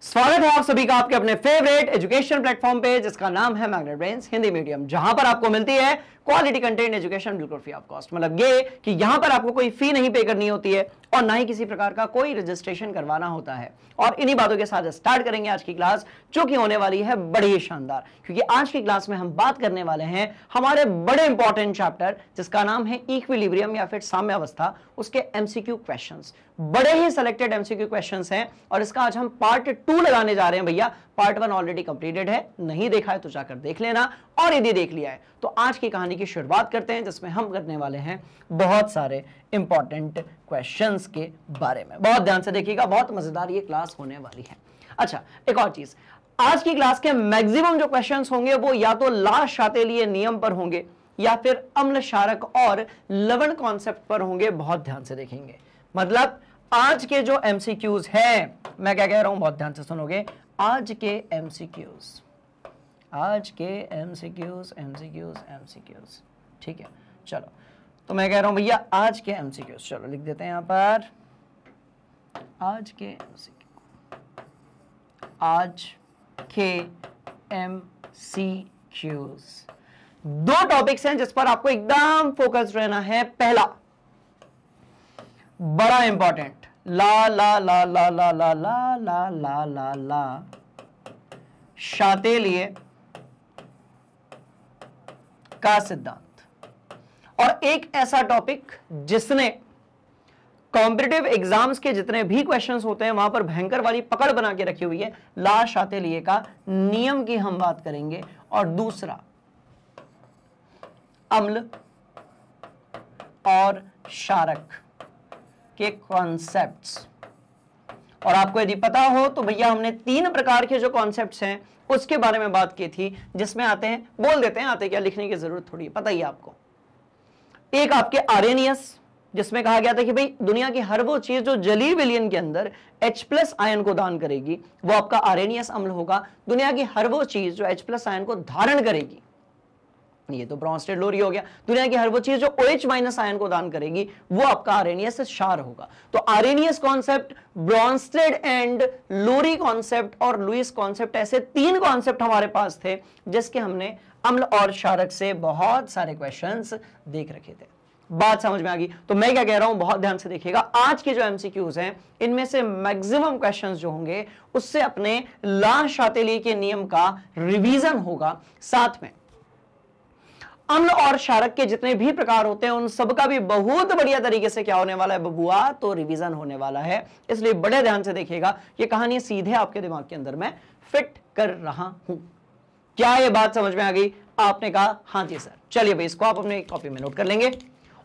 स्वागत है आप सभी का आपके अपने फेवरेट एजुकेशन प्लेटफॉर्म पे जिसका नाम है मैग्नेट ब्रेन्स हिंदी मीडियम, जहां पर आपको मिलती है क्वालिटी कंटेंट एजुकेशन बिल्कुल फ्री ऑफ कॉस्ट। मतलब ये कि यहां पर आपको कोई फी नहीं पे करनी होती है और ना ही किसी प्रकार का कोई रजिस्ट्रेशन करवाना होता है। और इन्हीं बातों के साथ स्टार्ट करेंगे आज की क्लास, जो कि होने वाली है बड़ी ही शानदार, क्योंकि आज की क्लास में हम बात करने वाले हैं हमारे बड़े इंपॉर्टेंट चैप्टर जिसका नाम है इक्विलिब्रियम या फिर साम्यावस्था, उसके एमसीक्यू क्वेश्चंस। बड़े ही सिलेक्टेड एमसीक्यू क्वेश्चंस हैं और इसका आज हम पार्ट 2 लगाने जा रहे हैं। भैया पार्ट 1 ऑलरेडी कंप्लीटेड है, नहीं देखा है तो जाकर देख लेना, और यदि देख लिया है तो आज की कहानी की शुरुआत करते हैं, जिसमें हम करने वाले हैं बहुत सारे इंपॉर्टेंट क्वेश्चंस के बारे में। बहुत ध्यान से देखिएगा, बहुत मजेदार ये क्लास होने वाली है। अच्छा, एक और चीज, आज की क्लास के मैक्सिमम जो क्वेश्चंस होंगे वो या तो लाश शातेलीय नियम पर होंगे या फिर अम्ल क्षारक और लवण कॉन्सेप्ट पर होंगे। बहुत ध्यान से देखेंगे, मतलब आज के जो एमसीक्यूज हैं, मैं क्या कह रहा हूं बहुत ध्यान से सुनोगे, आज के एमसीक्यूज ठीक है। चलो, तो मैं कह रहा हूं भैया आज के एमसीक्यूज, चलो लिख देते हैं यहां पर आज के एमसीक्यू, आज के एमसीक्यूज। दो टॉपिक्स हैं जिस पर आपको एकदम फोकस रहना है। पहला बड़ा इंपॉर्टेंट, ला ला ला ला ला ला ला ला ला ला ला शातेलीय का सिद्धांत, और एक ऐसा टॉपिक जिसने कॉम्पिटिटिव एग्जाम्स के जितने भी क्वेश्चंस होते हैं वहां पर भयंकर वाली पकड़ बना के रखी हुई है, ला शातेलीय का नियम की हम बात करेंगे। और दूसरा अम्ल और क्षारक के कॉन्सेप्ट्स। और आपको यदि पता हो तो भैया हमने 3 प्रकार के जो कॉन्सेप्ट्स हैं उसके बारे में बात की थी, जिसमें आते हैं, बोल देते हैं, आते क्या, लिखने की जरूरत थोड़ी है, पता ही है आपको। एक आपके आर्रेनियस, जिसमें कहा गया था कि भाई दुनिया की हर वो चीज जो जलीय विलयन के अंदर H+ आयन को दान करेगी वो आपका आर्रेनियस अम्ल होगा। दुनिया की हर वो चीज जो H+ आयन को धारण करेगी, ये तो ब्रॉन्स्टेड लोरी हो गया, दुनिया की हर वो चीज जो OH- आयन को दान करेगी वो आपका आर्रेनियस क्षार होगा। तो Arrhenius concept, Bronsted and Lowry concept और लुईस कॉन्सेप्ट, ऐसे 3 कॉन्सेप्ट हमारे पास थे जिसके हमने अम्ल और क्षारक से बहुत सारे क्वेश्चंस देख रखे थे। बात समझ में आ गई? तो मैं क्या कह रहा हूं, बहुत ध्यान से देखिएगा, आज के जो एमसीक्यूज हैं इनमें से मैक्सिमम क्वेश्चंस जो होंगे उससे अपने ला शातेलीय के नियम का रिवीजन होगा। साथ में अम्ल और क्षारक के जितने भी प्रकार होते हैं उन सबका भी बहुत बढ़िया तरीके से क्या होने वाला है बबुआ, तो रिवीजन होने वाला है। इसलिए बड़े ध्यान से देखिएगा, ये कहानी सीधे आपके दिमाग के अंदर मैं फिट कर रहा हूं। क्या ये बात समझ में आ गई? आपने कहा हाँ जी सर। चलिए भाई, इसको आप अपने कॉपी में नोट कर लेंगे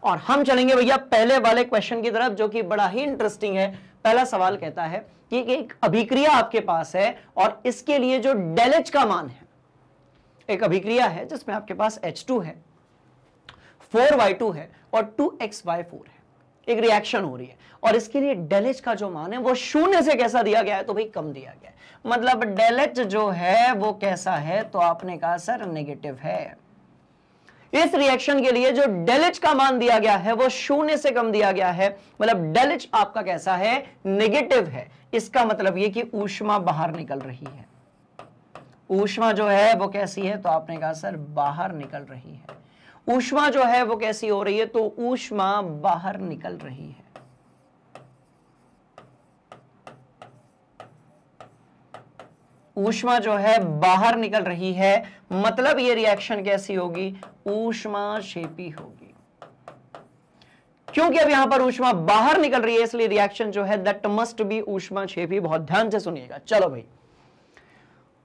और हम चलेंगे भैया पहले वाले क्वेश्चन की तरफ, जो कि बड़ा ही इंटरेस्टिंग है। पहला सवाल कहता है कि एक अभिक्रिया आपके पास है और इसके लिए जो डेल का मान है, एक अभिक्रिया है जिसमें आपके पास H2 है, 4y2 है और 2xy4 है, एक रिएक्शन हो रही है और इसके लिए डेल H का जो मान है वो 0 से कैसा दिया गया है, तो भाई कम दिया गया है। मतलब डेल H जो है वो कैसा है, तो आपने कहा सर नेगेटिव है। इस रिएक्शन के लिए जो डेल H का मान दिया गया है वो 0 से कम दिया गया है, मतलब डेल H आपका कैसा है, नेगेटिव है। इसका मतलब ये कि ऊष्मा बाहर निकल रही है। ऊष्मा जो है वो कैसी है, तो आपने कहा सर बाहर निकल रही है। ऊष्मा जो है वो कैसी हो रही है, तो ऊष्मा बाहर निकल रही है। ऊष्मा जो है बाहर निकल रही है, मतलब ये रिएक्शन कैसी होगी, ऊष्माक्षेपी होगी। क्योंकि अब यहां पर ऊष्मा बाहर निकल रही है इसलिए रिएक्शन जो है दैट मस्ट बी ऊष्माक्षेपी। बहुत ध्यान से सुनिएगा। चलो भाई,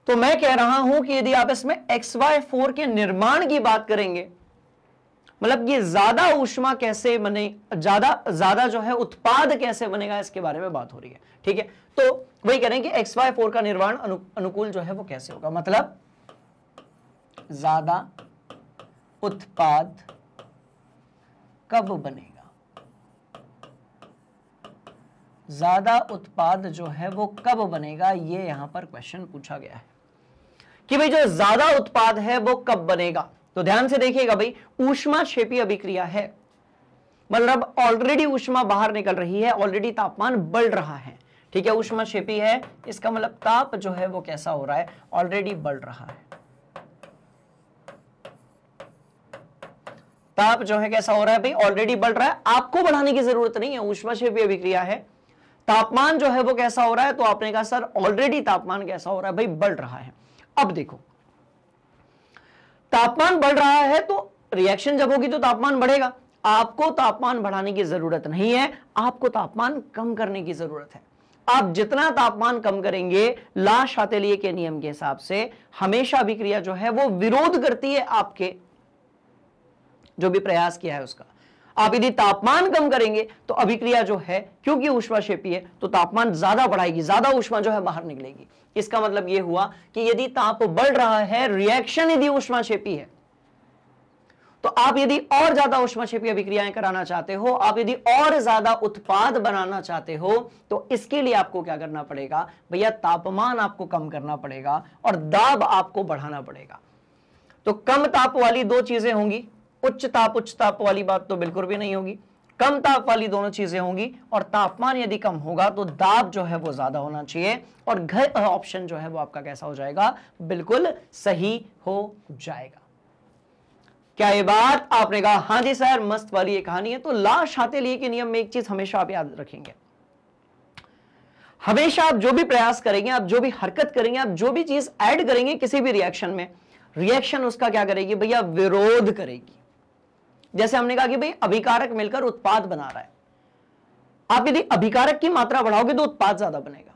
तो मैं कह रहा हूं कि यदि आप इसमें XY4 के निर्माण की बात करेंगे, मतलब ये ज्यादा ऊष्मा कैसे बने, ज्यादा जो है उत्पाद कैसे बनेगा, इसके बारे में बात हो रही है। ठीक है, तो वही कह रहे हैं कि XY4 का निर्माण अनुकूल जो है वो कैसे होगा, मतलब ज्यादा उत्पाद कब बनेगा, ज्यादा उत्पाद जो है वो कब बनेगा, ये यहां पर क्वेश्चन पूछा गया है कि भाई जो ज्यादा उत्पाद है वो कब बनेगा। तो ध्यान से देखिएगा भाई, ऊष्माक्षेपी अभिक्रिया है, मतलब ऑलरेडी ऊष्मा बाहर निकल रही है, ऑलरेडी तापमान बढ़ रहा है। ठीक है, ऊष्माक्षेपी है, इसका मतलब ताप जो है वो कैसा हो रहा है, ऑलरेडी बढ़ रहा है। ताप जो है कैसा हो रहा है भाई, ऑलरेडी बढ़ रहा है, आपको बढ़ाने की जरूरत नहीं है, ऊष्माक्षेपी अभिक्रिया है। तापमान जो है वो कैसा हो रहा है, तो आपने कहा सर ऑलरेडी तापमान कैसा हो रहा है भाई, बढ़ रहा है। अब देखो तापमान बढ़ रहा है तो रिएक्शन जब होगी तो तापमान बढ़ेगा। आपको तापमान बढ़ाने की जरूरत नहीं है, आपको तापमान कम करने की जरूरत है। आप जितना तापमान कम करेंगे, ला शातेलिए के नियम के हिसाब से हमेशा अभिक्रिया जो है वो विरोध करती है आपके जो भी प्रयास किया है उसका। आप यदि तापमान कम करेंगे तो अभिक्रिया जो है, क्योंकि ऊष्माक्षेपी है, तो तापमान ज्यादा बढ़ाएगी, ज्यादा ऊष्मा जो है बाहर निकलेगी। इसका मतलब यह हुआ कि यदि ताप बढ़ रहा है, रिएक्शन यदि ऊष्माक्षेपी है, तो आप यदि और ज्यादा ऊष्माक्षेपी अभिक्रियाएं कराना चाहते हो, आप यदि और ज्यादा उत्पाद बनाना चाहते हो, तो इसके लिए आपको क्या करना पड़ेगा भैया, तापमान आपको कम करना पड़ेगा और दाब आपको बढ़ाना पड़ेगा। तो कम ताप वाली दो चीजें होंगी, उच्च ताप वाली बात तो बिल्कुल भी नहीं होगी, कम ताप वाली दोनों चीजें होंगी। और तापमान यदि कम होगा तो दाब जो है वो ज्यादा होना चाहिए, और घ ऑप्शन जो है वो आपका कैसा हो जाएगा, बिल्कुल सही हो जाएगा। क्या ये बात आपने कहा हां जी सर, मस्त वाली ये कहानी है। तो ला शातेलिए के नियम में एक चीज हमेशा आप याद रखेंगे, हमेशा आप जो भी प्रयास करेंगे, आप जो भी हरकत करेंगे, आप जो भी चीज ऐड करेंगे किसी भी रिएक्शन में, रिएक्शन उसका क्या करेगी भैया, विरोध करेगी। जैसे हमने कहा कि भाई अभिकारक मिलकर उत्पाद बना रहा है, आप यदि अभिकारक की मात्रा बढ़ाओगे तो उत्पाद ज्यादा बनेगा,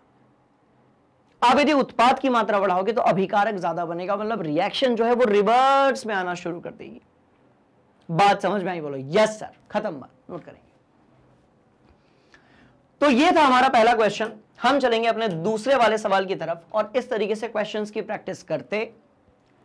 आप यदि उत्पाद की मात्रा बढ़ाओगे तो अभिकारक ज्यादा बनेगा, मतलब रिएक्शन जो है वो रिवर्स में आना शुरू कर देगी। बात समझ में आई, बोलो यस सर, खत्म बात, नोट करेंगे। तो ये था हमारा पहला क्वेश्चन। हम चलेंगे अपने दूसरे वाले सवाल की तरफ, और इस तरीके से क्वेश्चंस की प्रैक्टिस करते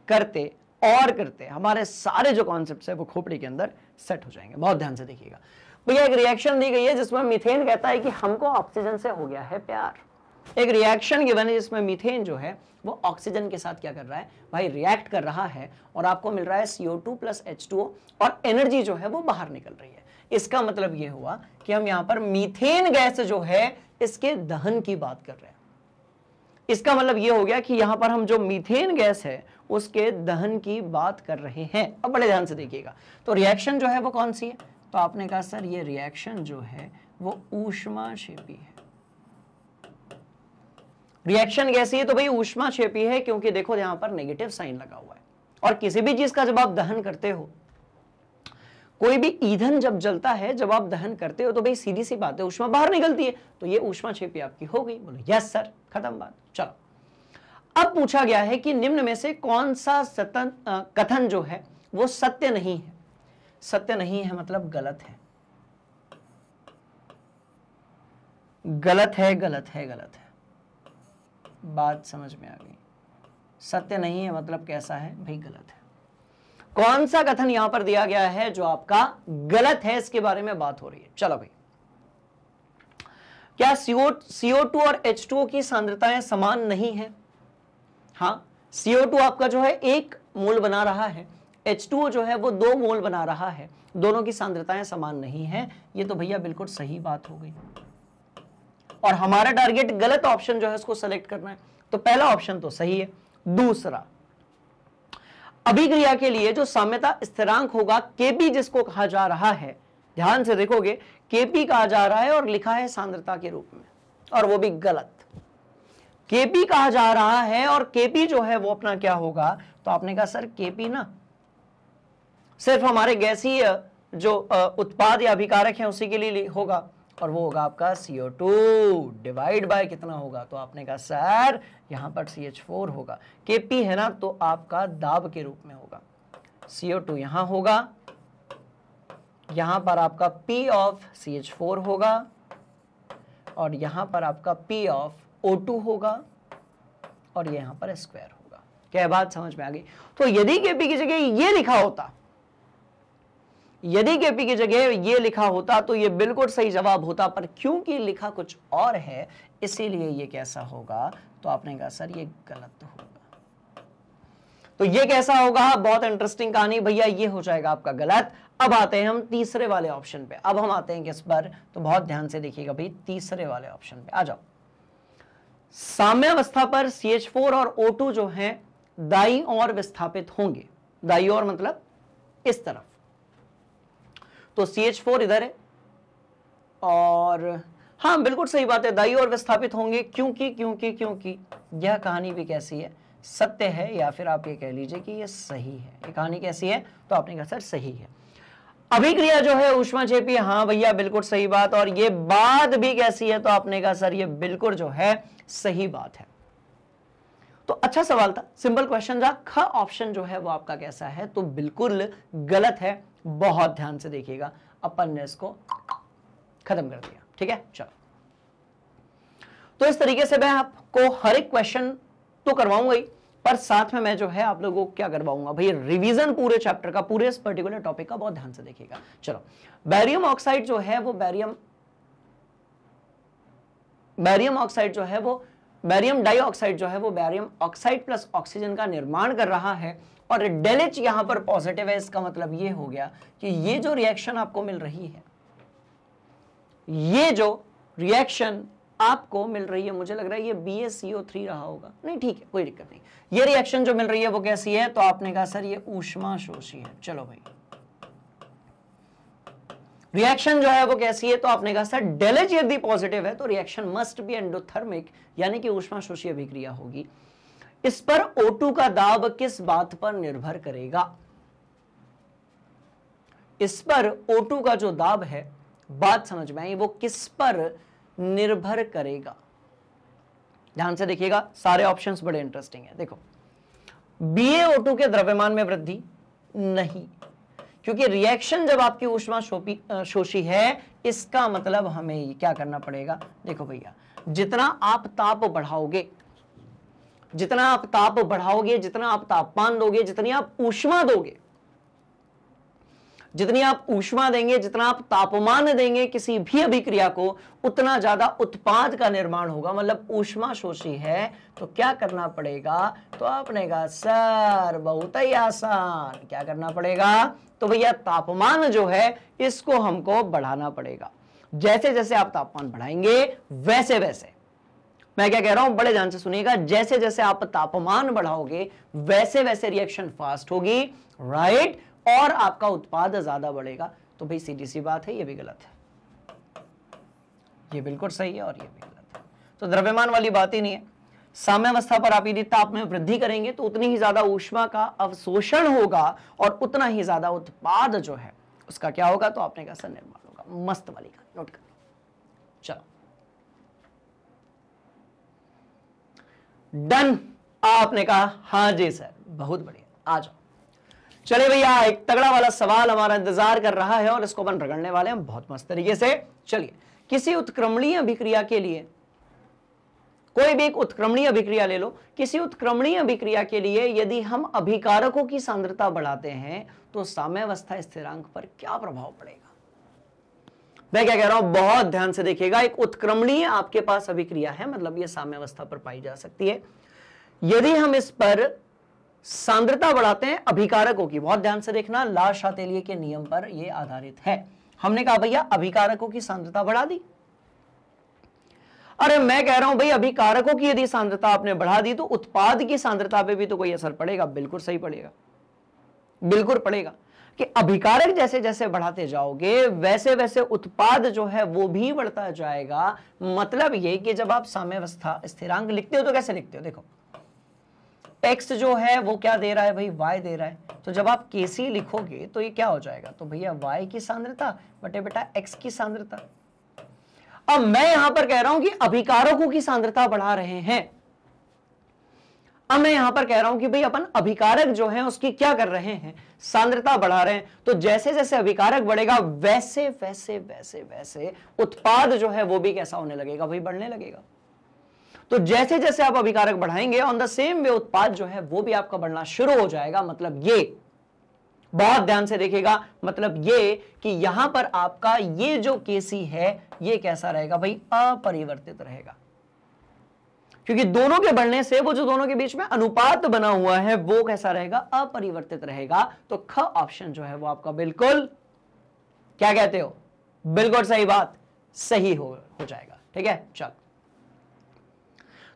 करते और करते हमारे सारे जो कॉन्सेप्ट्स है वो खोपड़ी के अंदर सेट हो जाएंगे। बहुत ध्यान से देखिएगा भैया, एक रिएक्शन दी गई है जिसमें मीथेन कहता है कि हमको ऑक्सीजन से हो गया है प्यार। एक रिएक्शन गिवन है जिसमें मीथेन जो है वो ऑक्सीजन के साथ क्या कर रहा है भाई, रिएक्ट कर रहा है, और आपको मिल रहा है CO2 + H2O, और एनर्जी जो है वो बाहर निकल रही है। इसका मतलब ये हुआ कि हम यहां पर मीथेन गैस जो है इसके दहन की बात कर रहे हैं। इसका मतलब ये हो गया कि यहां पर हम जो मीथेन गैस है उसके दहन की बात कर रहे हैं। अब बड़े ध्यान से देखिएगा, तो रिएक्शन जो है वो कौन सी है, तो आपने कहा सर ये रिएक्शन जो है वो ऊष्माक्षेपी है। रिएक्शन कैसी है, तो भाई ऊष्माक्षेपी है, क्योंकि देखो यहां पर नेगेटिव साइन लगा हुआ है। और किसी भी चीज का जब आप दहन करते हो, कोई भी ईंधन जब जलता है, जब आप दहन करते हो, तो भाई सीधी सी बात है ऊष्मा बाहर निकलती है, तो ये ऊष्माक्षेपी आपकी हो गई। बोलो यस सर, खत्म बात। चलो, अब पूछा गया है कि निम्न में से कौन सा कथन जो है वो सत्य नहीं है। सत्य नहीं है मतलब गलत है, गलत है, गलत है, गलत है। बात समझ में आ गई? सत्य नहीं है मतलब कैसा है भाई, गलत है। कौन सा कथन यहां पर दिया गया है जो आपका गलत है, इसके बारे में बात हो रही है। चलो भाई, क्या CO2 और H2O की सांद्रताएं समान नहीं है? हाँ, CO2 आपका जो है 1 मोल बना रहा है, H2O जो है वो 2 मोल बना रहा है, दोनों की सांद्रताएं समान नहीं है। ये तो भैया बिल्कुल सही बात हो गई, और हमारा टारगेट गलत ऑप्शन जो है उसको सेलेक्ट करना है। तो पहला ऑप्शन तो सही है। दूसरा, अभिक्रिया के लिए जो साम्यता स्थिरांक होगा Kp, जिसको कहा जा रहा है, ध्यान से देखोगे Kp कहा जा रहा है और लिखा है सांद्रता के रूप में, और वो भी गलत। Kp कहा जा रहा है और Kp जो है वो अपना क्या होगा, तो आपने कहा सर Kp ना सिर्फ हमारे गैसीय जो उत्पाद या अभिकारक है उसी के लिए होगा, और वो होगा आपका CO2 डिवाइड बाय कितना होगा, तो आपने कहा सर यहां पर CH4 होगा। Kp है ना, तो आपका दाब के रूप में होगा। CO2 यहां होगा, यहां पर आपका P ऑफ CH4 होगा, और यहां पर आपका P ऑफ O2 होगा, और यहां पर स्क्वायर होगा। क्या बात समझ में आ गई? तो यदि Kp की जगह ये लिखा होता, यदि Kp की जगह ये लिखा होता तो ये बिल्कुल सही जवाब होता, पर क्योंकि लिखा कुछ और है इसीलिए ये कैसा होगा, तो आपने कहा सर ये गलत होगा। तो ये कैसा होगा, बहुत इंटरेस्टिंग कहानी भैया, ये हो जाएगा आपका गलत। अब आते हैं हम तीसरे वाले ऑप्शन पे। अब हम आते हैं किस पर, तो बहुत ध्यान से देखिएगा भाई, तीसरे वाले ऑप्शन पे आ जाओ। साम्यावस्था पर CH4 और O2 जो है दाईं ओर विस्थापित होंगे। दाईं ओर मतलब इस तरफ। तो CH4 इधर है और हाँ बिल्कुल सही बात है, दाईं ओर विस्थापित होंगे। क्योंकि यह कहानी भी कैसी है, सत्य है, या फिर आप ये कह लीजिए कि ये सही है। ये कहानी कैसी है, तो आपने कहा सर सही है। अभिक्रिया जो है ऊष्माक्षेपी, हाँ भैया बिल्कुल सही बात। और ये बात भी कैसी है, तो आपने कहा सर ये बिल्कुल जो है सही बात है। तो अच्छा सवाल था, सिंपल क्वेश्चन था। ख ऑप्शन जो है वो आपका कैसा है, तो बिल्कुल गलत है। बहुत ध्यान से देखिएगा, अपन ने इसको खत्म कर दिया। ठीक है, चलो। तो इस तरीके से मैं आपको हर एक क्वेश्चन तो करवाऊंगा ही, पर साथ में मैं जो है आप लोगों को क्या करवाऊंगा भाई, रिवीजन पूरे चैप्टर का, पूरे इस पर्टिकुलर टॉपिक का बहुत ध्यान से देखिएगा। चलो, बैरियम ऑक्साइड जो है वो बैरियम डाइऑक्साइड जो है वो बैरियम ऑक्साइड प्लस ऑक्सीजन का निर्माण कर रहा है, और डेल एच यहां पर पॉजिटिव है। इसका मतलब ये हो गया कि ये जो रिएक्शन आपको मिल रही है, ये जो रिएक्शन आपको मिल रही है, मुझे लग रहा है ये BaCO3 रहा होगा। नहीं ठीक है, कोई दिक्कत नहीं। ये रिएक्शन जो मिल रही है वो कैसी है, तो आपने कहा सर ये ऊष्माशोषी है। चलो भाई, रिएक्शन जो है वो कैसी है, तो आपने कहा सर डेल एच यदि पॉजिटिव है तो रिएक्शन मस्ट बी एंडोथर्मिक, यानी कि ऊष्माशोषी अभिक्रिया होगी। इस पर O2 का दाब किस बात पर निर्भर करेगा? इस पर O2 का जो दाब है, बात समझ में आई, वो किस पर निर्भर करेगा? ध्यान से देखिएगा, सारे ऑप्शंस बड़े इंटरेस्टिंग हैं। देखो, BaO2 के द्रव्यमान में वृद्धि नहीं, क्योंकि रिएक्शन जब आपकी ऊष्माशोषी है, इसका मतलब हमें क्या करना पड़ेगा। देखो भैया, जितना आप ताप बढ़ाओगे, जितना आप तापमान दोगे, जितनी आप ऊष्मा दोगे, जितनी आप ऊष्मा देंगे, जितना आप तापमान देंगे किसी भी अभिक्रिया को, उतना ज्यादा उत्पाद का निर्माण होगा। मतलब ऊष्माशोषी है तो क्या करना पड़ेगा, तो आपने कहा सर बहुत ही आसान, क्या करना पड़ेगा, तो भैया तापमान जो है इसको हमको बढ़ाना पड़ेगा। जैसे जैसे आप तापमान बढ़ाएंगे वैसे वैसे, मैं क्या कह रहा हूं, बड़े ध्यान से सुनिएगा, जैसे जैसे आप तापमान बढ़ाओगे वैसे वैसे रिएक्शन फास्ट होगी, राइट, और आपका उत्पाद ज्यादा बढ़ेगा। तो भाई सीधी सी बात है, ये भी गलत है, ये बिल्कुल सही है और ये भी गलत है। तो द्रव्यमान वाली बात ही नहीं है। साम्यावस्था पर आप यदि ताप में वृद्धि करेंगे तो उतनी ही ज्यादा ऊष्मा का अवशोषण होगा और उतना ही ज्यादा उत्पाद जो है उसका क्या होगा, तो आपने कहा सर निर्माण होगा। मस्त वाली का नोट कर, चलो डन। आपने कहा हाँ जी सर, बहुत बढ़िया, आ जाओ। चले भैया, एक तगड़ा वाला सवाल हमारा इंतजार कर रहा है और इसको अपन रगड़ने वाले हैं बहुत मस्त तरीके से। चलिए, किसी उत्क्रमणीय अभिक्रिया के लिए, कोई भी एक उत्क्रमणीय अभिक्रिया ले लो, किसी उत्क्रमणीय अभिक्रिया के लिए यदि हम अभिकारकों की सांद्रता बढ़ाते हैं तो साम्यावस्था स्थिरांक पर क्या प्रभाव पड़ेगा? मैं क्या कह रहा हूं, बहुत ध्यान से देखिएगा। एक उत्क्रमणीय आपके पास अभिक्रिया है, मतलब यह साम्यावस्था पर पाई जा सकती है। यदि हम इस पर सांद्रता बढ़ाते हैं अभिकारकों की, बहुत ध्यान से देखना, ला शातेलिए के नियम पर यह आधारित है। हमने कहा भैया अभिकारकों की सांद्रता बढ़ा दी। अरे मैं कह रहा हूं भाई अभिकारकों की यदि सांद्रता आपने बढ़ा दी तो उत्पाद की सांद्रता पे भी तो कोई असर पड़ेगा। बिल्कुल सही पड़ेगा, बिल्कुल पड़ेगा, कि अभिकारक जैसे जैसे बढ़ाते जाओगे वैसे वैसे उत्पाद जो है वो भी बढ़ता जाएगा। मतलब ये कि जब आप साम्यावस्था स्थिरांक लिखते हो तो कैसे लिखते हो, देखो x जो है वो क्या दे रहा है भाई, y दे रहा है, तो जब आप Kc लिखोगे तो ये क्या हो जाएगा, तो भैया y की सांद्रता बटे बेटा x की सांद्रता। अब मैं यहां पर कह रहा हूं कि अभिकारकों की सांद्रता बढ़ा रहे हैं। अब मैं यहां पर कह रहा हूं कि भाई अपन अभिकारक जो है उसकी क्या कर रहे हैं, सांद्रता बढ़ा रहे हैं। तो जैसे जैसे अभिकारक बढ़ेगा वैसे वैसे वैसे वैसे उत्पाद जो है वो भी कैसा होने लगेगा भाई, बढ़ने लगेगा। तो जैसे जैसे आप अभिकारक बढ़ाएंगे ऑन द सेम वे उत्पाद जो है वो भी आपका बढ़ना शुरू हो जाएगा। मतलब ये, बहुत ध्यान से देखिएगा, मतलब ये कि यहां पर आपका ये जो Kc है ये कैसा रहेगा भाई, अपरिवर्तित रहेगा, क्योंकि दोनों के बढ़ने से वो जो दोनों के बीच में अनुपात बना हुआ है वो कैसा रहेगा, अपरिवर्तित रहेगा। तो ख ऑप्शन जो है वो आपका बिल्कुल, क्या कहते हो, बिल्कुल सही बात, सही हो जाएगा। ठीक है, चल,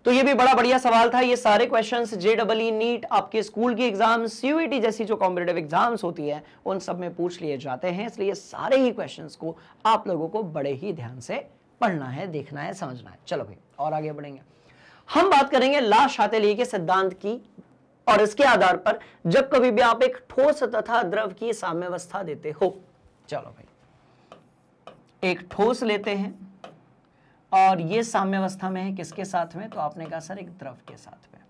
तो ये भी बड़ा बढ़िया सवाल था। ये सारे क्वेश्चंस JEE नीट आपके स्कूल की एग्जाम CUET जैसी जो कॉम्पिटिटिव एग्जाम्स होती है उन सब में पूछ लिए जाते हैं, इसलिए सारे ही क्वेश्चंस को आप लोगों को बड़े ही ध्यान से पढ़ना है, देखना है, समझना है। चलो भाई और आगे बढ़ेंगे। हम बात करेंगे ला शातेलिए के सिद्धांत की, और इसके आधार पर जब कभी भी आप एक ठोस तथा द्रव की साम्यावस्था देते हो। चलो भाई एक ठोस लेते हैं और ये साम्यावस्था में है किसके साथ में, तो आपने कहा सर एक द्रव के साथ में।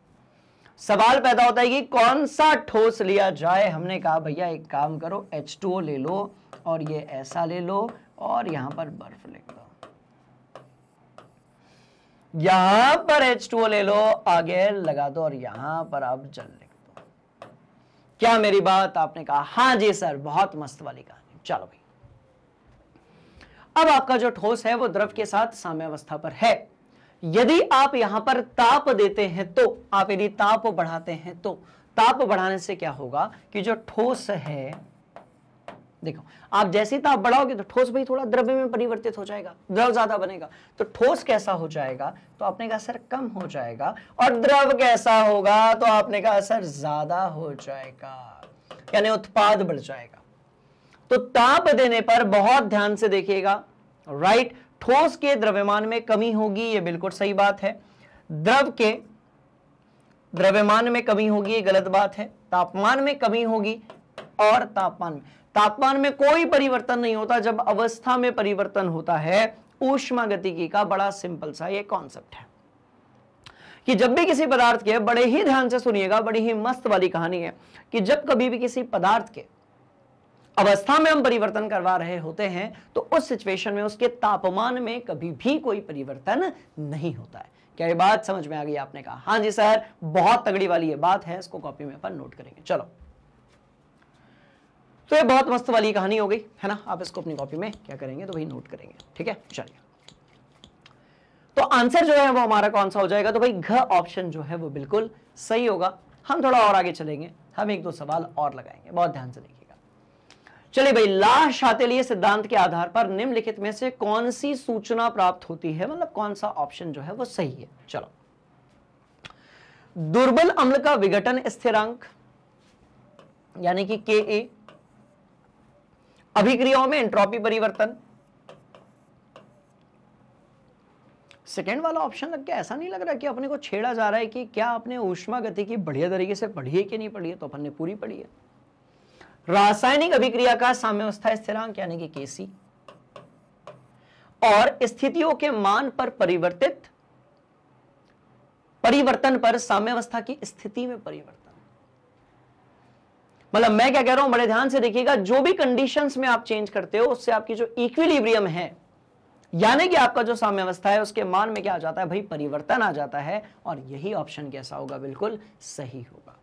सवाल पैदा होता है कि कौन सा ठोस लिया जाए। हमने कहा भैया एक काम करो H2O ले लो और ये ऐसा ले लो और यहां पर बर्फ लिख दो, यहां पर H2O ले लो, आगे लगा दो और यहां पर आप जल लिख दो। क्या मेरी बात? आपने कहा हाँ जी सर, बहुत मस्त वाली कहानी। चलो भाई अब आपका जो ठोस है वो द्रव के साथ साम्यावस्था पर है। यदि आप यहां पर ताप देते हैं तो, आप यदि ताप बढ़ाते हैं तो, ताप बढ़ाने से क्या होगा कि जो ठोस है, देखो आप जैसे ताप बढ़ाओगे तो ठोस भाई थोड़ा द्रव्य में परिवर्तित हो जाएगा, द्रव ज्यादा बनेगा। तो ठोस कैसा हो जाएगा, तो आपने कहा सर कम हो जाएगा, और द्रव कैसा होगा, तो आपने कहा सर ज्यादा हो जाएगा, यानी उत्पाद बढ़ जाएगा। तो ताप देने पर बहुत ध्यान से देखिएगा, राइट, ठोस के द्रव्यमान में कमी होगी, ये बिल्कुल सही बात है। द्रव के द्रव्यमान में कमी होगी, ये गलत बात है। तापमान में कमी होगी, और तापमान में कोई परिवर्तन नहीं होता। जब अवस्था में परिवर्तन होता है ऊष्मागतिकी का, बड़ा सिंपल सा ये कॉन्सेप्ट है कि जब भी किसी पदार्थ के, बड़े ही ध्यान से सुनिएगा, बड़ी ही मस्त वाली कहानी है कि जब कभी भी किसी पदार्थ के अवस्था में हम परिवर्तन करवा रहे होते हैं तो उस सिचुएशन में उसके तापमान में कभी भी कोई परिवर्तन नहीं होता है। क्या ये बात समझ में आ गई? आपने कहा हाँ जी सर, बहुत तगड़ी वाली ये बात है, इसको कॉपी में अपन नोट करेंगे। चलो तो ये बहुत मस्त वाली कहानी हो गई है ना, आप इसको अपनी कॉपी में क्या करेंगे तो भाई नोट करेंगे, ठीक है। चलिए तो आंसर जो है वो हमारा कौन सा हो जाएगा, तो भाई घ ऑप्शन जो है वो बिल्कुल सही होगा। हम थोड़ा और आगे चलेंगे, हम एक दो सवाल और लगाएंगे, बहुत ध्यान से देखिएगा। चलिए भाई, ला शातेलिए सिद्धांत के आधार पर निम्नलिखित में से कौन सी सूचना प्राप्त होती है, मतलब कौन सा ऑप्शन जो है वो सही है। चलो, दुर्बल अम्ल का विघटन स्थिरांक यानी कि Ka, अभिक्रियाओं में एंट्रोपी परिवर्तन। सेकेंड वाला ऑप्शन लग गया, ऐसा नहीं लग रहा कि अपने को छेड़ा जा रहा है कि क्या आपने ऊष्मागतिकी बढ़िया तरीके से पढ़ी है कि नहीं पढ़ी है, तो अपन ने पूरी पढ़ी है। रासायनिक अभिक्रिया का साम्यावस्था स्थिरांक यानी कि Kc, और स्थितियों के मान पर परिवर्तन पर साम्यावस्था की स्थिति में परिवर्तन। मतलब मैं क्या कह रहा हूं, बड़े ध्यान से देखिएगा, जो भी कंडीशंस में आप चेंज करते हो उससे आपकी जो इक्विलिब्रियम है यानी कि आपका जो साम्यावस्था है उसके मान में क्या आ जाता है भाई, परिवर्तन आ जाता है। और यही ऑप्शन कैसा होगा, बिल्कुल सही होगा।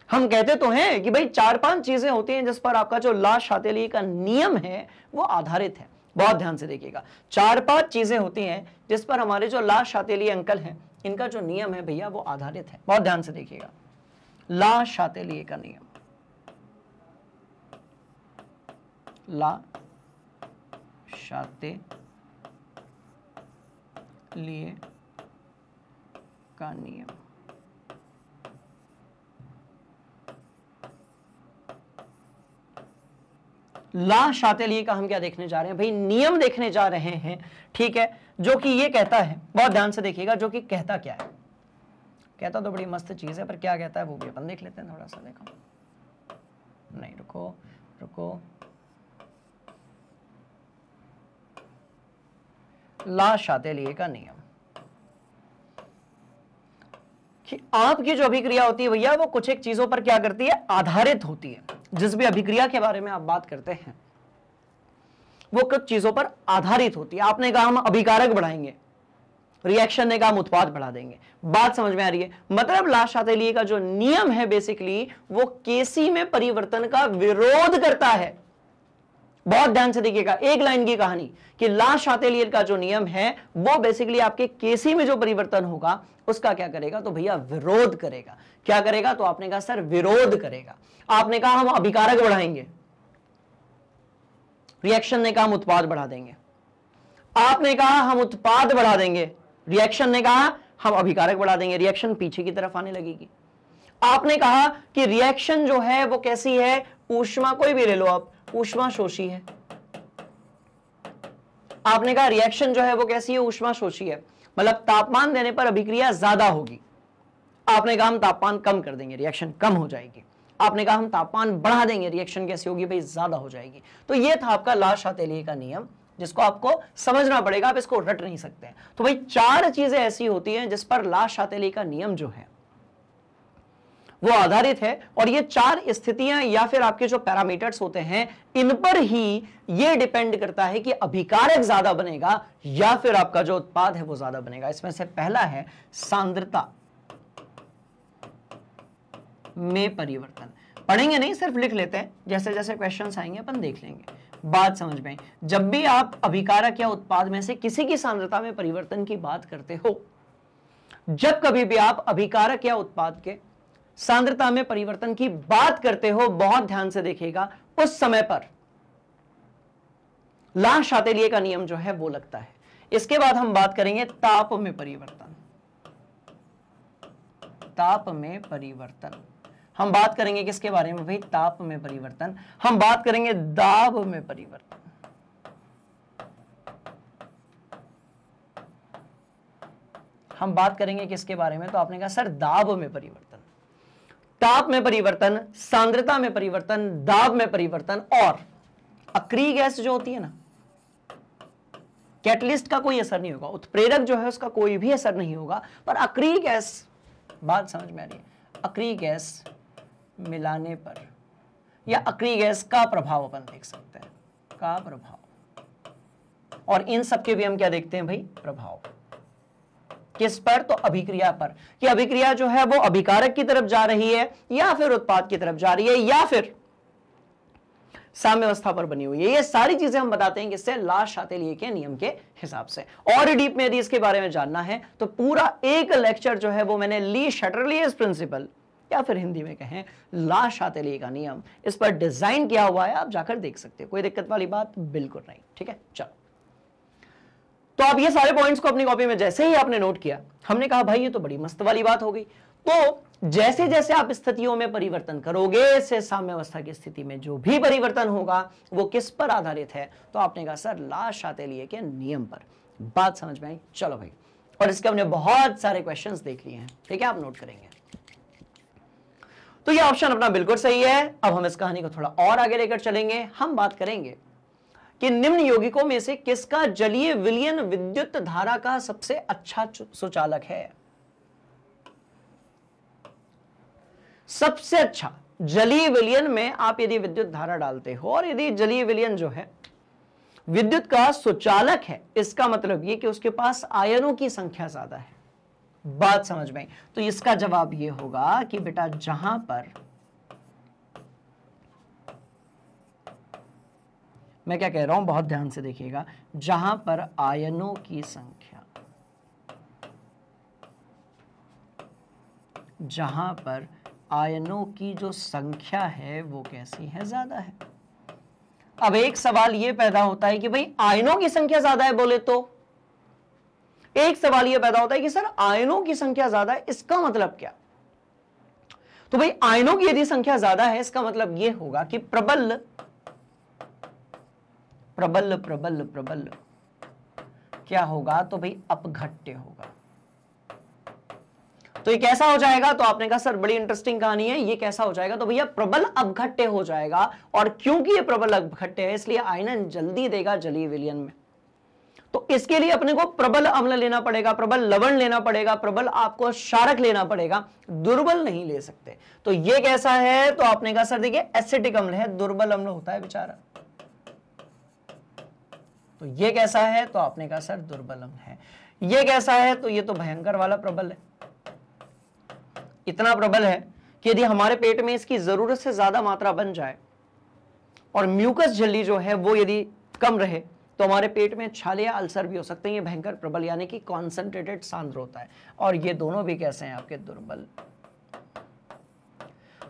हम कहते तो हैं कि भाई 4-5 चीजें होती हैं जिस पर आपका जो ला शातेलिए का नियम है वो आधारित है। बहुत ध्यान से देखिएगा, 4-5 चीजें होती हैं जिस पर हमारे जो ला शातेलिए अंकल हैं इनका जो नियम है भैया वो आधारित है। बहुत ध्यान से देखिएगा, ला शातेलिए का नियम, ला शातेलिए का नियम। ला शातेलिए का हम क्या देखने जा रहे हैं भाई, नियम देखने जा रहे हैं, ठीक है, जो कि ये कहता है, बहुत ध्यान से देखिएगा, जो कि कहता क्या है। कहता तो बड़ी मस्त चीज है, पर क्या कहता है वो भी अपन देख लेते हैं थोड़ा सा। देखो, नहीं रुको, ला शातेलिए का नियम कि आपकी जो अभिक्रिया होती है भैया वो कुछ एक चीजों पर क्या करती है, आधारित होती है। जिस भी अभिक्रिया के बारे में आप बात करते हैं वो कुछ चीजों पर आधारित होती है। आपने कहा हम अभिकारक बढ़ाएंगे, रिएक्शन ने कहा हम उत्पाद बढ़ा देंगे। बात समझ में आ रही है? मतलब ला शातेलिए का जो नियम है बेसिकली वो Kc में परिवर्तन का विरोध करता है। बहुत ध्यान से देखिएगा, एक लाइन की कहानी कि ला शातेलिए का जो नियम है वो बेसिकली आपके Kc में जो परिवर्तन होगा उसका क्या करेगा, तो भैया विरोध करेगा। क्या करेगा, तो आपने कहा सर विरोध करेगा। आपने कहा हम अभिकारक बढ़ाएंगे, रिएक्शन ने कहा हम उत्पाद बढ़ा देंगे। आपने कहा हम उत्पाद बढ़ा देंगे, रिएक्शन ने कहा हम अभिकारक बढ़ा देंगे, रिएक्शन पीछे की तरफ आने लगेगी। आपने कहा कि रिएक्शन जो है वो कैसी है, ऊष्मा, कोई भी ले लो आप, ऊष्मा शोषी है। आपने कहा रिएक्शन जो है वो कैसी है, ऊष्मा शोषी है, मतलब तापमान देने पर अभिक्रिया ज्यादा होगी। आपने कहा हम तापमान कम कर देंगे, रिएक्शन कम हो जाएगी। आपने कहा हम तापमान बढ़ा देंगे, रिएक्शन कैसी होगी भाई, ज्यादा हो जाएगी। तो ये था आपका ला शातेलिए का नियम, जिसको आपको समझना पड़ेगा, आप इसको रट नहीं सकते। तो भाई 4 चीजें ऐसी होती हैं जिस पर ला शातेलिए का नियम जो है वो आधारित है, और ये 4 स्थितियां या फिर आपके जो पैरामीटर्स होते हैं, इन पर ही ये डिपेंड करता है कि अभिकारक ज्यादा बनेगा या फिर आपका जो उत्पाद है वो ज्यादा बनेगा। इसमें से पहला है सांद्रता में परिवर्तन। पढ़ेंगे नहीं, सिर्फ लिख लेते हैं, जैसे जैसे क्वेश्चंस आएंगे अपन देख लेंगे। बात समझ में, जब भी आप अभिकारक या उत्पाद में से किसी की सांद्रता में परिवर्तन की बात करते हो, जब कभी भी आप अभिकारक या उत्पाद के सांद्रता में परिवर्तन की बात करते हो, बहुत ध्यान से देखिएगा, उस समय पर ला शातेलिए का नियम जो है वो लगता है। इसके बाद हम बात करेंगे ताप में परिवर्तन। ताप में परिवर्तन हम बात करेंगे किसके बारे में भाई, ताप में परिवर्तन। हम बात करेंगे दाब में परिवर्तन। हम बात करेंगे किसके बारे में, तो आपने कहा सर दाब में परिवर्तन, ताप में परिवर्तन, सांद्रता में परिवर्तन, दाब में परिवर्तन, और अक्रिय गैस जो होती है ना, कैटलिस्ट का कोई असर नहीं होगा, उत्प्रेरक जो है उसका कोई भी असर नहीं होगा, पर अक्रिय गैस, बात समझ में आ रही है, अक्रिय गैस मिलाने पर या अक्रिय गैस का प्रभाव अपन देख सकते हैं, का प्रभाव। और इन सब के भी हम क्या देखते हैं भाई, प्रभाव किस पर, तो अभिक्रिया पर, कि अभिक्रिया जो है वो अभिकारक की तरफ जा रही है या फिर उत्पाद की तरफ जा रही है या फिर साम्यावस्था पर बनी हुई है। ये सारी चीजें हम बताते हैं किससे, ला शातेलिए के नियम के हिसाब से। और डीप में यदि इसके बारे में जानना है तो पूरा एक लेक्चर जो है वो मैंने ली शटरलियस प्रिंसिपल, या फिर हिंदी में कहें ला शातेलिए का नियम, इस पर डिजाइन किया हुआ है, आप जाकर देख सकते हैं, कोई दिक्कत वाली बात बिल्कुल नहीं। ठीक है, चलो, तो आप ये सारे पॉइंट्स को अपनी कॉपी में जैसे ही आपने नोट किया, हमने कहा भाई ये तो बड़ी मस्त वाली बात हो गई। तो जैसे जैसे आप स्थितियों में परिवर्तन करोगे, से साम्यावस्था की स्थिति में जो भी परिवर्तन होगा वो किस पर आधारित है, तो आपने कहा सर ला शातेलिए के नियम पर। बात समझ में आई? चलो भाई, और इसके हमने बहुत सारे क्वेश्चंस देख लिए हैं, ठीक है, आप नोट करेंगे। तो ये ऑप्शन अपना बिल्कुल सही है। अब हम इस कहानी को थोड़ा और आगे लेकर चलेंगे। हम बात करेंगे कि निम्न यौगिकों में से किसका जलीय विलयन विद्युत धारा का सबसे अच्छा सुचालक है। सबसे अच्छा जलीय विलयन में आप यदि विद्युत धारा डालते हो और यदि जलीय विलयन जो है विद्युत का सुचालक है, इसका मतलब ये कि उसके पास आयनों की संख्या ज्यादा है। बात समझ में आई? तो इसका जवाब ये होगा कि बेटा जहां पर, मैं क्या कह रहा हूं बहुत ध्यान से देखिएगा, जहां पर आयनों की संख्या, जहां पर आयनों की जो संख्या है वो कैसी है, ज्यादा है। अब एक सवाल ये पैदा होता है कि भाई आयनों की संख्या ज्यादा है बोले तो, एक सवाल ये पैदा होता है कि सर आयनों की संख्या ज्यादा है, इसका मतलब क्या। तो भाई आयनों की यदि संख्या ज्यादा है, इसका मतलब ये होगा कि प्रबल प्रबल प्रबल प्रबल क्या होगा, तो भाई अपघट्य होगा। तो ये कैसा हो जाएगा, तो आपने कहा सर बड़ी इंटरेस्टिंग कहानी है, ये कैसा हो जाएगा, तो भैया प्रबल अपघट्य हो जाएगा। और क्योंकि ये प्रबल अपघट्य है इसलिए आयनन जल्दी देगा जलीय विलयन में। तो इसके लिए अपने को प्रबल अम्ल लेना पड़ेगा, प्रबल लवण लेना पड़ेगा, प्रबल आपको क्षारक लेना पड़ेगा, दुर्बल नहीं ले सकते। तो ये कैसा है, तो आपने कहा सर देखिए एसिटिक अम्ल है, दुर्बल अम्ल होता है बेचारा। तो ये कैसा है, तो आपने कहा सर दुर्बल अम्ल है। ये कैसा है, तो ये तो भयंकर वाला प्रबल है। इतना प्रबल है कि यदि हमारे पेट में इसकी जरूरत से ज्यादा मात्रा बन जाए और म्यूकस झिल्ली जो है वो यदि कम रहे तो हमारे पेट में छाले या अल्सर भी हो सकते हैं। ये भयंकर प्रबल यानी कि कॉन्सेंट्रेटेड सांद्र होता है। और ये दोनों भी कैसे हैं आपके, दुर्बल।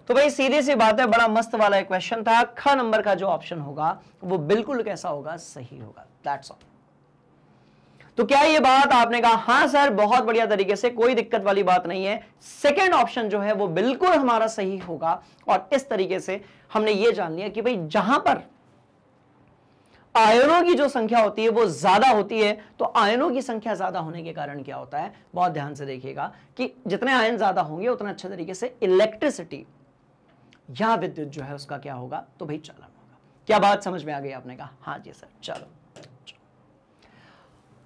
तो भाई सीधी सी बात है, बड़ा मस्त वाला एक क्वेश्चन था। ख नंबर का जो ऑप्शन होगा वो बिल्कुल कैसा होगा, सही होगा। That's all. तो क्या ये बात आपने कहा हां सर बहुत बढ़िया तरीके से, कोई दिक्कत वाली बात नहीं है, सेकंड ऑप्शन जो है वो बिल्कुल हमारा सही होगा। और इस तरीके से हमने ये जान लिया कि भाई जहां पर आयनों की जो संख्या होती है वो ज्यादा होती है, तो आयनों की संख्या ज्यादा होने के कारण क्या होता है, बहुत ध्यान से देखिएगा कि जितने आयन ज्यादा होंगे उतना अच्छे तरीके से इलेक्ट्रिसिटी या विद्युत जो है उसका क्या होगा, तो भाई चालन होगा। क्या बात समझ में आ गई? आपने कहा हाँ जी सर। चलो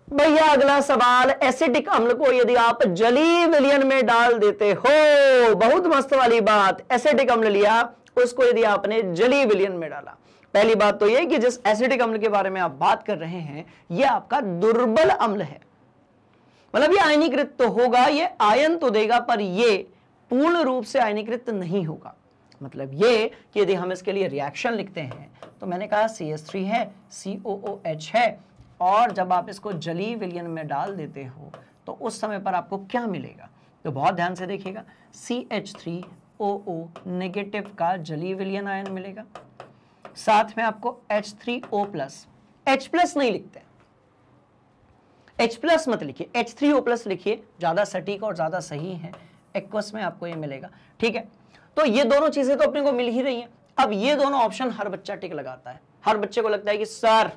भैया अगला सवाल, एसिटिक अम्ल को यदि आप जलीय विलयन में डाल देते हो, बहुत मस्त वाली बात, एसिटिक अम्ल लिया, उसको यदि आपने जलीय विलयन में डाला, पहली बात तो यह कि जिस एसिटिक अम्ल के बारे में आप बात कर रहे हैं यह आपका दुर्बल अम्ल है, मतलब ये आयनीकृत तो होगा, ये आयन तो देगा पर ये पूर्ण रूप से आयनीकृत नहीं होगा। मतलब ये कि यदि हम इसके लिए रिएक्शन लिखते हैं तो मैंने कहा CH3 है, COOH है, और जब आप इसको जलीय विलयन में डाल देते हो तो उस समय पर आपको क्या मिलेगा, तो बहुत ध्यान से देखिएगा, CH3OO नेगेटिव का जलीय विलयन आयन मिलेगा, साथ में आपको H3O प्लस, H प्लस नहीं लिखते, H प्लस मत लिखिए, H3O प्लस लिखिए, ज्यादा सटीक और ज्यादा सही है, एक्वस में आपको ये मिलेगा। ठीक है, तो ये दोनों चीजें तो अपने को मिल ही रही हैं। अब ये दोनों ऑप्शन हर बच्चा टिक लगाता है, हर बच्चे को लगता है कि सर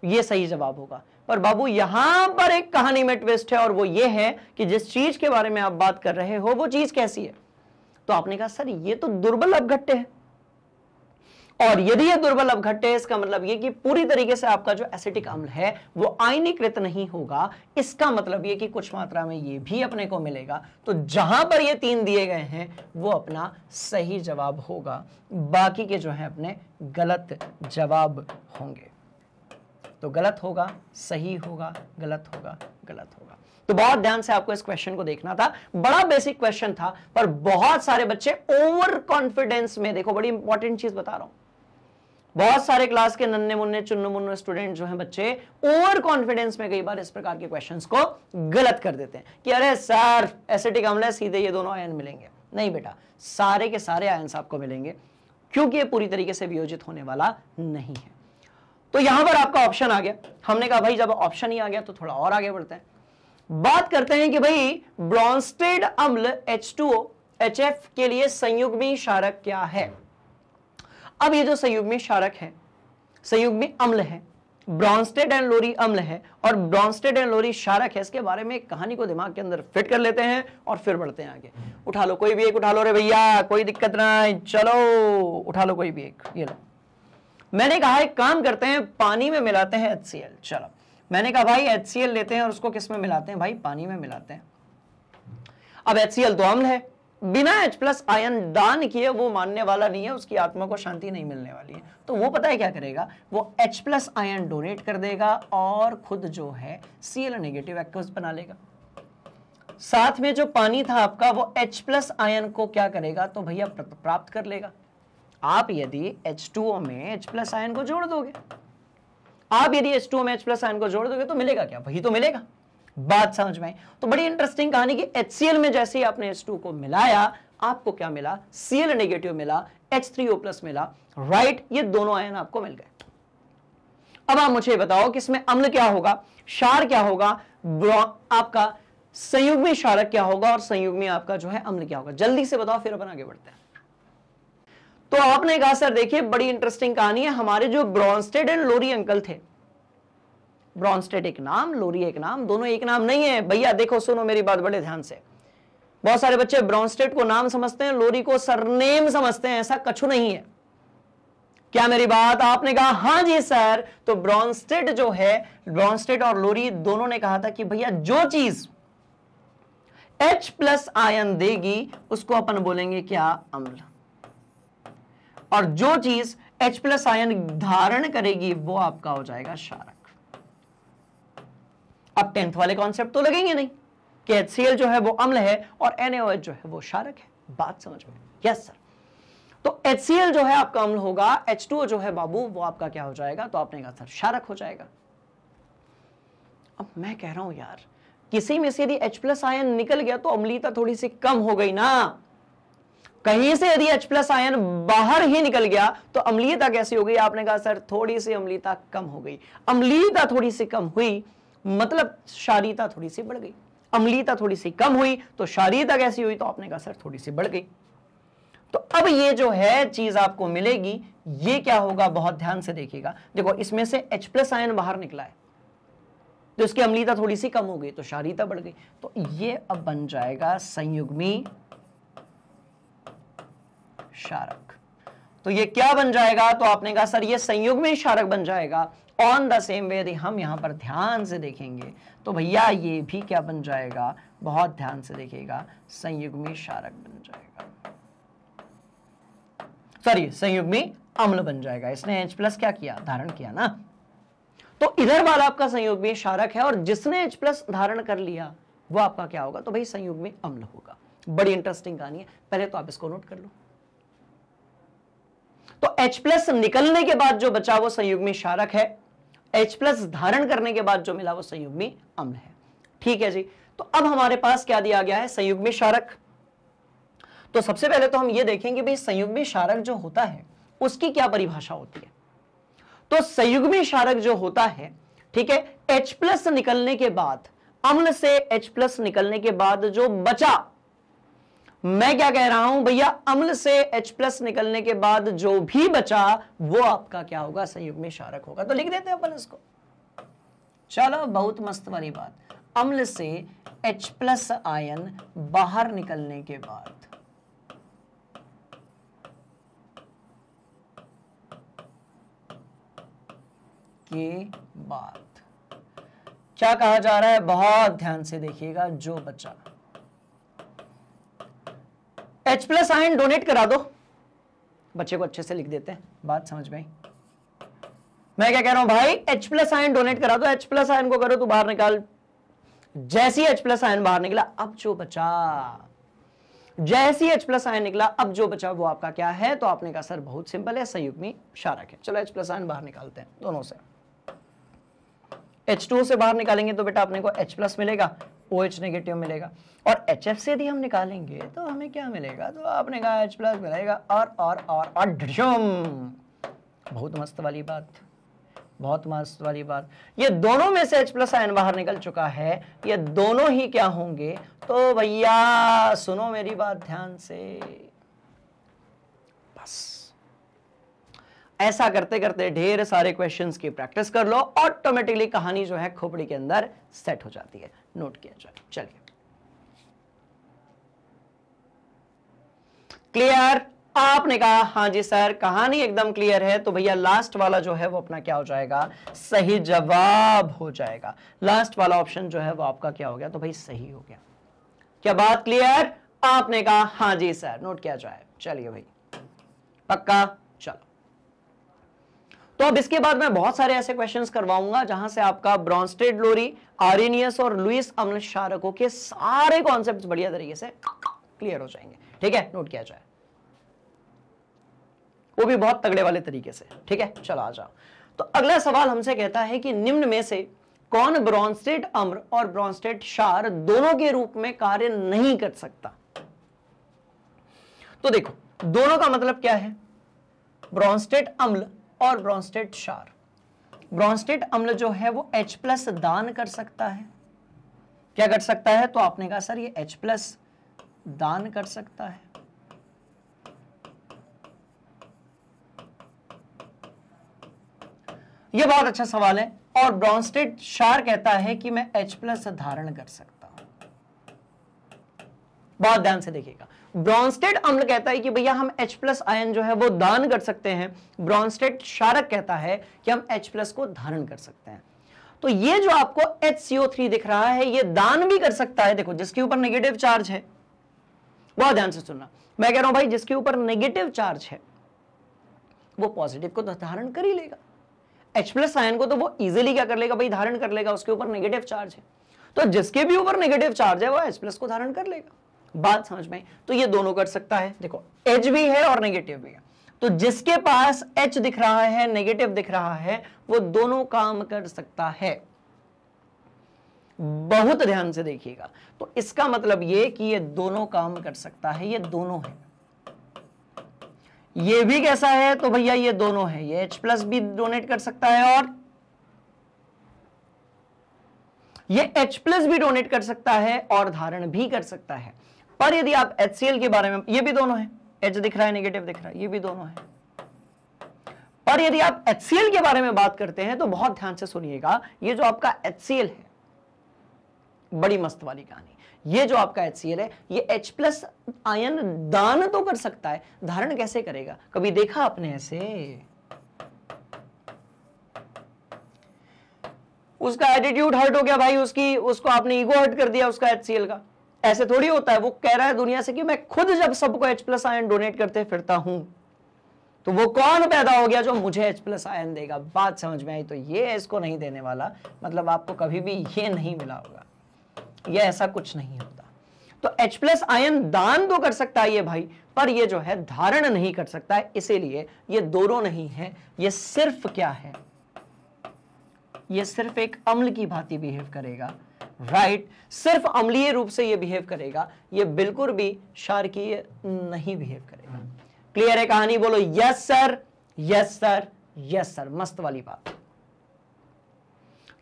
ये सही जवाब होगा, पर बाबू यहां पर एक कहानी में ट्विस्ट है, और वो ये है कि जिस चीज के बारे में आप बात कर रहे हो वो चीज कैसी है, तो आपने कहा सर ये तो दुर्बल अपघट्य है, और यदि ये दुर्बल अपघट्य है इसका मतलब ये कि पूरी तरीके से आपका जो एसिटिक अम्ल है वो आयनीकृत नहीं होगा, इसका मतलब ये कि कुछ मात्रा में ये भी अपने को मिलेगा। तो जहां पर ये 3 दिए गए हैं वो अपना सही जवाब होगा, बाकी के जो है अपने गलत जवाब होंगे। तो गलत होगा, सही होगा, गलत होगा, गलत होगा। तो बहुत ध्यान से आपको इस क्वेश्चन को देखना था, बड़ा बेसिक क्वेश्चन था, पर बहुत सारे बच्चे ओवर कॉन्फिडेंस में, देखो बड़ी इंपॉर्टेंट चीज बता रहा हूं, बहुत सारे क्लास के नन्हे मुन्ने चुन्नू मुन्नू स्टूडेंट जो हैं बच्चे ओवर कॉन्फिडेंस में कई बार इस प्रकार के क्वेश्चंस को गलत कर देते हैं कि अरे सर एसिटिक अम्ल है सीधे ये दोनों आयन मिलेंगे। नहीं बेटा, सारे के सारे आयन्स आपको मिलेंगे, क्योंकि ये पूरी तरीके से वियोजित होने वाला नहीं है। तो यहां पर आपका ऑप्शन आ गया, हमने कहा भाई जब ऑप्शन ही आ गया तो थोड़ा और आगे बढ़ते हैं, बात करते हैं कि भाई ब्रॉन्स्टेड अम्ल H2O HF के लिए संयुग्मी क्षारक क्या है। अब ये जो संयुग्मी क्षारक है, संयुग्मी अम्ल है, ब्रॉन्स्टेड एंड लोरी अम्ल है और ब्रॉन्स्टेड एंड लोरी क्षारक है, इसके बारे में एक कहानी को दिमाग के अंदर फिट कर लेते हैं और फिर बढ़ते हैं आगे। उठा लो कोई भी एक, उठा लो रे भैया, कोई दिक्कत नहीं, चलो उठा लो कोई भी एक, ये लो। मैंने कहा एक काम करते हैं, पानी में मिलाते हैं HCl। चलो मैंने कहा भाई HCl लेते हैं और उसको किस में मिलाते हैं, भाई पानी में मिलाते हैं। अब HCl तो अम्ल है, बिना H प्लस आयन दान किए वो मानने वाला नहीं है, उसकी आत्मा को शांति नहीं मिलने वाली है। तो वो पता है क्या करेगा, वो H प्लस आयन डोनेट कर देगा और खुद जो है Cl नेगेटिव एक्वस बना लेगा। साथ में जो पानी था आपका वो H प्लस आयन को क्या करेगा, तो भैया प्राप्त कर लेगा। आप यदि H2O में H प्लस आयन को जोड़ दोगे, आप यदि H2O में H प्लस आयन को जोड़ दोगे तो मिलेगा क्या, वही तो मिलेगा। बात समझ में आई? तो बड़ी इंटरेस्टिंग कहानी कि HCl में जैसे ही आपने H2 को मिलाया आपको क्या मिला, Cl नेगेटिव मिला, H3O प्लस मिला, राइट, ये दोनों आयन आपको मिल गए। अब आप मुझे बताओ कि इसमें अम्ल क्या होगा, क्षार क्या होगा, आपका संयुग्मी क्षारक क्या होगा और संयुग्मी आपका जो है अम्ल क्या होगा, जल्दी से बताओ फिर अपन आगे बढ़ते हैं। तो आपने कहा सर देखिए बड़ी इंटरेस्टिंग कहानी है, हमारे जो ब्रॉन्स्टेड एंड लोरी अंकल थे, ब्रॉन्स्टेड एक नाम, लोरी एक नाम, दोनों एक नाम नहीं है भैया। देखो सुनो मेरी बात बड़े ध्यान से, बहुत सारे बच्चे ब्रॉन्स्टेड को नाम समझते हैं, लोरी को सरनेम समझते हैं, ऐसा कछु नहीं है। क्या मेरी बात, आपने कहा हां जी सर। तो ब्रॉन्स्टेड जो है, ब्रॉन्स्टेड और लोरी दोनों ने कहा था कि भैया जो चीज H प्लस आयन देगी उसको अपन बोलेंगे क्या, अम्ल, और जो चीज H प्लस आयन धारण करेगी वो आपका हो जाएगा क्षारक। अब 10th वाले कॉन्सेप्ट तो लगेंगे नहीं कि HCl जो है वो अम्ल है और NaOH जो है वो क्षारक है। बात समझ में? Yes sir. तो HCl जो है आपका अम्ल होगा, H2O जो है बाबू वो आपका क्या हो जाएगा, तो आपने कहा सर क्षारक हो जाएगा। अब मैं कह रहा हूं यार, किसी में से यदि H प्लस आयन निकल गया तो अम्लीयता थोड़ी सी कम हो गई ना, कहीं से यदि H प्लस आयन बाहर ही निकल गया तो अम्लीयता कैसी हो गई? आपने कहा सर थोड़ी सी अम्लीयता कम हो गई। अम्लीयता थोड़ी सी कम हुई मतलब क्षारीयता थोड़ी सी बढ़ गई। अम्लीयता थोड़ी सी कम हुई तो क्षारीयता कैसी हुई? तो आपने कहा सर थोड़ी सी बढ़ गई। तो अब ये जो है चीज आपको मिलेगी, ये क्या होगा? बहुत ध्यान से देखिएगा। देखो इसमें से H प्लस आयन बाहर निकला है तो इसकी अम्लीयता थोड़ी सी कम हो गई तो क्षारीयता बढ़ गई। तो ये अब बन जाएगा संयुग्मी क्षारक। तो ये क्या बन जाएगा? तो आपने कहा सर ये संयुग्मी क्षारक बन जाएगा। ऑन द सेम वे यदि हम यहां पर ध्यान से देखेंगे तो भैया ये भी क्या बन जाएगा? बहुत ध्यान से देखिएगा, संयुग्मी क्षारक बन जाएगा, सॉरी संयुग्मी अम्ल बन जाएगा। इसने H प्लस क्या किया? धारण किया ना। तो इधर वाला आपका संयुग्मी क्षारक है और जिसने H प्लस धारण कर लिया वो आपका क्या होगा? तो भाई संयुग्मी अम्ल होगा। बड़ी इंटरेस्टिंग कहानी है, पहले तो आप इसको नोट कर लो। तो H प्लस निकलने के बाद जो बचा वो संयुग्मी क्षारक है, H प्लस धारण करने के बाद जो मिला वो संयुग्मी अम्ल है। ठीक है जी। तो अब हमारे पास क्या दिया गया है? संयुग्मी क्षारक। तो सबसे पहले तो हम ये देखेंगे भाई संयुग्मी क्षारक जो होता है उसकी क्या परिभाषा होती है। तो संयुग्मी क्षारक जो होता है, ठीक है, H प्लस निकलने के बाद, अम्ल से H प्लस निकलने के बाद जो बचा, मैं क्या कह रहा हूं भैया, अम्ल से H प्लस निकलने के बाद जो भी बचा वो आपका क्या होगा? संयुग्मी क्षारक होगा। तो लिख देते हैं अपन इसको। चलो बहुत मस्त वाली बात, अम्ल से H प्लस आयन बाहर निकलने के बाद क्या कहा जा रहा है? बहुत ध्यान से देखिएगा, जो बचा H प्लस आयन डोनेट करा दो। बच्चे को अच्छे से लिख देते हैं, बात समझ में आई? मैं क्या कह रहा हूं भाई? H प्लस आयन डोनेट करा दो। H प्लस आयन को करो तो बाहर निकाल। जैसी H प्लस आयन बाहर निकला, अब जो बचा, जैसी H प्लस आयन निकला, अब जो बचा वो आपका क्या है? तो आपने कहा सर बहुत सिंपल है, संयुग्मी क्षारक है। चलो H प्लस आयन बाहर निकालते हैं दोनों से। H2 से बाहर निकालेंगे तो बेटा अपने को H प्लस मिलेगा, OH नेगेटिव मिलेगा, और HF से यदि हम निकालेंगे तो हमें क्या मिलेगा? तो आपने कहा H प्लस मिलेगा और बहुत मस्त वाली बात, बहुत मस्त वाली बात। ये दोनों में से H प्लस आयन बाहर निकल चुका है, ये दोनों ही क्या होंगे? तो भैया सुनो मेरी बात ध्यान से, बस ऐसा करते करते ढेर सारे क्वेश्चंस की प्रैक्टिस कर लो, ऑटोमेटिकली कहानी जो है खोपड़ी के अंदर सेट हो जाती है। नोट किया जाए। चलिए क्लियर? आपने कहा हाँ जी सर कहानी एकदम क्लियर है। तो भैया लास्ट वाला जो है वो अपना क्या हो जाएगा? सही जवाब हो जाएगा। लास्ट वाला ऑप्शन जो है वो आपका क्या हो गया? तो भाई सही हो गया। क्या बात क्लियर? आपने कहा हाँ जी सर, नोट किया जाए। चलिए भाई पक्का। चलो तो अब इसके बाद मैं बहुत सारे ऐसे क्वेश्चंस करवाऊंगा जहां से आपका ब्रॉन्स्टेड लोरी, आरेनियस और लुईस अम्ल क्षारकों के सारे कॉन्सेप्ट्स बढ़िया तरीके से क्लियर हो जाएंगे। ठीक है, नोट किया जाए, वो भी बहुत तगड़े वाले तरीके से। ठीक है, चलो आ जाओ। तो अगला सवाल हमसे कहता है कि निम्न में से कौन ब्रॉन्स्टेड अम्ल और ब्रॉन्स्टेड क्षार दोनों के रूप में कार्य नहीं कर सकता? तो देखो दोनों का मतलब क्या है? ब्रॉन्स्टेड अम्ल और ब्रॉन्स्टेड क्षार। ब्रॉन्स्टेड अम्ल जो है वो H प्लस दान कर सकता है। क्या कर सकता है? तो आपने कहा सर ये H प्लस दान कर सकता है। ये बहुत अच्छा सवाल है। और ब्रॉन्स्टेड क्षार कहता है कि मैं H प्लस धारण कर सकता हूं। बहुत ध्यान से देखिएगा, ब्रॉन्स्टेड अम्ल कहता है कि भैया हम H प्लस आयन जो है वो दान कर सकते हैं। ब्रॉन्स्टेड क्षारक कहता है कि हम H प्लस को धारण कर सकते हैं। तो ये जो आपको HCO3 दिख रहा है ये दान भी कर सकता है। देखो जिसके ऊपर नेगेटिव चार्ज है, बहुत ध्यान से सुनना, मैं कह रहा हूं भाई जिसके ऊपर नेगेटिव चार्ज है वो पॉजिटिव को धारण कर ही लेगा। H प्लस आयन को तो वो इजीली क्या कर लेगा भाई? धारण कर लेगा, उसके ऊपर नेगेटिव चार्ज है। तो जिसके भी ऊपर नेगेटिव चार्ज है वो H प्लस को धारण कर लेगा। बात समझ में? तो ये दोनों कर सकता है। देखो H भी है और नेगेटिव भी है, तो जिसके पास H दिख रहा है, नेगेटिव दिख रहा है, वो दोनों काम कर सकता है। बहुत ध्यान से देखिएगा। तो इसका मतलब ये कि ये दोनों काम कर सकता है, ये दोनों है। ये भी कैसा है, तो भैया ये दोनों है, ये H प्लस भी डोनेट कर सकता है और ये H प्लस भी डोनेट कर सकता है और धारण भी कर सकता है। पर यदि आप HCl के बारे में, ये भी दोनों है, H दिख रहा है, नेगेटिव दिख रहा है, ये भी दोनों है। पर यदि आप HCl के बारे में बात करते हैं तो बहुत ध्यान से सुनिएगा, ये जो आपका HCl है, बड़ी मस्त वाली कहानी, ये जो आपका HCl है, ये H प्लस आयन दान तो कर सकता है, धारण कैसे करेगा? कभी देखा आपने ऐसे? उसका एटीट्यूड हर्ट हो गया भाई, उसको आपने ईगो हर्ट कर दिया उसका HCl का। ऐसे थोड़ी होता है, वो कह रहा है दुनिया से कि मैं खुद जब सबको H प्लस आयन डोनेट करते फिरता हूं, तो वो कौन पैदा हो गया जो मुझे H प्लस आयन देगा? बात समझ में आई? तो ये इसको नहीं देने वाला, मतलब आपको कभी भी ये नहीं मिला होगा, ये ऐसा कुछ नहीं होता। तो H प्लस आयन दान तो कर सकता है ये भाई, पर ये जो है धारण नहीं कर सकता है, इसीलिए ये दोनों नहीं है, ये सिर्फ क्या है, ये सिर्फ एक अम्ल की भांति बिहेव करेगा, राइट? सिर्फ अम्लीय रूप से ये बिहेव करेगा, ये बिल्कुल भी क्षारकीय नहीं बिहेव करेगा। क्लियर है कहानी? बोलो yes sir, yes sir, yes sir. मस्त वाली बात।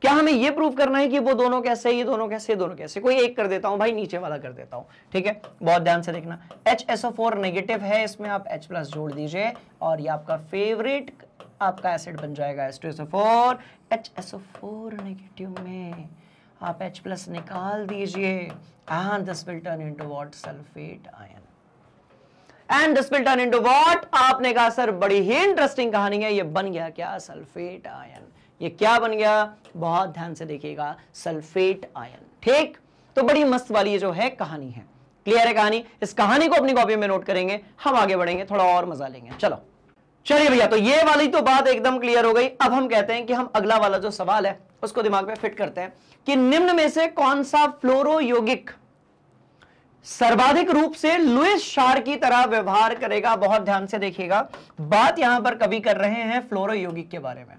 क्या हमें ये प्रूव करना है कि वो दोनों कैसे, ये दोनों कैसे, ये दोनों कैसे? कोई एक कर देता हूं भाई, नीचे वाला कर देता हूं, ठीक है? बहुत ध्यान से देखना, HSO4 नेगेटिव है, इसमें आप H प्लस जोड़ दीजिए और ये आपका फेवरेट आपका एसिड बन जाएगा H2SO4। HSO4 नेगेटिव में आप H प्लस निकाल दीजिए and this will turn into what? Sulphate ion. And this will turn into what? आपने कहा सर बड़ी ही इंटरेस्टिंग कहानी है, ये बन गया क्या? Sulphate ion. ये क्या बन गया? बहुत ध्यान से देखिएगा, सल्फेट आयन। ठीक, तो बड़ी मस्त वाली जो है कहानी है। क्लियर है कहानी? इस कहानी को अपनी कॉपी में नोट करेंगे, हम आगे बढ़ेंगे, थोड़ा और मजा लेंगे। चलो चलिए भैया, तो ये वाली तो बात एकदम क्लियर हो गई। अब हम कहते हैं कि हम अगला वाला जो सवाल है उसको दिमाग में फिट करते हैं कि निम्न में से कौन सा फ्लोरो यौगिक सर्वाधिक रूप से लुईस क्षार की तरह व्यवहार करेगा? बहुत ध्यान से देखिएगा, बात यहां पर कवि कर रहे हैं फ्लोरो यौगिक के बारे में।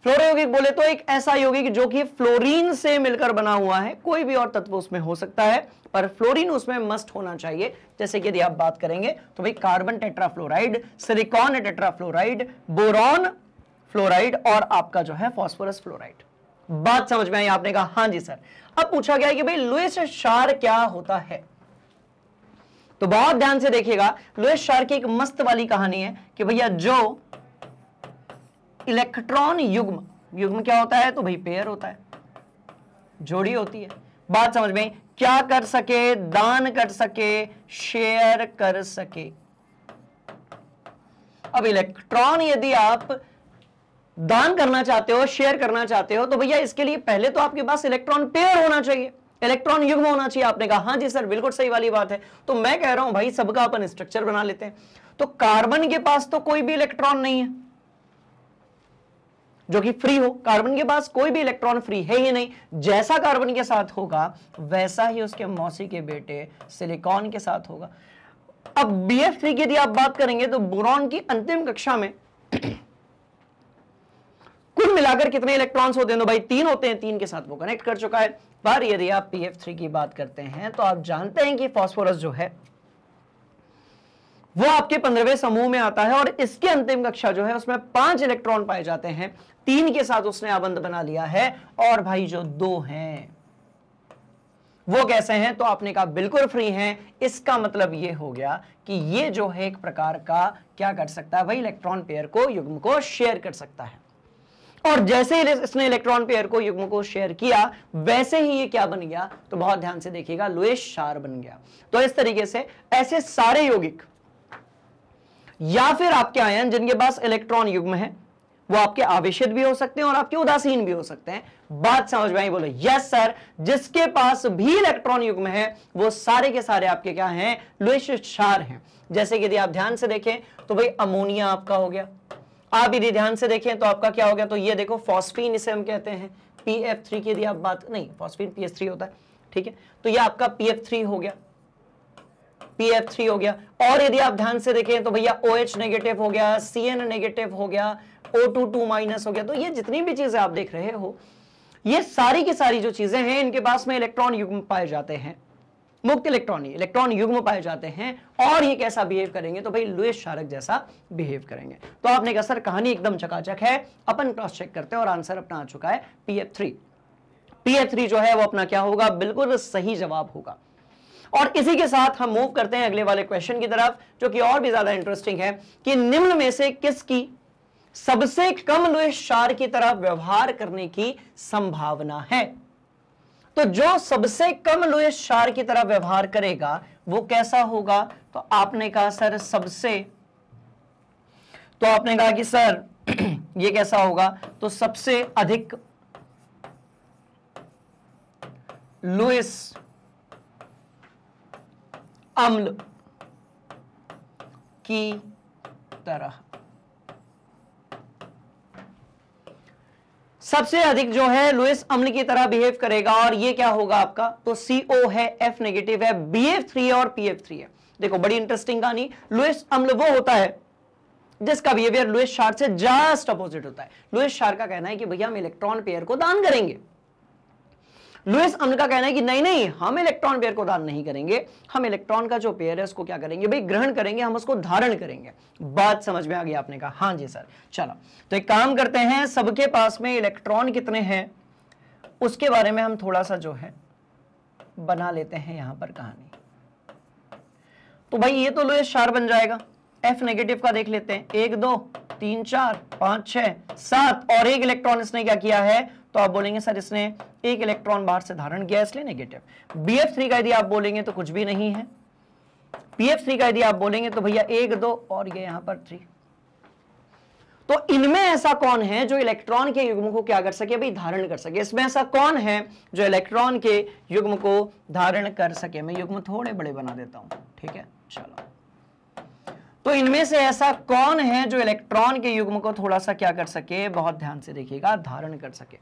फ्लोरो यौगिक बोले तो एक ऐसा यौगिक जो कि फ्लोरीन से मिलकर बना हुआ है, कोई भी और तत्व उसमें हो सकता है, पर फ्लोरीन उसमें मस्ट होना चाहिए। जैसे कि यदि आप बात करेंगे तो भाई carbon tetrafluoride, silicon tetrafluoride, boron fluoride और आपका जो है फास्फोरस फ्लोराइड। बात समझ में आई? आपने कहा हां जी सर। अब पूछा गया कि भाई लुईस क्षार क्या होता है, तो बहुत ध्यान से देखिएगा, लुईस क्षार की एक मस्त वाली कहानी है कि भैया जो इलेक्ट्रॉन युग्म, युग्म क्या होता है? तो भाई पेयर होता है, जोड़ी होती है। बात समझ में? क्या कर सके? दान कर सके, शेयर कर सके। अब इलेक्ट्रॉन यदि आप दान करना चाहते हो, शेयर करना चाहते हो, तो भैया इसके लिए पहले तो आपके पास इलेक्ट्रॉन पेयर होना चाहिए, इलेक्ट्रॉन युग्म होना चाहिए। आपने कहा हां जी सर, बिल्कुल सही वाली बात है। तो मैं कह रहा हूं भाई सबका अपन स्ट्रक्चर बना लेते हैं। तो कार्बन के पास तो कोई भी इलेक्ट्रॉन नहीं है जो कि फ्री हो, कार्बन के पास कोई भी इलेक्ट्रॉन फ्री है ही नहीं। जैसा कार्बन के साथ होगा वैसा ही उसके मौसी के बेटे सिलिकॉन के साथ होगा। अब BF3 की यदि आप बात करेंगे तो बोरॉन की अंतिम कक्षा में कुल मिलाकर कितने इलेक्ट्रॉन्स होते हैं? तो भाई 3 होते हैं, 3 के साथ वो कनेक्ट कर चुका है। पर यदि आप PF3 की बात करते हैं तो आप जानते हैं कि फास्फोरस जो है वो आपके 15वें समूह में आता है और इसके अंतिम कक्षा जो है उसमें 5 इलेक्ट्रॉन पाए जाते हैं, 3 के साथ उसने आबंध बना लिया है। और भाई जो 2 हैं वो कैसे हैं? तो आपने कहा बिल्कुल फ्री हैं। इसका मतलब ये हो गया कि ये जो है एक प्रकार का क्या कर सकता है भाई, इलेक्ट्रॉन पेयर को, युग्म को शेयर कर सकता है। और जैसे ही इसने इलेक्ट्रॉन पेयर को, युग्म को शेयर किया, वैसे ही ये क्या बन गया? तो बहुत ध्यान से देखिएगा, लुईस क्षार बन गया। तो इस तरीके से ऐसे सारे यौगिक या फिर आपके आयन जिनके पास इलेक्ट्रॉन युग्म है वो आपके आवेशित भी हो सकते हैं और आपके उदासीन भी हो सकते हैं। बात समझ में आई? बोलो यस सर। जिसके पास भी इलेक्ट्रॉन युग्म है वो सारे के सारे आपके क्या हैं? लुईस क्षार हैं। जैसे कि यदि आप ध्यान से देखें तो भाई अमोनिया आपका हो गया। आप यदि ध्यान से देखें तो आपका क्या हो गया? तो ये देखो फॉस्फीन, इसे हम कहते हैं PF3 की यदि आप बात, नहीं फॉस्फीन PS3 होता है, ठीक है? तो ये आपका PF3 हो गया, PF3 हो गया। और यदि आप ध्यान से देखें तो भैया OH नेगेटिव हो गया, CN नेगेटिव हो गया, O22 माइनस हो गया। तो ये जितनी भी चीजें आप देख रहे हो, ये सारी की सारी जो चीजें हैं इनके पास में इलेक्ट्रॉन युग्म पाए जाते हैं। मुक्त इलेक्ट्रॉन युग्म पाए जाते हैं और ये कैसा बिहेव करेंगे, तो भाई लुईस क्षारक जैसा बिहेव करेंगे। तो आपने कहा सर कहानी एकदम चकाचक है, अपन क्रॉस चेक करते हैं और आंसर अपना आ चुका है PF3। PF3 जो है वो अपना क्या होगा, बिल्कुल सही जवाब होगा। और इसी के साथ हम मूव करते हैं अगले वाले क्वेश्चन की तरफ, जो कि और भी ज्यादा इंटरेस्टिंग है कि निम्न में से किसकी सबसे कम लुईस क्षार की तरह व्यवहार करने की संभावना है। तो जो सबसे कम लुईस क्षार की तरह व्यवहार करेगा वो कैसा होगा, तो आपने कहा सर सबसे, तो आपने कहा कि सर ये कैसा होगा, तो सबसे अधिक लुईस अम्ल की तरह, सबसे अधिक जो है लुईस अम्ल की तरह बिहेव करेगा। और ये क्या होगा आपका, तो CO है, F नेगेटिव है, BF3 और PF3 है। देखो बड़ी इंटरेस्टिंग कहानी, लुईस अम्ल वो होता है जिसका बिहेवियर लुईस क्षार से जस्ट अपोजिट होता है। लुईस क्षार का कहना है कि भैया हम इलेक्ट्रॉन पेयर को दान करेंगे, लुईस अम्ल का कहना है कि नहीं नहीं हम इलेक्ट्रॉन पेयर को दान नहीं करेंगे, हम इलेक्ट्रॉन का जो पेयर है उसको क्या करेंगे भाई, ग्रहण करेंगे, हम उसको धारण करेंगे। बात समझ में आ गई? आपने कहा हाँ जी सर। चलो तो एक काम करते हैं, सबके पास में इलेक्ट्रॉन कितने हैं उसके बारे में हम थोड़ा सा जो है बना लेते हैं यहां पर कहानी। तो भाई ये तो लुईस क्षार बन जाएगा, F नेगेटिव का देख लेते हैं, 1 2 3 4 5 6 7 और एक इलेक्ट्रॉन इसने क्या किया है, तो आप बोलेंगे सर इसने एक इलेक्ट्रॉन बाहर से धारण किया इसलिए नेगेटिव। BF3 का यदि आप बोलेंगे तो कुछ भी नहीं है, PF3 का यदि आप बोलेंगे तो भैया 1 2 और ये यहां पर 3। तो इनमें ऐसा कौन है जो इलेक्ट्रॉन के युग्म को क्या कर सके भाई, धारण कर सके? इसमें ऐसा कौन है जो इलेक्ट्रॉन के युग्म को धारण कर सके? मैं युग्म थोड़े बड़े बना देता हूं, ठीक है। चलो तो इनमें से ऐसा कौन है जो इलेक्ट्रॉन के युग्म को थोड़ा सा क्या कर सके, बहुत ध्यान से देखिएगा, धारण कर सके।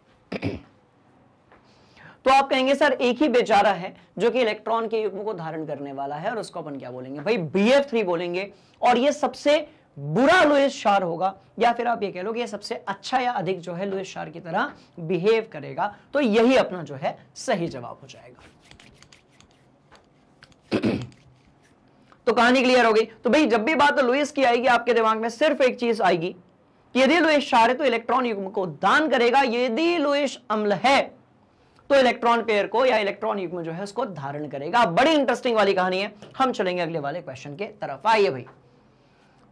तो आप कहेंगे सर एक ही बेचारा है जो कि इलेक्ट्रॉन के युग्म को धारण करने वाला है और उसको अपन क्या बोलेंगे भाई, BF3 बोलेंगे। और ये सबसे बुरा लुईस क्षार होगा, या फिर आप ये कह लो कि ये सबसे अच्छा या अधिक जो है लुईस क्षार की तरह बिहेव करेगा। तो यही अपना जो है सही जवाब हो जाएगा। तो कहानी क्लियर हो गई। तो भाई जब भी बात लुईस की आएगी आपके दिमाग में सिर्फ एक चीज आएगी कि यदि लुईस क्षार है तो इलेक्ट्रॉन युग्म को दान करेगा, यदि लुईस अम्ल है तो इलेक्ट्रॉन पेयर को या इलेक्ट्रॉन युग्म जो है उसको धारण करेगा। बड़ी इंटरेस्टिंग वाली कहानी है। हम चलेंगे अगले वाले क्वेश्चन के तरफ। आइए भाई,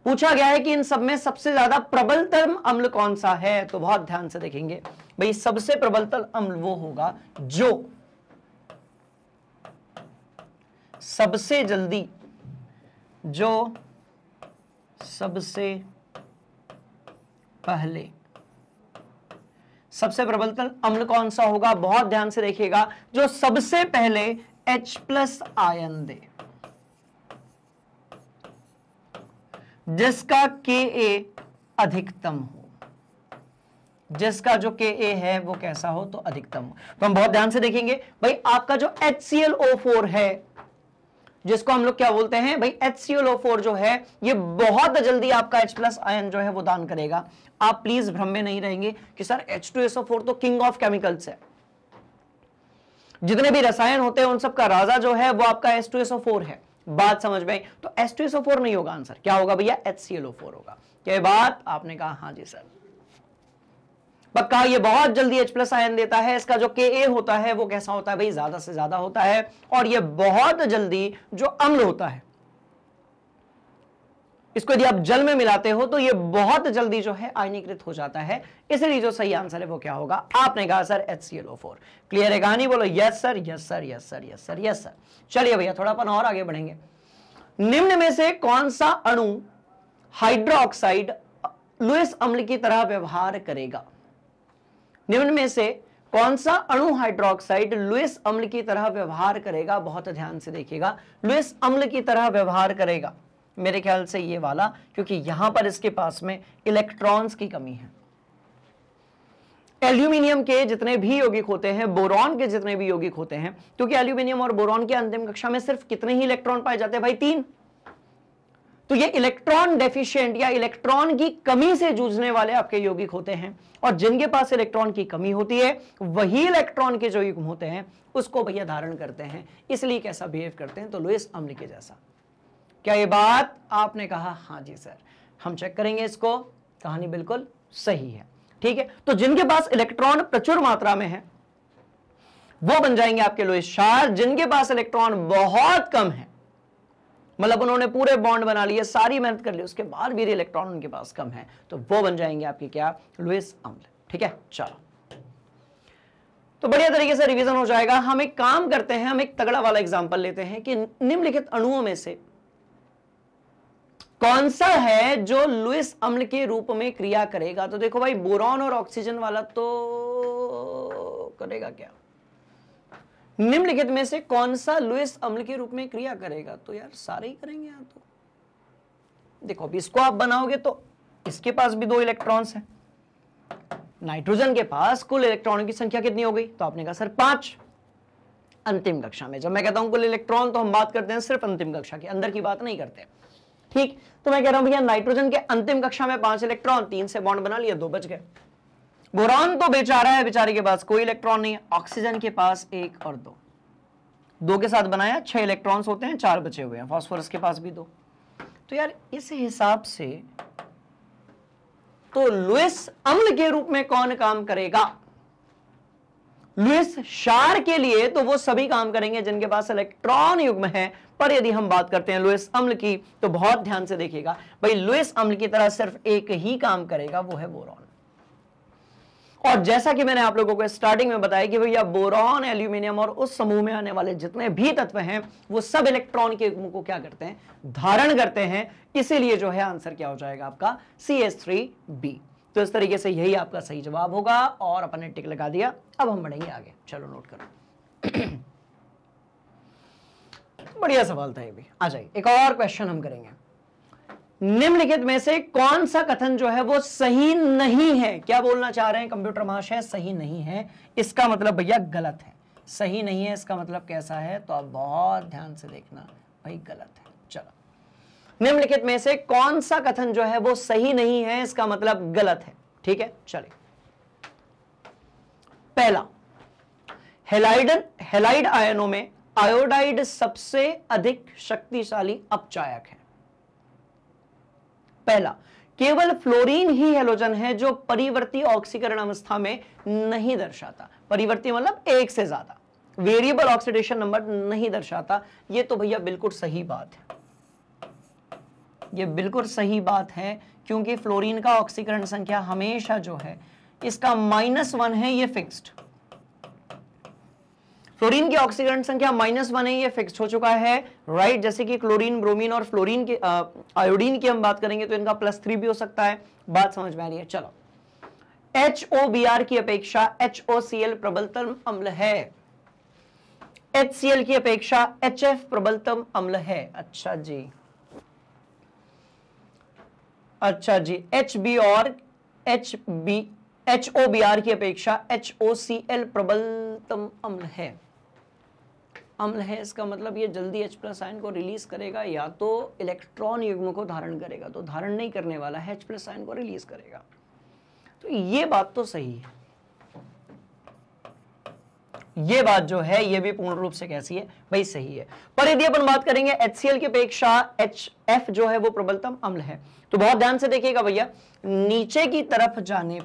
पूछा गया है कि इन सब में सबसे ज्यादा प्रबलतम अम्ल कौन सा है, तो बहुत ध्यान से देखेंगे भाई, सबसे प्रबलतम अम्ल वो होगा जो सबसे जल्दी, जो सबसे पहले, सबसे प्रबलतम अम्ल कौन सा होगा, बहुत ध्यान से देखिएगा, जो सबसे पहले H+ आयन दे, जिसका Ka अधिकतम हो, जिसका जो Ka है वो कैसा हो, तो अधिकतम हो। तो हम बहुत ध्यान से देखेंगे भाई, आपका जो HClO4 है, जिसको हम लोग क्या बोलते हैं भाई, HClO4 जो है ये बहुत जल्दी आपका H+ आयन जो है वो दान करेगा। आप प्लीज भ्रम में नहीं रहेंगे कि सर H2SO4 तो किंग ऑफ केमिकल्स है, जितने भी रसायन होते हैं उन सब का राजा जो है वो आपका H2SO4 है। बात समझ में आई? तो H2SO4 नहीं होगा आंसर, क्या होगा भैया, HClO4 होगा। क्या बात? आपने कहा हाँ जी सर, पक्का। ये बहुत जल्दी H+ आयन देता है, इसका जो Ka होता है वो कैसा होता है भाई, ज्यादा से ज्यादा होता है। और ये बहुत जल्दी जो अम्ल होता है, इसको यदि आप जल में मिलाते हो तो ये बहुत जल्दी जो है आयनीकृत हो जाता है। इसलिए जो सही आंसर है वो क्या होगा, आपने कहा सर HClO4। क्लियर है कहानी? बोलो yes sir, yes sir, yes sir, yes sir, yes sir. चलिए भैया थोड़ा अपन और आगे बढ़ेंगे। निम्न में से कौन सा अणु हाइड्रोक्साइड लुईस अम्ल की तरह व्यवहार करेगा? निम्न में से कौन सा अणु हाइड्रोक्साइड लुईस अम्ल की तरह व्यवहार करेगा? बहुत ध्यान से देखिएगा, लुईस अम्ल की तरह व्यवहार करेगा, मेरे ख्याल से ये वाला, क्योंकि यहां पर इसके पास में इलेक्ट्रॉन्स की कमी है। एल्यूमिनियम के जितने भी यौगिक होते हैं, बोरॉन के जितने भी यौगिक होते हैं, क्योंकि एल्यूमिनियम और बोरॉन के अंतिम कक्षा में सिर्फ कितने ही इलेक्ट्रॉन पाए जाते हैं भाई, 3। तो ये इलेक्ट्रॉन डेफिशिएंट या इलेक्ट्रॉन की कमी से जूझने वाले आपके यौगिक होते हैं, और जिनके पास इलेक्ट्रॉन की कमी होती है वही इलेक्ट्रॉन के जो युग्म होते हैं उसको भैया धारण करते हैं, इसलिए कैसा बिहेव करते हैं, तो लुईस अम्ल के जैसा। क्या ये बात आपने कहा? हाँ जी सर। हम चेक करेंगे इसको, कहानी बिल्कुल सही है। ठीक है, तो जिनके पास इलेक्ट्रॉन प्रचुर मात्रा में है वो बन जाएंगे आपके लुईस क्षार, जिनके पास इलेक्ट्रॉन बहुत कम है, मतलब उन्होंने पूरे बॉन्ड बना लिए, सारी मेहनत कर ली, उसके बाद भी इलेक्ट्रॉन उनके पास कम है, तो वो बन जाएंगे आपके क्या? लुईस अम्ल। ठीक है, चलो तो बढ़िया तरीके से रिवीजन हो जाएगा। हम एक काम करते हैं, हम एक तगड़ा वाला एग्जांपल लेते हैं कि निम्नलिखित अणुओं में से कौन सा है जो लुईस अम्ल के रूप में क्रिया करेगा। तो देखो भाई, बोरॉन और ऑक्सीजन वाला तो करेगा क्या? निम्नलिखित में से कौन सा लुईस अम्ल के रूप में क्रिया करेगा? तो यार सारे ही करेंगे यहां। तो देखो अभी इसको आप बनाओगे तो इसके पास भी 2 इलेक्ट्रॉन्स हैं, नाइट्रोजन के पास कुल इलेक्ट्रॉनों की संख्या कितनी हो गई? तो आपने कहा सर 5। अंतिम कक्षा में जब मैं कहता हूं कुल इलेक्ट्रॉन, तो हम बात करते हैं सिर्फ अंतिम कक्षा की, अंदर की बात नहीं करते। ठीक, तो मैं कह रहा हूं भैया नाइट्रोजन के अंतिम कक्षा में 5 इलेक्ट्रॉन, 3 से बॉन्ड बना लिया, 2 बच गए। बोरॉन तो बेचारा है, बेचारे के पास कोई इलेक्ट्रॉन नहीं है। ऑक्सीजन के पास 1 और 2 के साथ बनाया 6 इलेक्ट्रॉन्स होते हैं, 4 बचे हुए हैं। फास्फोरस के पास भी 2। तो यार इस हिसाब से तो लुईस अम्ल के रूप में कौन काम करेगा? लुईस क्षार के लिए तो वो सभी काम करेंगे जिनके पास इलेक्ट्रॉन युग्म है, पर यदि हम बात करते हैं लुईस अम्ल की तो बहुत ध्यान से देखिएगा भाई, लुईस अम्ल की तरह सिर्फ एक ही काम करेगा, वो है बोरॉन। और जैसा कि मैंने आप लोगों को स्टार्टिंग में बताया कि भैया बोरॉन, एल्यूमिनियम और उस समूह में आने वाले जितने भी तत्व हैं वो सब इलेक्ट्रॉन के युग्म को क्या करते हैं? धारण करते हैं। इसीलिए जो है आंसर क्या हो जाएगा आपका? CH3b। तो इस तरीके से यही आपका सही जवाब होगा, और अपन ने टिक लगा दिया। अब हम बढ़ेंगे आगे, चलो नोट करो। बढ़िया सवाल था ये भी। आ जाइए, एक और क्वेश्चन हम करेंगे। निम्नलिखित में से कौन सा कथन जो है वो सही नहीं है? क्या बोलना चाह रहे हैं कंप्यूटर महाशय? सही नहीं है, इसका मतलब भैया गलत है। सही नहीं है इसका मतलब कैसा है? तो आप बहुत ध्यान से देखना भाई, गलत है। चलो, निम्नलिखिट में से कौन सा कथन जो है वो सही नहीं है, इसका मतलब गलत है। ठीक है, चलिए। पहला, हैलाइड आयनों में आयोडाइड सबसे अधिक शक्तिशाली अपचायक है। पहला, केवल फ्लोरीन ही हैलोजन है जो परिवर्ती ऑक्सीकरण अवस्था में नहीं दर्शाता। परिवर्ती मतलब 1 से ज्यादा, वेरिएबल ऑक्सीडेशन नंबर नहीं दर्शाता। ये तो भैया बिल्कुल सही बात है, ये बिल्कुल सही बात है, क्योंकि फ्लोरीन का ऑक्सीकरण संख्या हमेशा जो है इसका -1 है, ये फिक्स्ड। फ्लोरीन की ऑक्सीकरण संख्या -1 है, ये फिक्स्ड हो चुका है, राइट। जैसे कि क्लोरीन, ब्रोमीन और फ्लोरीन की आयोडीन की हम बात करेंगे तो इनका +3 भी हो सकता है। बात समझ में आ रही है? चलो, HOBr की अपेक्षा HOCl प्रबलतम अम्ल है, HCl की अपेक्षा HF प्रबलतम अम्ल है। अच्छा जी, अच्छा जी, HB और HOBr की अपेक्षा HOCl प्रबलतम अम्ल है। अम्ल है इसका मतलब ये जल्दी H+ आयन को रिलीज करेगा, या तो इलेक्ट्रॉन युग्म को धारण करेगा, तो धारण नहीं करने वाला है, H+ आयन को रिलीज करेगा। तो ये बात तो सही है, ये बात जो है ये भी पूर्ण रूप से कैसी है भाई? सही है। पर यदि अपन बात करेंगे HCl की अपेक्षा HF जो है वो प्रबलतम अम्ल है, तो बहुत ध्यान से देखिएगा भैया, नीचे की तरफ जाने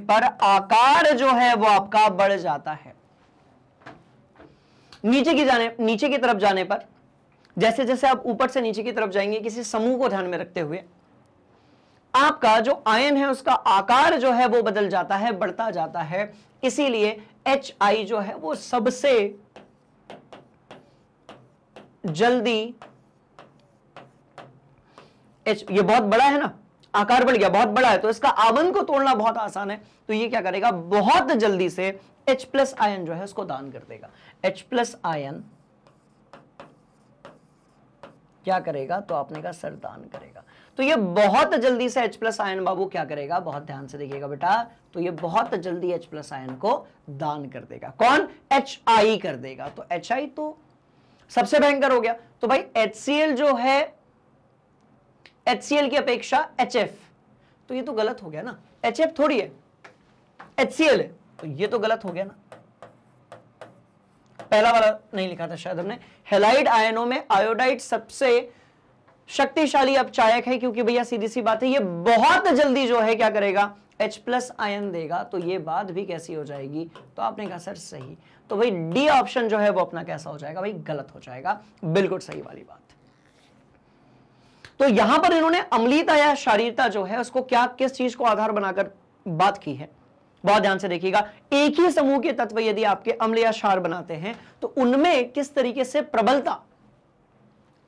पर आकार जो है वो आपका बढ़ जाता है। नीचे की तरफ जाने पर, जैसे जैसे आप ऊपर से नीचे की तरफ जाएंगे, किसी समूह को ध्यान में रखते हुए, आपका जो आयन है उसका आकार जो है वो बदल जाता है, बढ़ता जाता है। इसीलिए HI जो है वो सबसे जल्दी, ये बहुत बड़ा है ना, आकार बढ़ गया, बहुत बड़ा है, तो इसका आवन को तोड़ना बहुत आसान है। तो ये क्या करेगा? बहुत जल्दी से H+ आयन जो है उसको दान कर देगा। H+ आयन क्या करेगा? तो आपने कहा सर दान करेगा। तो ये बहुत जल्दी से H+ आयन बाबू क्या करेगा? बहुत ध्यान से देखिएगा बेटा, तो ये बहुत जल्दी H+ आयन को दान कर देगा। कौन? HI कर देगा। तो HI तो सबसे भयंकर हो गया। तो भाई HCl जो है HCl की अपेक्षा HF, तो ये तो गलत हो गया ना, HF थोड़ी है, HCl है, तो ये तो गलत हो गया ना। पहला वाला नहीं लिखा था शायद हमने। हैलाइड आयनों में आयोडाइड सबसे शक्तिशाली अपचायक है, क्योंकि भैया सीधी सी बात है ये बहुत जल्दी जो है क्या करेगा, H+ आयन देगा, तो ये बात भी कैसी हो जाएगी, तो आपने कहा सर सही, तो भाई डी ऑप्शन जो है वो अपना कैसा हो जाएगा भाई, गलत हो जाएगा, बिल्कुल सही वाली बात। तो यहां पर इन्होंने अम्लीयता या क्षारीयता जो है उसको क्या, किस चीज को आधार बनाकर बात की है, बहुत ध्यान से देखिएगा। एक ही समूह के तत्व यदि आपके अम्ल या क्षार बनाते हैं तो उनमें किस तरीके से प्रबलता,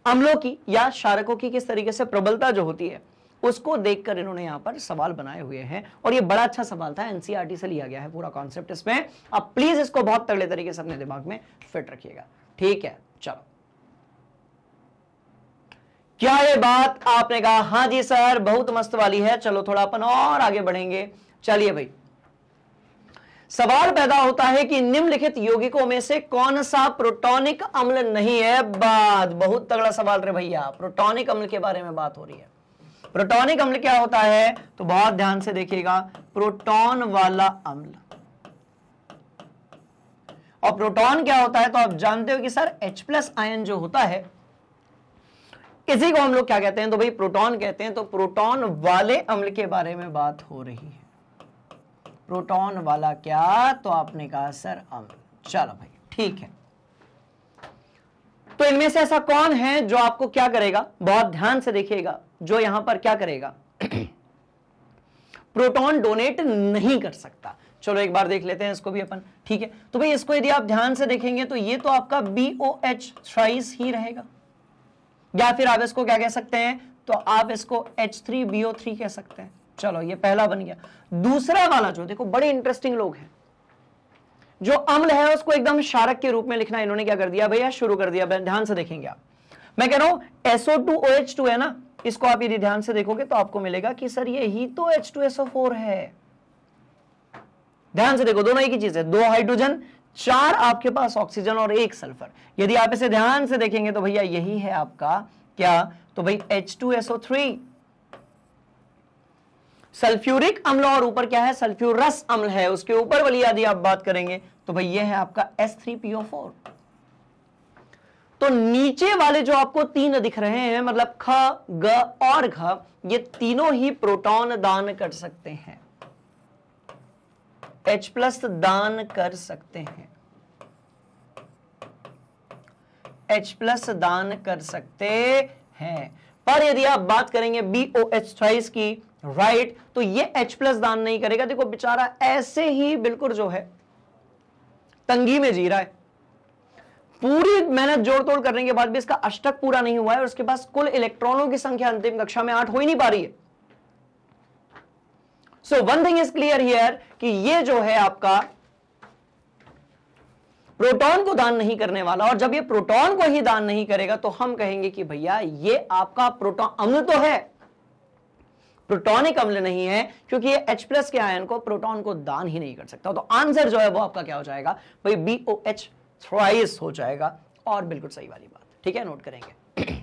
अम्लों की या क्षारकों की किस तरीके से प्रबलता जो होती है उसको देखकर इन्होंने यहां पर सवाल बनाए हुए हैं, और ये बड़ा अच्छा सवाल था, एनसीईआरटी से लिया गया है पूरा कॉन्सेप्ट इसमें। आप प्लीज इसको बहुत तगड़े तरीके से अपने दिमाग में फिट रखिएगा, ठीक है। चलो, क्या ये बात आपने कहा हां जी सर, बहुत मस्त वाली है। चलो थोड़ा अपन और आगे बढ़ेंगे। चलिए भाई, सवाल पैदा होता है कि निम्नलिखित यौगिकों में से कौन सा प्रोटॉनिक अम्ल नहीं है। बात बहुत तगड़ा सवाल रे भैया, प्रोटॉनिक अम्ल के बारे में बात हो रही है। प्रोटॉनिक अम्ल क्या होता है, तो बहुत ध्यान से देखिएगा, प्रोटॉन वाला अम्ल। और प्रोटॉन क्या होता है, तो आप जानते हो कि सर H+ आयन जो होता है इसी को हम लोग क्या कहते हैं, तो भाई प्रोटॉन कहते हैं। तो प्रोटॉन वाले अम्ल के बारे में बात हो रही है। प्रोटॉन वाला क्या, तो आपने कहा सर अम्ल। चलो भाई ठीक है, तो इनमें से ऐसा कौन है जो आपको क्या करेगा, बहुत ध्यान से देखिएगा, जो यहां पर क्या करेगा प्रोटॉन डोनेट नहीं कर सकता। चलो एक बार देख लेते हैं इसको भी अपन, ठीक है। तो भाई इसको यदि आप ध्यान से देखेंगे तो ये तो आपका BOH थ्राइस ही रहेगा, या फिर आप इसको क्या कह सकते हैं, तो आप इसको H3BO3 कह सकते हैं। चलो ये पहला बन गया। दूसरा वाला जो देखो, बड़े इंटरेस्टिंग लोग हैं, जो अम्ल है उसको एकदम क्षारक के रूप में लिखना इन्होंने क्या कर दिया भैया, शुरू कर दिया। ध्यान से देखेंगे आप, मैं कह रहा हूं SO2OH2 है ना, इसको आप यदि ध्यान से देखोगे तो आपको मिलेगा कि सर ये ही तो H2SO4 है। ध्यान से देखो, दोनों एक ही चीज है, 2 हाइड्रोजन, 4 आपके पास ऑक्सीजन और 1 सल्फर। यदि आप इसे ध्यान से देखेंगे तो भैया यही है आपका क्या, तो भाई H2SO3 सल्फ्यूरिक अम्ल, और ऊपर क्या है, सल्फ्यूरस अम्ल है। उसके ऊपर वाली यदि आप बात करेंगे तो भाई ये है आपका S3PO4। तो नीचे वाले जो आपको 3 दिख रहे हैं, मतलब ख, ग और घ, ये तीनों ही प्रोटॉन दान कर सकते हैं, H+ दान कर सकते हैं, H+ दान कर सकते हैं। पर यदि आप बात करेंगे BOH थ्राइस की, राइट, तो ये H+ दान नहीं करेगा। देखो बेचारा ऐसे ही बिल्कुल जो है तंगी में जी रहा है, पूरी मेहनत जोड़ तोड़ करने के बाद भी इसका अष्टक पूरा नहीं हुआ है, और उसके पास कुल इलेक्ट्रॉनों की संख्या अंतिम कक्षा में 8 हो ही नहीं पा रही है। So one thing is clear here कि ये जो है आपका प्रोटॉन को दान नहीं करने वाला, और जब ये प्रोटॉन को ही दान नहीं करेगा तो हम कहेंगे कि भैया ये आपका प्रोटॉन अम्ल तो है, प्रोटॉनिक अम्ल नहीं है, क्योंकि ये H+ के आयन को प्रोटॉन को दान ही नहीं कर सकता। तो आंसर जो है वो आपका क्या हो जाएगा भाई, BOH थ्राइस हो जाएगा, और बिल्कुल सही वाली बात, ठीक है, नोट करेंगे।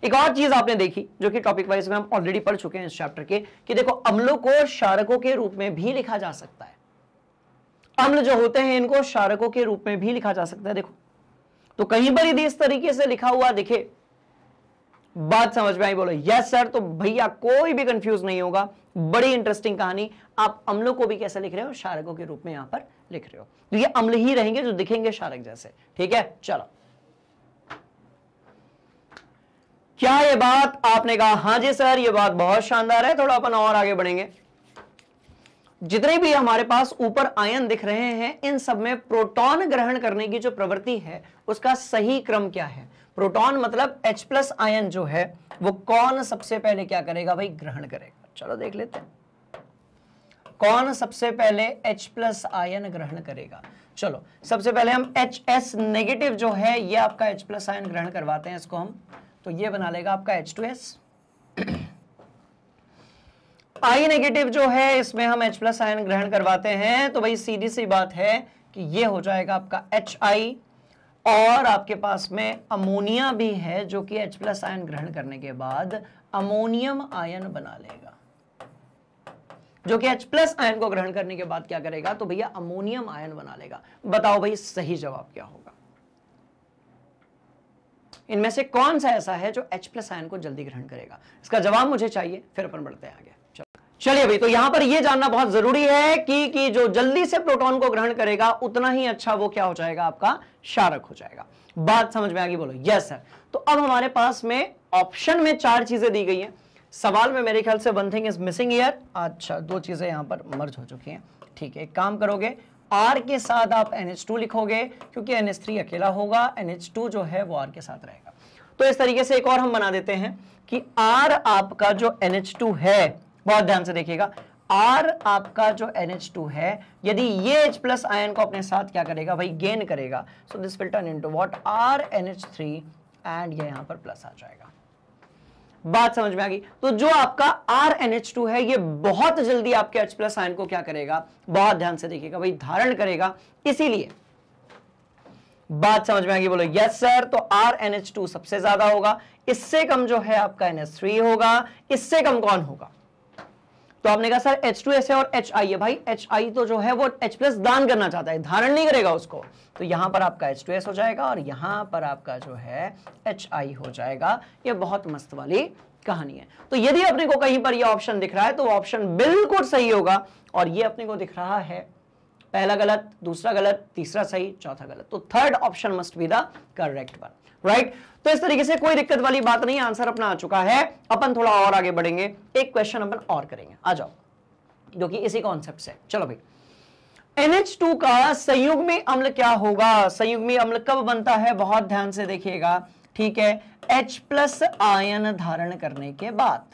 एक और चीज आपने देखी जो कि टॉपिक वाइज में हम ऑलरेडी पढ़ चुके हैं इस चैप्टर के, कि देखो अम्लों को क्षारकों के रूप में भी लिखा जा सकता है। अम्ल जो होते हैं इनको क्षारकों के रूप में भी लिखा जा सकता है। देखो तो कहीं पर यदि इस तरीके से लिखा हुआ दिखे, बात समझ में आई, बोलो यस सर, तो भैया कोई भी कंफ्यूज नहीं होगा। बड़ी इंटरेस्टिंग कहानी, आप अम्लों को भी कैसे लिख रहे हो, क्षारकों के रूप में यहां पर लिख रहे हो, तो ये अम्ल ही रहेंगे जो दिखेंगे क्षारक जैसे, ठीक है। चलो, क्या ये बात आपने कहा हां जी सर, ये बात बहुत शानदार है। थोड़ा अपन और आगे बढ़ेंगे। जितने भी हमारे पास ऊपर आयन दिख रहे हैं, इन सब में प्रोटॉन ग्रहण करने की जो प्रवृत्ति है उसका सही क्रम क्या है। प्रोटॉन मतलब H+ आयन जो है वो कौन सबसे पहले क्या करेगा भाई, ग्रहण करेगा। चलो देख लेते हैं कौन सबसे पहले H+ आयन ग्रहण करेगा। चलो सबसे पहले हम HS नेगेटिव जो है ये आपका H+ आयन ग्रहण करवाते हैं इसको हम, तो ये बना लेगा आपका H2S। I नेगेटिव जो है इसमें हम H+ आयन ग्रहण करवाते हैं, तो भाई सीधी सी बात है कि ये हो जाएगा आपका HI। और आपके पास में अमोनिया भी है जो कि H+ आयन ग्रहण करने के बाद अमोनियम आयन बना लेगा, जो कि H+ आयन को ग्रहण करने के बाद क्या करेगा, तो भैया अमोनियम आयन बना लेगा। बताओ भाई सही जवाब क्या होगा? इनमें से कौन सा ऐसा है जो H+ आयन को जल्दी ग्रहण करेगा? इसका जवाब मुझे चाहिए, फिर अपन बढ़ते हैं आगे। चलिए भाई, तो यहां पर यह जानना बहुत जरूरी है कि जो जल्दी से प्रोटॉन को ग्रहण करेगा उतना ही अच्छा वो क्या हो जाएगा, आपका क्षारक हो जाएगा। बात समझ में आ गई? बोलो यस सर। तो अब हमारे पास में ऑप्शन में 4 चीजें दी गई हैं। सवाल में मेरे ख्याल से one thing is missing here. अच्छा, 2 चीजें यहां पर मर्ज हो चुकी हैं। ठीक है, एक काम करोगे, R के साथ आप NH2 लिखोगे क्योंकि NH3 अकेला होगा, NH2 जो है वो R के साथ रहेगा। तो इस तरीके से एक और हम बना देते हैं कि R आपका जो NH2 है, बहुत ध्यान से देखिएगा, R आपका जो NH2 है, यदि ये H+ आयन को अपने साथ क्या करेगा भाई, गेन करेगा, so this will turn into what, RNH3 and ये यहां पर प्लस आ जाएगा। बात समझ में आ गई? तो जो आपका RNH2 है ये बहुत जल्दी आपके H+ आयन को क्या करेगा, बहुत ध्यान से देखिएगा भाई, धारण करेगा। इसीलिए बात समझ में आ गई? बोलो यस सर। तो RNH2 सबसे ज्यादा होगा, इससे कम जो है आपका NH3 होगा, इससे कम कौन होगा? तो आपने कहा सर H2S है और HI है। भाई HI तो जो है वो H+ दान करना चाहता है, धारण नहीं करेगा उसको, तो यहां पर आपका H2S हो जाएगा और यहां पर आपका जो है HI हो जाएगा। ये बहुत मस्त वाली कहानी है। तो यदि अपने को कहीं पर ये ऑप्शन दिख रहा है तो ऑप्शन बिल्कुल सही होगा, और ये अपने को दिख रहा है पहला गलत, दूसरा गलत, तीसरा सही, चौथा गलत, तो third option must be the correct one, right. तो इस तरीके से कोई दिक्कत वाली बात नहीं, आंसर अपना आ चुका है। अपन थोड़ा और आगे बढ़ेंगे, एक क्वेश्चन अपन और करेंगे, आ जाओ, जो कि इसी कॉन्सेप्ट से। चलो भाई, NH2 का संयुग्मी अम्ल क्या होगा? संयुग्मी अम्ल कब बनता है? बहुत ध्यान से देखिएगा, ठीक है, H+ आयन धारण करने के बाद।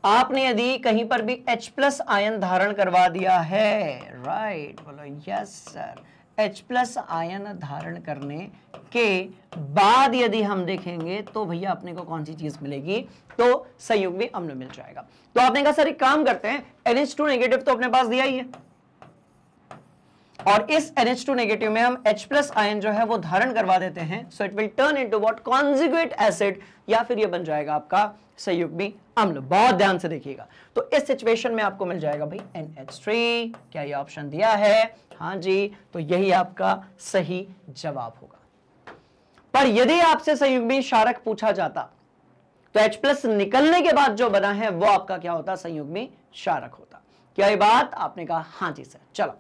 आपने यदि कहीं पर भी H+ आयन धारण करवा दिया है, राइट, बोलो यस सर, H+ आयन धारण करने के बाद यदि हम देखेंगे तो भैया अपने को कौन सी चीज मिलेगी, तो संयुग्मी अम्ल मिल जाएगा। तो आपने कहा सर एक काम करते हैं, NH2 नेगेटिव तो अपने पास दिया ही है, और इस NH2 नेगेटिव में हम H+ आयन जो है वो धारण करवा देते हैं, so it will turn into what, conjugate acid, या फिर ये बन जाएगा आपका संयुग्मी अम्ल। बहुत ध्यान से देखिएगा, तो इस सिचुएशन में आपको मिल जाएगा भाई NH3। क्या ये ऑप्शन दिया है? हाँ जी, तो यही आपका सही जवाब होगा। पर यदि आपसे संयुग्मी क्षारक पूछा जाता तो H+ निकलने के बाद जो बना है वो आपका क्या होता? संयुग्मी क्षारक होता। क्या ये बात? आपने कहा हाँ जी सर। चलो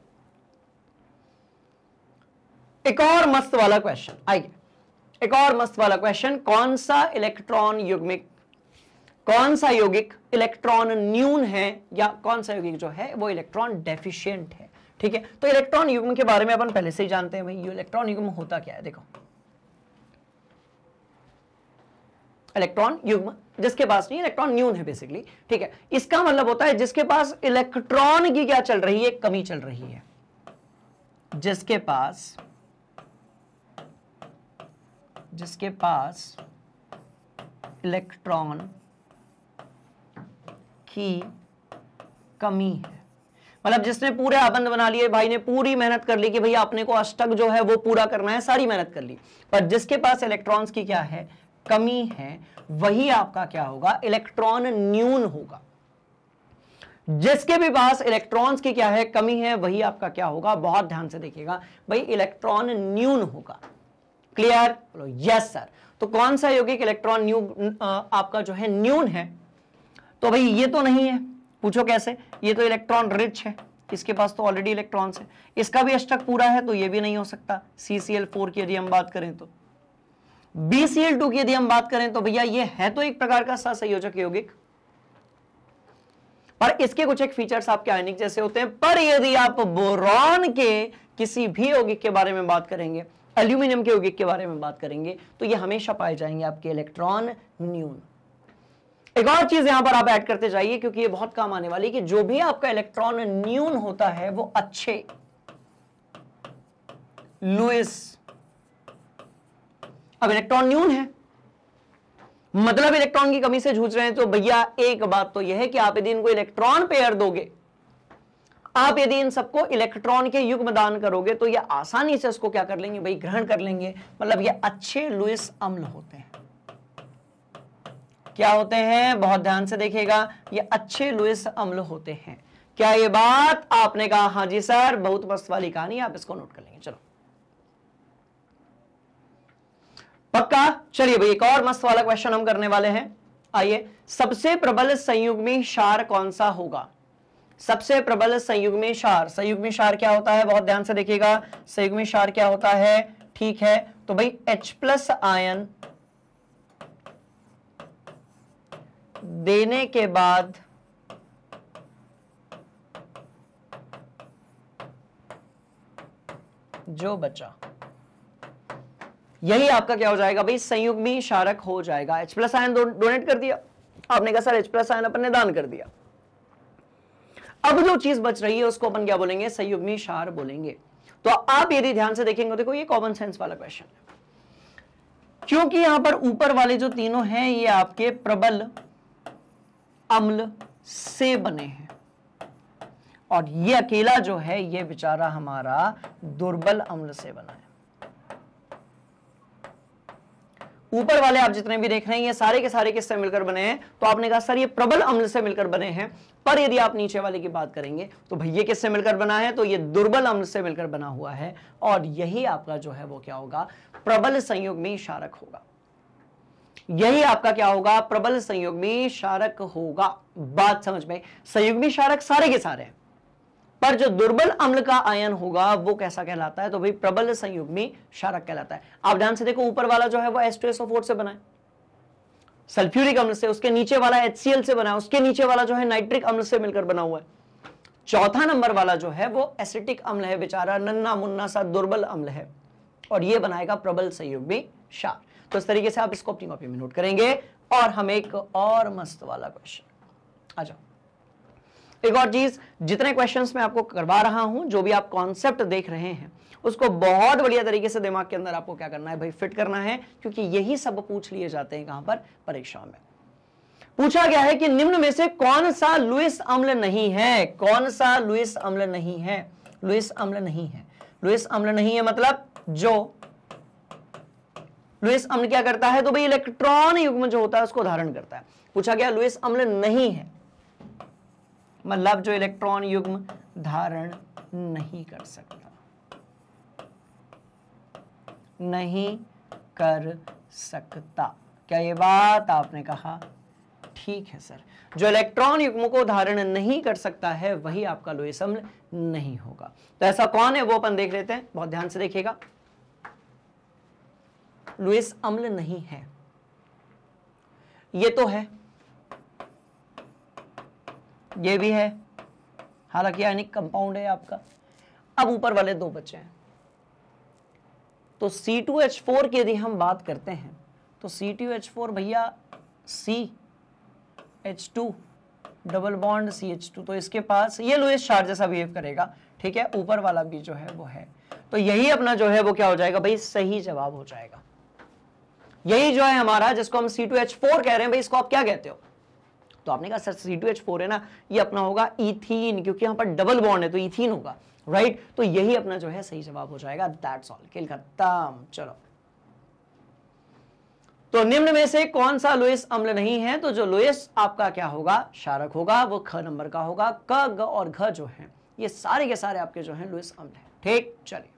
एक और मस्त वाला क्वेश्चन, आइए एक और मस्त वाला क्वेश्चन। कौन सा इलेक्ट्रॉन युग्मिक, कौन सा यौगिक इलेक्ट्रॉन न्यून है, या कौन सा यौगिक जो है वो इलेक्ट्रॉन डेफिशिएंट है? ठीक है, तो इलेक्ट्रॉन युग्म के बारे में अपन पहले से ही जानते हैं भाई। ये इलेक्ट्रॉन युग्म होता क्या है? देखो, इलेक्ट्रॉन युग्म जिसके पास नहीं, इलेक्ट्रॉन न्यून है बेसिकली, ठीक है। इसका मतलब होता है जिसके पास इलेक्ट्रॉन की क्या चल रही है, कमी चल रही है। जिसके पास इलेक्ट्रॉन की कमी है, मतलब जिसने पूरे आबंध बना लिए, भाई ने पूरी मेहनत कर ली कि भैया अपने को अष्टक जो है वो पूरा करना है, सारी मेहनत कर ली, पर जिसके पास इलेक्ट्रॉन्स की क्या है, कमी है, वही आपका क्या होगा, इलेक्ट्रॉन न्यून होगा। जिसके भी पास इलेक्ट्रॉन्स की क्या है, कमी है, वही आपका क्या होगा, बहुत ध्यान से देखिएगा भाई, इलेक्ट्रॉन न्यून होगा। क्लियर? बोलो यस सर। तो कौन सा यौगिक इलेक्ट्रॉन न्यून आपका जो है न्यून है? तो भाई ये तो नहीं है, पूछो कैसे, ये तो इलेक्ट्रॉन रिच है, इसके पास तो ऑलरेडी इलेक्ट्रॉन्स है, इसका भी अष्टक पूरा है, तो ये भी नहीं हो सकता। CCl4 की यदि हम बात करें तो, BCl2 की यदि हम बात करें तो भैया ये है तो एक प्रकार का सहसंयोजक यौगिक, पर इसके कुछ एक फीचर्स आपके आयनिक जैसे होते हैं। पर यदि आप बोरॉन के किसी भी यौगिक के बारे में बात करेंगे, एल्यूमिनियम के यौगिक के बारे में बात करेंगे, तो ये हमेशा पाए जाएंगे आपके इलेक्ट्रॉन न्यून। एक और चीज यहां पर आप ऐड करते जाइए, क्योंकि ये बहुत काम आने वाली, कि जो भी आपका इलेक्ट्रॉन न्यून होता है वो अच्छे लुईस, अब इलेक्ट्रॉन न्यून है मतलब इलेक्ट्रॉन की कमी से जूझ रहे हैं, तो भैया एक बात तो यह है कि आप यदि इनको इलेक्ट्रॉन पेयर दोगे, आप यदि इन सबको इलेक्ट्रॉन के युग्म दान करोगे तो ये आसानी से इसको क्या कर लेंगे भाई, ग्रहण कर लेंगे। मतलब ये अच्छे लुईस अम्ल होते हैं। क्या होते हैं, बहुत ध्यान से देखिएगा, ये अच्छे लुईस अम्ल होते हैं। क्या ये बात आपने कहा? हाँ जी सर, बहुत मस्त वाली कहानी, आप इसको नोट कर लेंगे। चलो पक्का। चलिए भाई एक और मस्त वाला क्वेश्चन हम करने वाले हैं। आइए, सबसे प्रबल संयुग्मी क्षार कौन सा होगा? सबसे प्रबल संयुग्मी क्षार, संयुग्मी क्षार क्या होता है, बहुत ध्यान से देखिएगा। संयुग्मी क्षार क्या होता है? ठीक है, तो भाई H+ आयन देने के बाद जो बचा, यही आपका क्या हो जाएगा भाई, संयुग्मी क्षारक हो जाएगा। H+ आयन डोनेट कर दिया आपने, कहा सर H+ आयन अपन ने दान कर दिया। अब जो चीज बच रही है उसको अपन क्या बोलेंगे, संयुग्मी क्षार बोलेंगे। तो आप यदि ध्यान से देखेंगे, देखो ये कॉमन सेंस वाला क्वेश्चन है, क्योंकि यहां पर ऊपर वाले जो तीनों हैं ये आपके प्रबल अम्ल से बने हैं, और ये अकेला जो है ये बेचारा हमारा दुर्बल अम्ल से बना है। ऊपर वाले आप जितने भी देख रहे हैं ये सारे के सारे किससे मिलकर बने हैं? तो आपने कहा सर ये प्रबल अम्ल से मिलकर बने हैं, पर यदि आप नीचे वाले की बात करेंगे तो भैया किससे मिलकर बना है? तो ये दुर्बल अम्ल से मिलकर बना हुआ है, और यही आपका जो है वो क्या होगा, प्रबल संयुग्मी क्षारक होगा। यही आपका क्या होगा, प्रबल संयुग्मी क्षारक होगा। बात समझ में? संयुग्मी क्षारक सारे के सारे हैं, पर जो दुर्बल अम्ल का आयन होगा वो कैसा कहलाता है? तो भाई प्रबल संयुग्मी क्षारक कहलाता है। आप ध्यान से देखो, ऊपर वाला जो है वो H2SO4 से बना है, सल्फ्यूरिक अम्ल से, उसके नीचे वाला HCl से बना है, उसके नीचे वाला जो है नाइट्रिक अम्ल से मिलकर बना हुआ है, चौथा नंबर वाला जो है वो एसिटिक अम्ल है, बेचारा नन्ना मुन्ना सा दुर्बल अम्ल है, और ये बनाएगा प्रबल संयुग्मी क्षार। तो इस तरीके से आप इसको अपनी कॉपी में नोट करेंगे। और हम एक और मस्त वाला क्वेश्चन, आ जाओ। एक और चीज, जितने क्वेश्चंस मैं आपको करवा रहा हूं, जो भी आप कॉन्सेप्ट देख रहे हैं, उसको बहुत बढ़िया तरीके से दिमाग के अंदर आपको क्या करना है भाई, फिट करना है, क्योंकि यही सब पूछ लिए जाते हैं कहां पर, परीक्षा में। पूछा गया है कि निम्न में से कौन सा लुईस अम्ल नहीं है? कौन सा लुईस अम्ल नहीं है? लुईस अम्ल नहीं है। लुईस अम्ल नहीं है मतलब जो लुईस अम्ल क्या करता है? तो भाई इलेक्ट्रॉन युग्म जो होता है उसको धारण करता है। पूछा गया लुईस अम्ल नहीं है मतलब जो इलेक्ट्रॉन युग्म धारण नहीं कर सकता, नहीं कर सकता। क्या ये बात आपने कहा? ठीक है सर, जो इलेक्ट्रॉन युग्म को धारण नहीं कर सकता है वही आपका लुईस अम्ल नहीं होगा। तो ऐसा कौन है वो अपन देख लेते हैं, बहुत ध्यान से देखिएगा। लुईस अम्ल नहीं है, ये तो है, ये भी है, हालांकि आयनिक कंपाउंड है आपका। अब ऊपर वाले दो बचे हैं, तो C2H4 की यदि हम बात करते हैं तो C2H4 भैया CH2 डबल बॉन्ड CH2, तो इसके पास ये लुईस क्षार जैसा बिहेव करेगा, ठीक है। ऊपर वाला भी जो है वो है, तो यही अपना जो है वो क्या हो जाएगा भाई, सही जवाब हो जाएगा। यही जो है हमारा, जिसको हम C2H4 कह रहे हैं भाई, इसको आप क्या कहते हो? तो आपने कहा सर C2H4 है ना, ये अपना होगा इथीन, क्योंकि यहां पर डबल बॉन्ड है तो इथीन होगा, राइट। तो यही अपना जो है सही जवाब हो जाएगा। दैट्स ऑल, खेल खत्म। चलो, तो निम्न में से कौन सा लुईस अम्ल नहीं है? तो जो लुईस आपका क्या होगा, क्षारक होगा, वो ख नंबर का होगा। क, ग और घ जो है ये सारे के सारे आपके जो है लुईस अम्ल है, ठीक। चलिए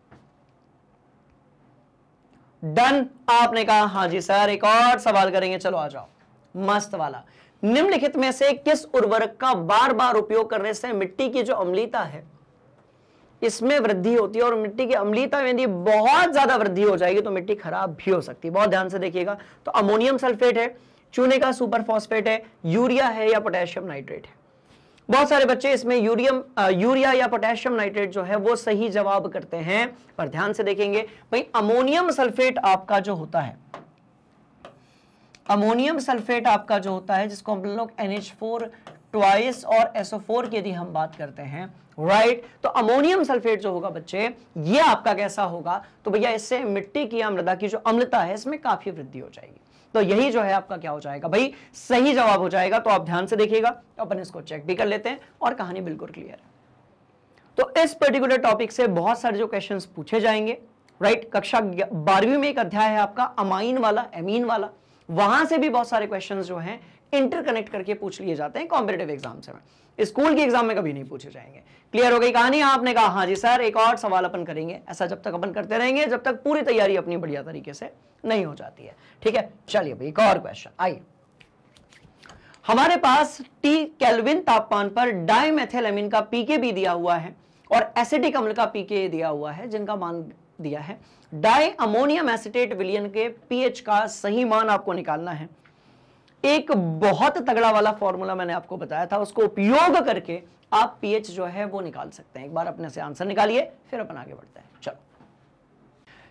डन, आपने कहा हाँ जी सर। एक और सवाल करेंगे, चलो आ जाओ, मस्त वाला। निम्नलिखित में से किस उर्वरक का बार बार उपयोग करने से मिट्टी की जो अम्लीता है इसमें वृद्धि होती है, और मिट्टी की अम्लीता में यदि बहुत ज्यादा वृद्धि हो जाएगी तो मिट्टी खराब भी हो सकती है। बहुत ध्यान से देखिएगा। तो अमोनियम सल्फेट है, चूने का सुपर फॉस्फेट है, यूरिया है, या पोटेशियम नाइट्रेट है। बहुत सारे बच्चे इसमें यूरिया या पोटेशियम नाइट्रेट जो है वो सही जवाब करते हैं, पर ध्यान से देखेंगे भाई, अमोनियम सल्फेट आपका जो होता है, अमोनियम सल्फेट आपका जो होता है, जिसको हम लोग NH4 ट्वाइस और SO4 की यदि हम बात करते हैं, राइट, तो अमोनियम सल्फेट जो होगा बच्चे, ये आपका कैसा होगा? तो भैया इससे मिट्टी की या मृदा की जो अम्लता है इसमें काफी वृद्धि हो जाएगी। तो यही जो है आपका क्या हो जाएगा भाई, सही जवाब हो जाएगा। तो आप ध्यान से देखिएगा, अपन इसको चेक भी कर लेते हैं, और कहानी बिल्कुल क्लियर है। तो इस पर्टिकुलर टॉपिक से बहुत सारे जो क्वेश्चंस पूछे जाएंगे, राइट। कक्षा 12वीं में एक अध्याय है आपका अमाइन वाला, एमीन वाला, वहां से भी बहुत सारे क्वेश्चंस जो हैं इंटरकनेक्ट करके पूछ लिए जाते हैं कॉम्पिटिटिव एग्जाम से। स्कूल के एग्जाम में कभी नहीं पूछे जाएंगे। क्लियर हो गई कहानी? आपने कहा हाँ जी सर, एक और सवाल अपन करेंगे। ऐसा जब तक अपन करते रहेंगे जब तक पूरी तैयारी अपनी बढ़िया तरीके से नहीं हो जाती है। ठीक है, चलिए भाई एक और क्वेश्चन आइए। हमारे पास T केल्विन तापमान पर डाइमेथिलेमीन का पीके दिया हुआ है और एसिटिक अम्ल का पीके दिया हुआ है, जिनका मान दिया है। डाई अमोनियम एसिटेट विलयन के पीएच का सही मान आपको निकालना है। एक बहुत तगड़ा वाला फॉर्मूला मैंने आपको बताया था, उसको उपयोग करके आप पीएच जो है वो निकाल सकते हैं। एक बार अपने से आंसर निकालिए, फिर अपन आगे बढ़ते हैं। चलो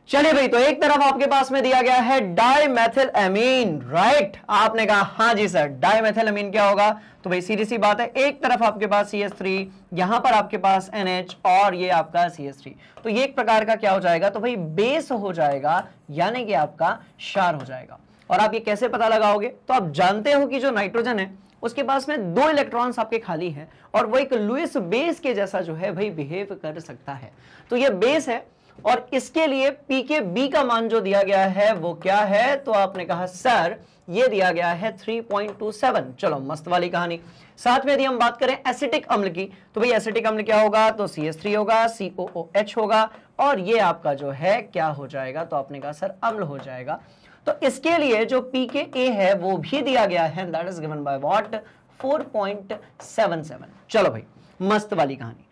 चलिए भाई, तो एक तरफ आपके पास में दिया गया है डाइमेथिलेमीन, राइट। आपने कहा हाँ जी सर, डाइमेथिलेमीन क्या होगा? तो भाई सीधी सी बात है, एक तरफ आपके पास CH3, यहां पर आपके पास NH और ये आपका CH3, तो ये एक प्रकार का क्या हो जाएगा? तो भाई बेस हो जाएगा, यानी कि आपका क्षार हो जाएगा। और आप ये कैसे पता लगाओगे? तो आप जानते हो कि जो नाइट्रोजन है उसके पास में 2 इलेक्ट्रॉन्स आपके खाली हैं और वो एक लुईस बेस के जैसा जो है भाई बिहेव कर सकता है। तो ये बेस है और इसके लिए pKb का मान जो दिया गया है वो क्या है? तो आपने कहा सर ये दिया गया है 3.27। चलो मस्त वाली कहानी। साथ में यदि हम बात करें एसिटिक अम्ल की, तो भाई एसिटिक अम्ल क्या होगा? तो CH3 होगा, COOH होगा और ये आपका जो है क्या हो जाएगा? तो आपने कहा सर अम्ल हो जाएगा। तो इसके लिए जो pKa है वो भी दिया गया है, that is given by what? 4.77। चलो भाई मस्त वाली कहानी।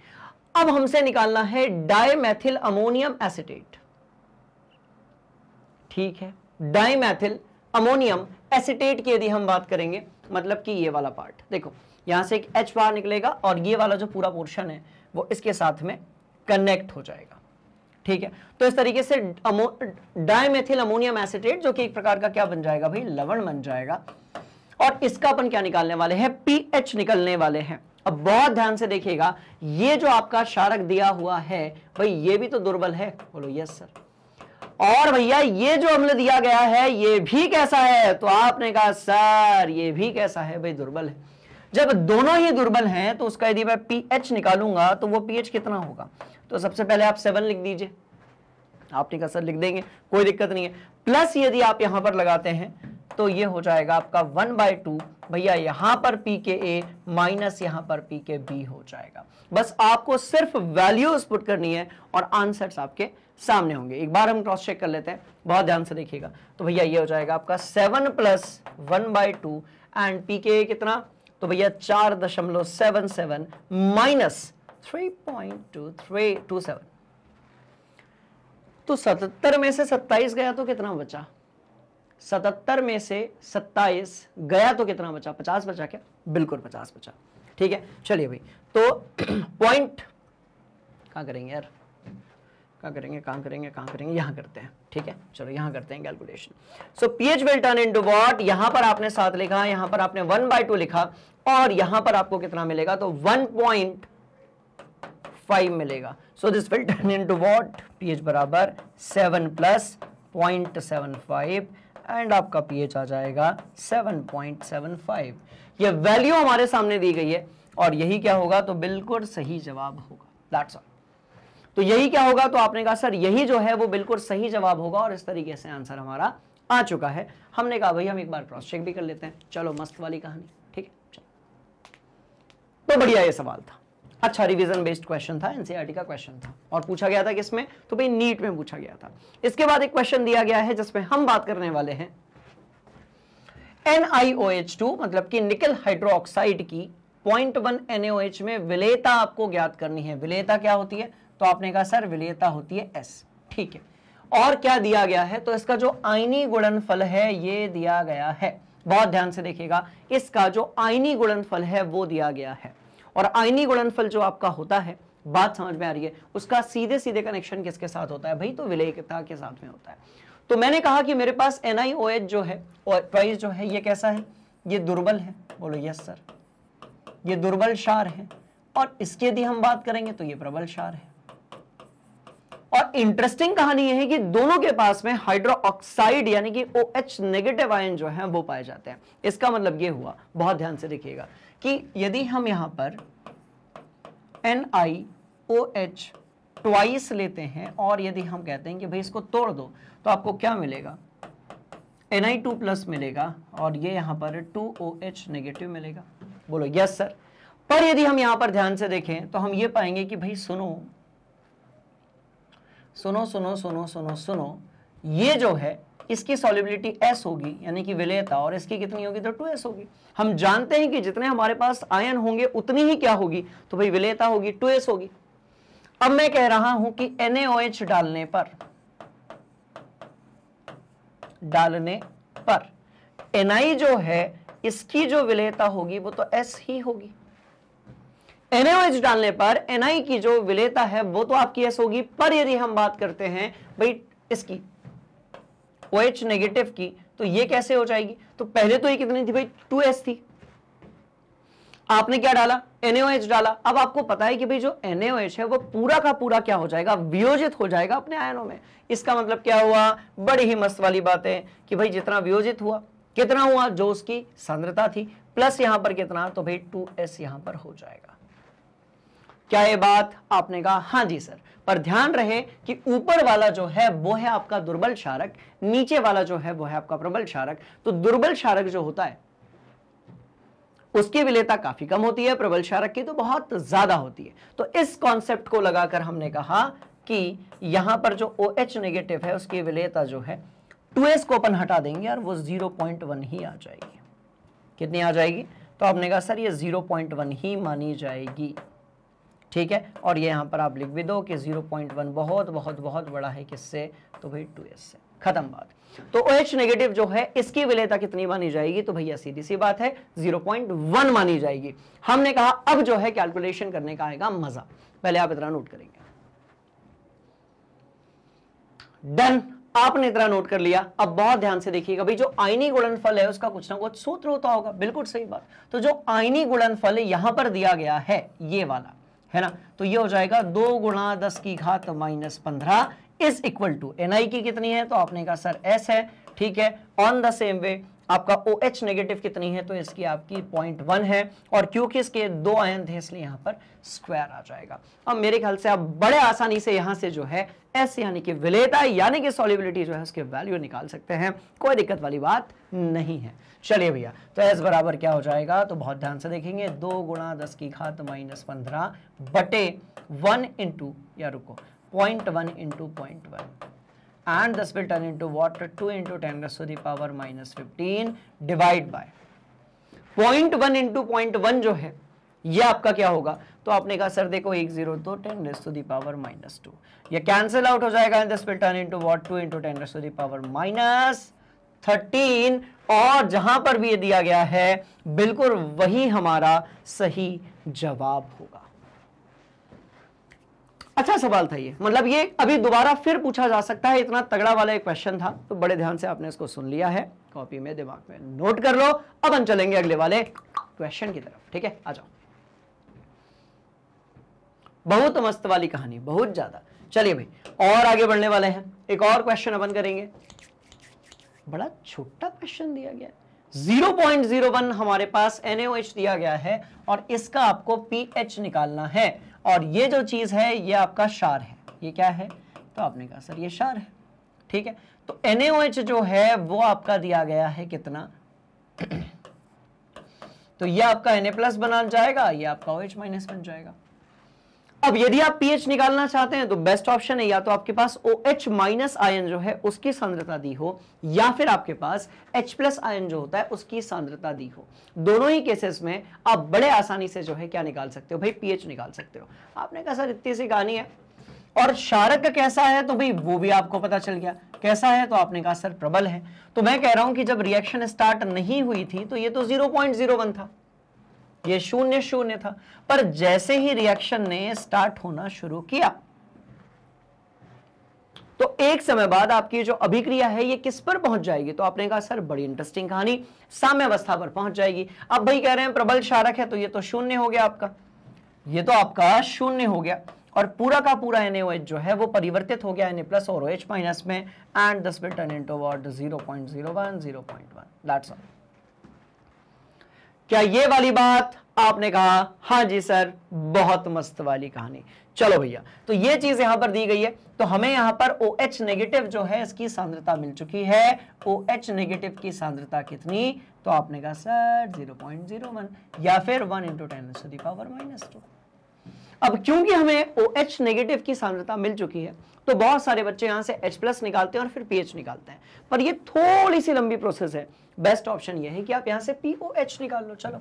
अब हमसे निकालना है डाइमेथिल अमोनियम एसिटेट। ठीक है, डाइमेथिल अमोनियम एसिटेट की यदि हम बात करेंगे, मतलब कि ये वाला पार्ट देखो, यहां से एक H बाहर निकलेगा और ये वाला जो पूरा पोर्शन है वो इसके साथ में कनेक्ट हो जाएगा। ठीक है, तो इस तरीके से डाइमेथिल अमोनियम एसिटेट जो कि एक प्रकार का क्या बन जाएगा भाई? लवण बन जाएगा। और इसका अपन क्या निकालने वाले हैं? पीएच निकलने वाले हैं। अब बहुत ध्यान से देखिएगा, ये जो आपका क्षारक दिया हुआ है भाई ये भी तो दुर्बल है। बोलो यस सर। और भैया ये जो अम्ल दिया गया है ये भी कैसा है? तो आपने कहा सर ये भी कैसा है भाई? दुर्बल है। जब दोनों ही दुर्बल हैं तो उसका यदि मैं पीएच निकालूंगा तो वो पीएच कितना होगा? तो सबसे पहले आप 7 लिख दीजिए। आपने कहा सर लिख देंगे, कोई दिक्कत नहीं है। प्लस यदि आप यहां पर लगाते हैं तो ये हो जाएगा आपका 1/2 भैया, यहां पर pKa माइनस यहां पर pKb हो जाएगा। बस आपको सिर्फ वैल्यूज पुट करनी है और आंसर्स आपके सामने होंगे। एक बार हम क्रॉस चेक कर लेते हैं, बहुत ध्यान से देखिएगा। तो भैया ये हो जाएगा आपका 7 + 1/2 एंड pKa कितना? तो भैया 4.77 माइनस 3.2327। तो 77 में से 27 गया तो कितना बचा? 77 में से 27 गया तो कितना बचा? 50 बचा क्या? बिल्कुल 50 बचा। ठीक है, चलिए भाई, तो पॉइंट कहां करेंगे यार? कहां करेंगे? यहां करते हैं। ठीक है, चलो यहां करते हैं calculation. So pH will turn into what? यहां पर आपने 7 लिखा, यहां पर आपने 1/2 लिखा और यहां पर आपको कितना मिलेगा? तो 1.5 मिलेगा। So this will turn into what? PH बराबर 7 + 0.75 एंड आपका पीएच आ जाएगा 7.75। ये वैल्यू हमारे सामने दी गई है और यही क्या होगा? तो बिल्कुल सही जवाब होगा। That's all. तो यही क्या होगा? तो आपने कहा सर यही जो है वो बिल्कुल सही जवाब होगा और इस तरीके से आंसर हमारा आ चुका है। हमने कहा भाई हम एक बार क्रॉस चेक भी कर लेते हैं। चलो मस्त वाली कहानी। ठीक है, चलो। तो बढ़िया ये सवाल था, अच्छा रिवीजन बेस्ड क्वेश्चन था, एनसीईआरटी का क्वेश्चन था और पूछा गया था किसमें? तो भाई नीट में पूछा गया था। इसके बाद एक क्वेश्चन दिया गया है जिसमें हम बात करने वाले हैं NiOH2 मतलब कि निकल हाइड्रोक्साइड की 0.1 NaOH में विलेयता आपको ज्ञात करनी है। विलेयता क्या होती है? तो आपने कहा सर विलेयता होती है S। ठीक है, और क्या दिया गया है? तो इसका जो आयनी गुणनफल है ये दिया गया है। बहुत ध्यान से देखिएगा, इसका जो आयनी गुणनफल है वो दिया गया है और आयनी गुणनफल जो आपका होता है, बात समझ में आ रही है, उसका सीधे सीधे कनेक्शन किसके साथ होता है भाई? तो विलेयता के साथ में होता है। तो मैंने कहा कि मेरे पास NiOH जो है और ट्वाइस जो है ये कैसा है? ये दुर्बल है। बोलो यस सर, ये दुर्बल क्षार है और इसकी यदि हम बात करेंगे तो ये प्रबल क्षार है। और इंटरेस्टिंग कहानी यह है कि दोनों के पास में हाइड्रोक्साइड यानी कि OH नेगेटिव आयन जो है वो पाए जाते हैं। इसका मतलब ये हुआ, बहुत ध्यान से देखिएगा, कि यदि हम यहां पर OH ट्वाइस लेते हैं और यदि हम कहते हैं कि भाई इसको तोड़ दो तो आपको क्या मिलेगा, Na2 प्लस मिलेगा और ये यहां पर 2OH नेगेटिव मिलेगा। बोलो यस सर। पर यदि हम यहां पर ध्यान से देखें तो हम ये पाएंगे कि भाई सुनो सुनो सुनो सुनो सुनो सुनो, ये जो है इसकी सॉल्युबिलिटी S होगी यानी कि विलेयता, और इसकी कितनी होगी तो 2S होगी। हम जानते हैं कि जितने हमारे पास आयन होंगे उतनी ही क्या होगी तो भाई विलेयता होगी, 2S होगी। अब मैं कह रहा हूं कि NaOH डालने पर Na जो है इसकी जो विलेयता होगी वो तो S ही होगी। NaOH डालने पर Na की जो विलेयता है वो तो आपकी S होगी, पर यदि हम बात करते हैं भाई इसकी OH नेगेटिव की तो ये कैसे हो जाएगी, तो पहले तो ये कितनी थी भाई 2S थी, आपने क्या डाला NaOH डाला। अब आपको पता है कि भाई जो NaOH है वो पूरा का पूरा क्या हो जाएगा, वियोजित हो जाएगा अपने आयनों में। इसका मतलब क्या हुआ, बड़ी ही मस्त वाली बात है कि भाई जितना वियोजित हुआ कितना हुआ, जो उसकी सांद्रता थी, प्लस यहां पर कितना तो भाई 2S यहां पर हो जाएगा। क्या ये बात आपने कहा हां जी सर, पर ध्यान रहे कि ऊपर वाला जो है वो है आपका दुर्बल क्षारक, नीचे वाला जो है वो है आपका प्रबल क्षारक। तो दुर्बल क्षारक जो होता है उसकी विलेयता काफी कम होती है, प्रबल क्षारक की तो बहुत ज्यादा होती है। तो इस कॉन्सेप्ट को लगाकर हमने कहा कि यहां पर जो OH नेगेटिव है उसकी विलेयता जो है 2S को अपन हटा देंगे और वो 0.1 ही आ जाएगी। कितनी आ जाएगी, तो आपने कहा सर ये 0.1 ही मानी जाएगी, ठीक है। और ये यहां पर आप लिख भी दो कि 0.1 बहुत बहुत बहुत बड़ा है किससे, तो भाई 2S से, खत्म बात। तो OH नेगेटिव जो है इसकी विलेयता कितनी मानी जाएगी, तो भैया सीधी सी बात है 0.1 मानी जाएगी। हमने कहा अब जो है कैलकुलेशन करने का आएगा मजा, पहले आप इतना नोट करेंगे। डन, आपने इतना नोट कर लिया। अब बहुत ध्यान से देखिएगा, भाई जो आयनी गुणनफल है उसका कुछ ना कुछ सूत्र होता होगा, बिल्कुल सही बात। तो जो आयनी गुणनफल यहां पर दिया गया है ये वाला है ना, तो ये हो जाएगा 2 गुणा 10 की घात -15 इज इक्वल टू Na की कितनी है, तो आपने कहा सर S है, ठीक है। ऑन द सेम वे आपका OH नेगेटिव कितनी है, तो इसकी आपकी 0.1 है, और क्योंकि इसके 2 आयन थे इसलिए यहां पर स्क्वायर आ जाएगा। अब मेरे ख्याल से आप बड़े आसानी से यहां से जो है S यानी कि विलेयता यानी कि सॉल्युबिलिटी जो है उसके वैल्यू निकाल सकते हैं, कोई दिक्कत वाली बात नहीं है। चलिए भैया, तो S बराबर क्या हो जाएगा, तो बहुत ध्यान से देखेंगे 2 गुणा 10 की घात -15 बटे 1 इंटू, या रुको 0.1 into 0.1 and this will turn into what, 2 into 10 raised to the power -15 divide by 0.1 into 0.1 जो है ये आपका क्या होगा, तो आपने कहा सर देखो 1 0 तो 10 raised to the power -2, ये कैंसिल आउट हो जाएगा, this will turn into what, 2 into 10 raised to the power -13, और जहां पर भी ये दिया गया है बिल्कुल वही हमारा सही जवाब होगा। अच्छा सवाल था ये, मतलब ये अभी दोबारा फिर पूछा जा सकता है, इतना तगड़ा वाला एक क्वेश्चन था, तो बड़े ध्यान से आपने इसको सुन लिया है, कॉपी में दिमाग में नोट कर लो। अब हम चलेंगे अगले वाले क्वेश्चन की तरफ, ठीक है, आ जाओ। बहुत मस्त वाली कहानी, बहुत ज्यादा। चलिए भाई और आगे बढ़ने वाले हैं, एक और क्वेश्चन अपन करेंगे। बड़ा छोटा क्वेश्चन दिया गया है, 0.01 हमारे पास NaOH दिया गया है और इसका आपको pH निकालना है, और ये जो चीज है ये आपका क्षार है। ये क्या है, तो आपने कहा सर ये क्षार है, ठीक है। तो NaOH जो है वो आपका दिया गया है कितना तो ये आपका Na+ बना जाएगा, ये आपका OH- बन जाएगा। अब यदि आप pH निकालना चाहते हैं तो बेस्ट ऑप्शन है, या तो आपके पास OH- आयन जो है उसकी सांद्रता दी हो, या फिर आपके पास H+ आयन जो होता है उसकी सांद्रता दी हो। दोनों ही केसेस में आप बड़े आसानी से जो है क्या निकाल सकते हो भाई, pH निकाल सकते हो। आपने कहा सर इतनी सी कहानी है, और क्षारक कैसा है, तो भाई वो भी आपको पता चल गया कैसा है, तो आपने कहा सर प्रबल है। तो मैं कह रहा हूं कि जब रिएक्शन स्टार्ट नहीं हुई थी तो ये तो 0.01 था, ये 0.0 था, पर जैसे ही रिएक्शन ने स्टार्ट होना शुरू किया तो एक समय बाद आपकी जो अभिक्रिया है ये किस पर पहुंच जाएगी, तो आपने कहा सर बड़ी इंटरेस्टिंग कहानी, साम्यावस्था पर पहुंच जाएगी। अब भाई कह रहे हैं प्रबल क्षारक है तो ये तो 0 हो गया आपका, ये तो आपका 0 हो गया, और पूरा का पूरा NaOH जो है वो परिवर्तित हो गया Na+ और OH- में, and this will turn into what, 0.01 0.1, that's all. क्या ये वाली बात आपने कहा हाँ जी सर, बहुत मस्त वाली कहानी। चलो भैया, तो ये चीज यहां पर दी गई है, तो हमें यहां पर OH नेगेटिव जो है इसकी सांद्रता मिल चुकी है। OH नेगेटिव की सांद्रता कितनी, तो आपने कहा सर 0.01 या फिर 1 × 10⁻⁻²। अब क्योंकि हमें OH नेगेटिव की सांद्रता मिल चुकी है, तो बहुत सारे बच्चे यहां से H+ निकालते हैं और फिर pH निकालते हैं, पर ये थोड़ी सी लंबी प्रोसेस है। बेस्ट ऑप्शन ये है कि आप यहां से POH निकाल लो। चलो,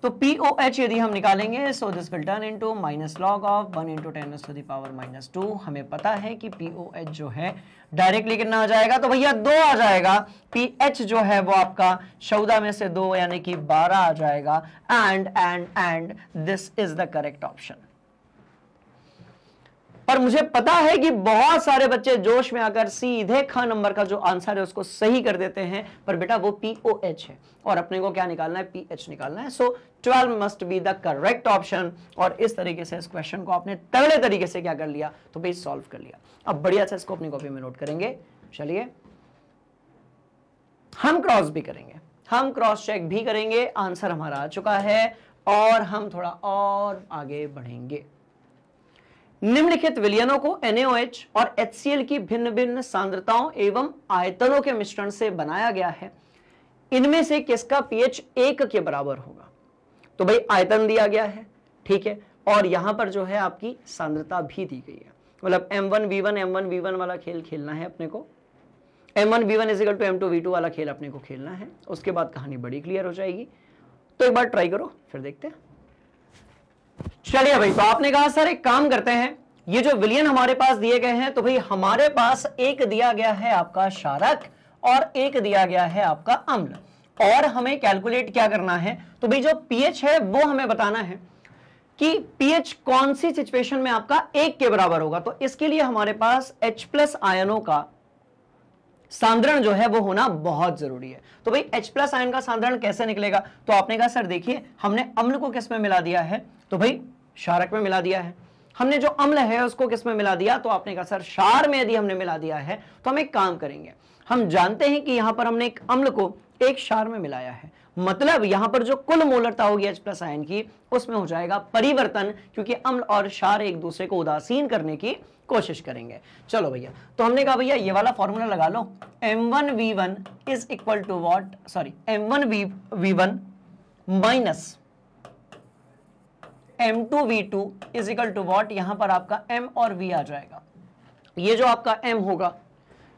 तो POH यदि हम निकालेंगे, so this will turn into -log of 1 × 10⁻²। हमें पता है कि POH जो है डायरेक्टली कितना आ जाएगा, तो भैया 2 आ जाएगा। pH जो है वो आपका 14 में से 2 यानी कि 12 आ जाएगा। And this is the correct option. पर मुझे पता है कि बहुत सारे बच्चे जोश में आकर सीधे ख नंबर का जो आंसर है उसको सही कर देते हैं, पर बेटा वो POH है और अपने को क्या निकालना है, pH निकालना है। सो 12 must be the correct option. और इस तरीके से इस क्वेश्चन को आपने तगड़े तरीके से क्या कर लिया, तो भाई सॉल्व कर लिया। अब बढ़िया से इसको अपनी कॉपी में नोट करेंगे। चलिए, हम क्रॉस भी करेंगे, हम क्रॉस चेक भी करेंगे। आंसर हमारा आ चुका है और हम थोड़ा और आगे बढ़ेंगे। निम्नलिखित विलयनों को NaOH और HCl की भिन्न भिन्न सांद्रताओं एवं आयतनों के मिश्रण से बनाया गया है। इनमें से किसका pH 1 के बराबर होगा? तो भाई आयतन दिया गया है, ठीक है, और यहां पर जो है आपकी सांद्रता भी दी गई है। मतलब M1V1 वाला खेल खेलना है अपने को। M1V1 = M2V2 वाला खेल अपने को खेलना है। उसके बाद कहानी बड़ी क्लियर हो जाएगी। तो एक बार ट्राई करो, फिर देखते हैं। चलिए भाई, तो आपने कहा सर एक काम करते हैं, ये जो विलयन हमारे पास दिए गए हैं, तो भाई हमारे पास एक दिया गया है आपका क्षारक और एक दिया गया है आपका अम्ल, और हमें कैलकुलेट क्या करना है, तो भाई जो pH है वो हमें बताना है कि pH कौन सी सिचुएशन में आपका 1 के बराबर होगा। तो इसके लिए हमारे पास H+ आयनों का सांद्रण जो है वो होना बहुत जरूरी है। तो भाई H+ आयन का सांद्रण कैसे निकलेगा, तो आपने कहा सर देखिए हमने अम्ल को किस में मिला दिया है, तो भाई क्षारक में मिला दिया है। हमने जो अम्ल है उसको किस में मिला दिया, तो आपने कहा सर क्षार में यदि हमने मिला दिया है तो हम एक काम करेंगे, हम जानते हैं कि यहां पर हमने एक अम्ल को एक क्षार में मिलाया है, मतलब यहां पर जो कुल मोलरता होगी H+ आयन की उसमें हो जाएगा परिवर्तन, क्योंकि अम्ल और क्षार एक दूसरे को उदासीन करने की कोशिश करेंगे। चलो भैया, तो हमने कहा भैया ये वाला फॉर्मूला लगा लो, M1V1 is equal to what, sorry M1V1 minus M2V2 is equal to what, यहां पर आपका M और V आ जाएगा। ये जो आपका M होगा,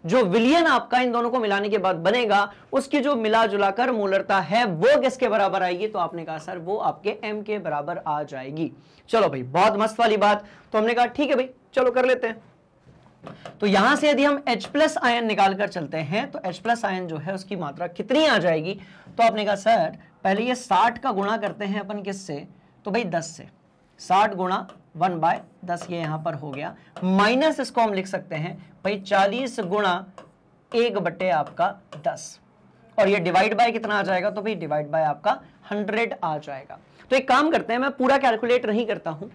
जो विलयन आपका इन दोनों को मिलाने के बाद बनेगा, उसकी जो मिला जुलाकर मोलरता है वो किसके बराबर आएगी, तो आपने कहा सर वो आपके M के बराबर आ जाएगी। चलो भाई, बहुत मस्त वाली बात। तो हमने कहा ठीक है भाई, चलो कर लेते हैं। तो यहां से यदि हम H+ आयन निकाल कर चलते हैं, तो H+ आयन जो है उसकी मात्रा कितनी आ जाएगी, तो आपने कहा सर पहले ये 60 का गुणा करते हैं अपन किससे, तो भाई 10 से। 60 गुणा 1/10 ये यहां पर हो गया, माइनस इसको हम लिख सकते हैं भाई 40 गुणा 1 आपका 10, और ये डिवाइड बाय कितना आ जाएगा, तो भाई डिवाइड बाय आपका 100 आ जाएगा। तो एक काम करते हैं, मैं पूरा कैलकुलेट नहीं करता हूं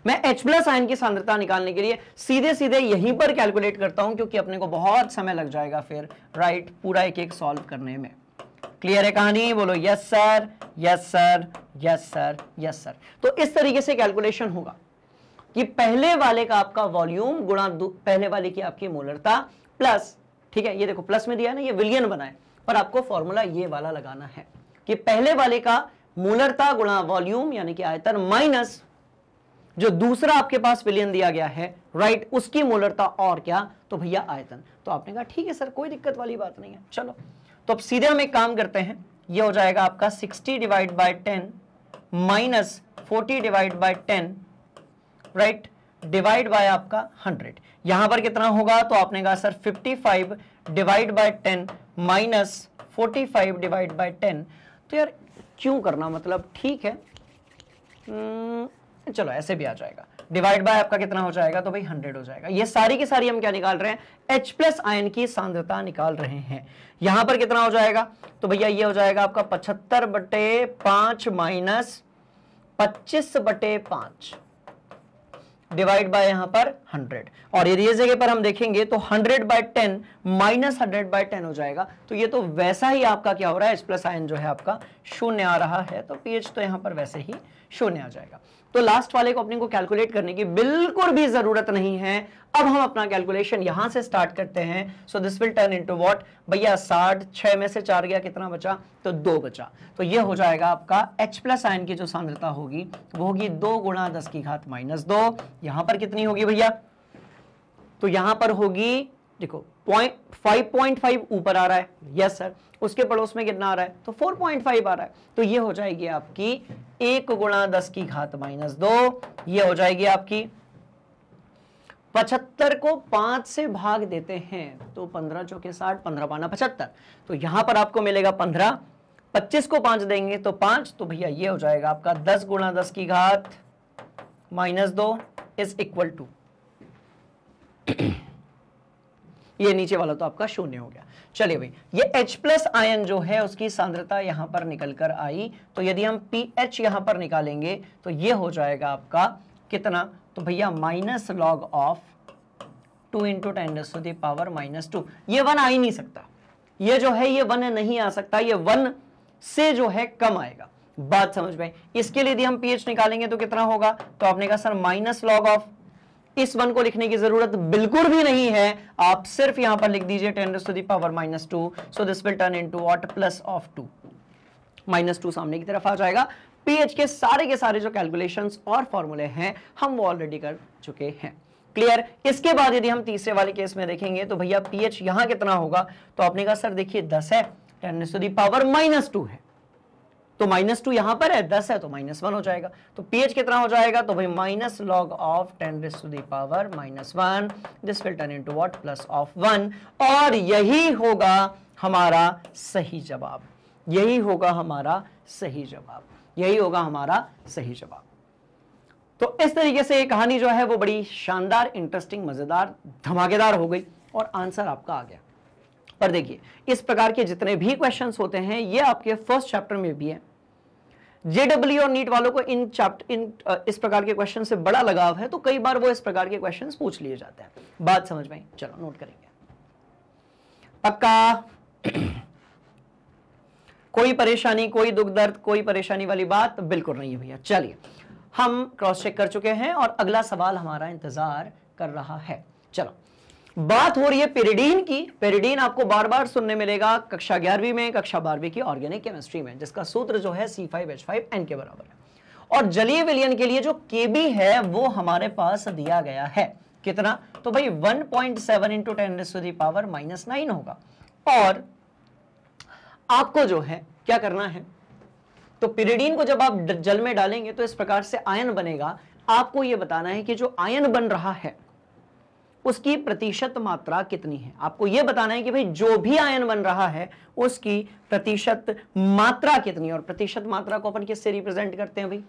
मैं H+ आयन की सांद्रता निकालने के लिए सीधे सीधे यहीं पर कैलकुलेट करता हूं, क्योंकि अपने को बहुत समय लग जाएगा फिर राइट पूरा एक एक सॉल्व करने में। क्लियर है कहानी, बोलो yes sir, yes sir, yes sir, yes sir. तो इस तरीके से कैलकुलेशन होगा कि पहले वाले का आपका वॉल्यूम गुणा पहले वाले की आपकी मोलरता प्लस, ठीक है, ये देखो प्लस में दिया ना, ये विलयन बनाए, पर आपको फॉर्मूला ये वाला लगाना है कि पहले वाले का मोलरता गुणा वॉल्यूम यानी कि आयतन माइनस जो दूसरा आपके पास विलयन दिया गया है राइट, उसकी मोलरता और क्या, तो भैया आयतन। तो आपने कहा ठीक है सर, कोई दिक्कत वाली बात नहीं है। चलो, तो अब सीधे हम एक काम करते हैं, ये हो जाएगा आपका 60/10 माइनस 40/10 राइट, डिवाइड बाय आपका 100। यहां पर कितना होगा, तो आपने कहा सर 55/10 माइनस 45/10। तो यार क्यों करना, मतलब ठीक है, चलो ऐसे भी आ जाएगा। डिवाइड बाय आपका कितना हो जाएगा, तो भाई 100 हो जाएगा। ये सारी की सारी हम क्या निकाल रहे हैं, H+ आयन की सांद्रता निकाल रहे हैं। यहां पर कितना हो जाएगा, तो भैया ये हो जाएगा आपका 75/5 माइनस 25/5, डिवाइड बाय यहां पर 100, और यदि इस जगह पर हम देखेंगे तो 100/10 माइनस 100/10 हो जाएगा। तो ये तो वैसा ही आपका क्या हो रहा है, H प्लस आयन जो है आपका शून्य आ रहा है, तो pH तो यहां पर वैसे ही शून्य आ जाएगा। तो लास्ट वाले को अपने को कैलकुलेट करने की बिल्कुल भी जरूरत नहीं है। अब हम अपना कैलकुलेशन यहां से स्टार्ट करते हैं। So this will turn into what भैया, 60, 6 में से 4 गया, कितना बचा, तो 2 बचा। तो ये हो जाएगा आपका H प्लस आयन की जो सांद्रता होगी वो होगी 2 गुणा 10 की घात -2। यहां पर कितनी होगी भैया, तो यहां पर होगी, देखो 5.5 ऊपर आ रहा है, यस सर, उसके पड़ोस में कितना आ रहा है, तो 4.5 आ रहा है। तो ये हो जाएगी आपकी 1 गुणा 10 की घात -2। ये हो जाएगी आपकी 75 को 5 से भाग देते हैं तो 15 चौके 60, 15 पाना 75, तो यहां पर आपको मिलेगा 15। 25 को 5 देंगे तो 5, तो भैया ये हो जाएगा आपका 10 गुणा 10 की घात -2 इज इक्वल टू, ये नीचे वाला तो आपका शून्य हो गया। चलिए भाई, ये H प्लस आयन जो है उसकी सांद्रता यहां पर निकल कर आई, तो यदि हम pH यहां पर निकालेंगे तो ये हो जाएगा आपका कितना, तो भैया माइनस लॉग ऑफ 2 × 10⁻⁻²। ये 1 आ ही नहीं सकता, ये जो है ये 1 नहीं आ सकता, ये 1 से जो है कम आएगा। बात समझ में? इसके लिए यदि हम pH निकालेंगे तो कितना होगा, तो आपने कहा सर माइनस लॉग ऑफ, इस 1 को लिखने की जरूरत बिल्कुल भी नहीं है, आप सिर्फ यहां पर लिख दीजिए 10⁻²। So this will turn into what, plus of 2, -2 सामने की तरफ आ जाएगा। pH के सारे जो कैलकुलेशंस और फॉर्मूले हैं हम वो ऑलरेडी कर चुके हैं। क्लियर? इसके बाद यदि हम तीसरे वाले केस में देखेंगे तो भैया pH यहां कितना होगा, तो आपने कहा सर देखिए 10 है, 10⁻⁻2 है, तो -2 यहां पर है, 10 है तो -1 हो जाएगा। तो pH कितना हो जाएगा, तो भाई minus log of 10⁻⁻1, this will turn into what, plus of 1, और यही होगा हमारा सही जवाब, यही होगा हमारा सही जवाब, यही होगा हमारा सही जवाब। तो इस तरीके से ये कहानी जो है वो बड़ी शानदार, इंटरेस्टिंग, मजेदार, धमाकेदार हो गई और आंसर आपका आ गया। पर देखिए, इस प्रकार के जितने भी क्वेश्चंस होते हैं ये आपके फर्स्ट चैप्टर में भी है। जेडब्ल्यू और नीट वालों को इस प्रकार के क्वेश्चन से बड़ा लगाव है, तो कई बार वो इस प्रकार के क्वेश्चंस पूछ लिए जाते हैं। बात समझ में आई? चलो नोट करेंगे पक्का। कोई परेशानी, कोई दुख दर्द, कोई परेशानी वाली बात बिल्कुल नहीं है भैया। चलिए, हम क्रॉस चेक कर चुके हैं और अगला सवाल हमारा इंतजार कर रहा है। चलो, बात हो रही है पेरिडीन की। पेरिडीन आपको बार बार सुनने मिलेगा कक्षा 11वीं में, कक्षा 12वीं की ऑर्गेनिक केमिस्ट्री में, जिसका सूत्र जो है C5H5N के बराबर है। और जलीय विलयन के लिए जो Kb है वो हमारे पास दिया गया है, कितना, तो भाई 1.7 × 10⁻⁻9 होगा। और आपको जो है क्या करना है, तो पिरिडीन को जब आप जल में डालेंगे तो इस प्रकार से आयन बनेगा। आपको यह बताना है कि जो आयन बन रहा है उसकी प्रतिशत मात्रा कितनी है। आपको यह बताना है कि भाई जो भी आयन बन रहा है उसकी प्रतिशत मात्रा कितनी, और प्रतिशत मात्रा को अपन किससे रिप्रेजेंट करते हैं भाई,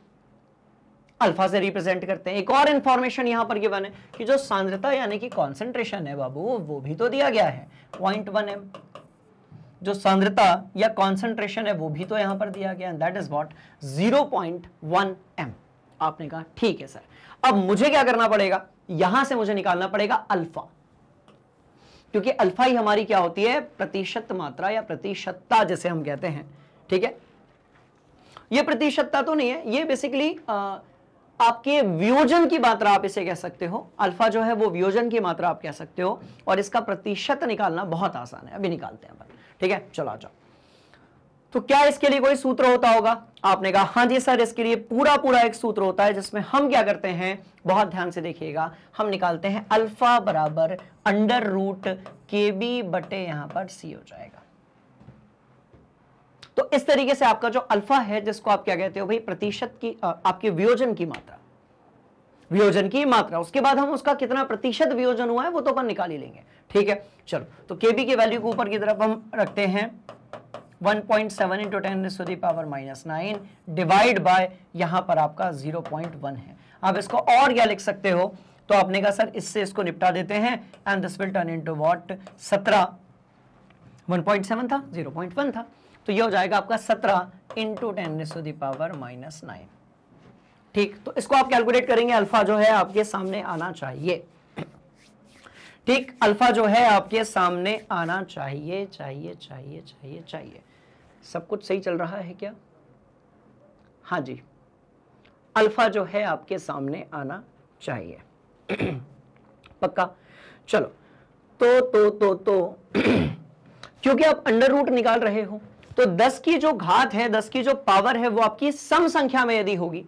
अल्फा से रिप्रेजेंट करते हैं। एक और इंफॉर्मेशन यहां पर गिवन है कि जो सांद्रता यानी कि कॉन्सेंट्रेशन है बाबू, वो भी तो दिया गया है 0.1 m। जो सांद्रता या कॉन्सेंट्रेशन है वो भी तो यहां पर दिया गया है, दैट इज व्हाट 0.1 m। आपने कहा ठीक है सर, अब मुझे क्या करना पड़ेगा, यहां से मुझे निकालना पड़ेगा अल्फा, क्योंकि अल्फा ही हमारी क्या होती है, प्रतिशत मात्रा या प्रतिशतता जिसे हम कहते हैं। ठीक है, ये प्रतिशतता तो नहीं है, ये बेसिकली आपके वियोजन की मात्रा आप इसे कह सकते हो। अल्फा जो है वो वियोजन की मात्रा आप कह सकते हो, और इसका प्रतिशत निकालना बहुत आसान है, अभी निकालते हैं अपन। ठीक है, चलो आ जाओ। तो क्या इसके लिए कोई सूत्र होता होगा? आपने कहा हाँ जी सर, इसके लिए पूरा एक सूत्र होता है, जिसमें हम क्या करते हैं, बहुत ध्यान से देखिएगा, हम निकालते हैं अल्फा बराबर √KB बटे यहां पर C हो जाएगा। तो इस तरीके से आपका जो अल्फा है, जिसको आप क्या कहते हो भाई, प्रतिशत की आपके वियोजन की मात्रा, वियोजन की मात्रा, उसके बाद हम उसका कितना प्रतिशत वियोजन हुआ है वो तो अपन निकाल ही लेंगे। ठीक है, चलो, तो KB की वैल्यू को ऊपर की तरफ हम रखते हैं 1.7 × 10⁻⁻9 डिवाइड बाय यहां पर आपका 0.1 है। आप इसको और क्या लिख सकते हो, तो आपने कहा सर इससे इसको निपटा देते हैं, and this will turn into what 17, 1.7 था 0.1 था, तो ये हो जाएगा आपका 17 × 10⁻⁻9। ठीक, तो इसको आप कैलकुलेट करेंगे, अल्फा जो है आपके सामने आना चाहिए। ठीक, अल्फा जो है आपके सामने आना चाहिए, चाहिए चाहिए चाहिए चाहिए। सब कुछ सही चल रहा है क्या? हाँ जी, अल्फा जो है आपके सामने आना चाहिए। पक्का? चलो, तो क्योंकि आप अंडर रूट निकाल रहे हो, तो 10 की जो घात है, 10 की जो पावर है, वो आपकी सम संख्या में यदि होगी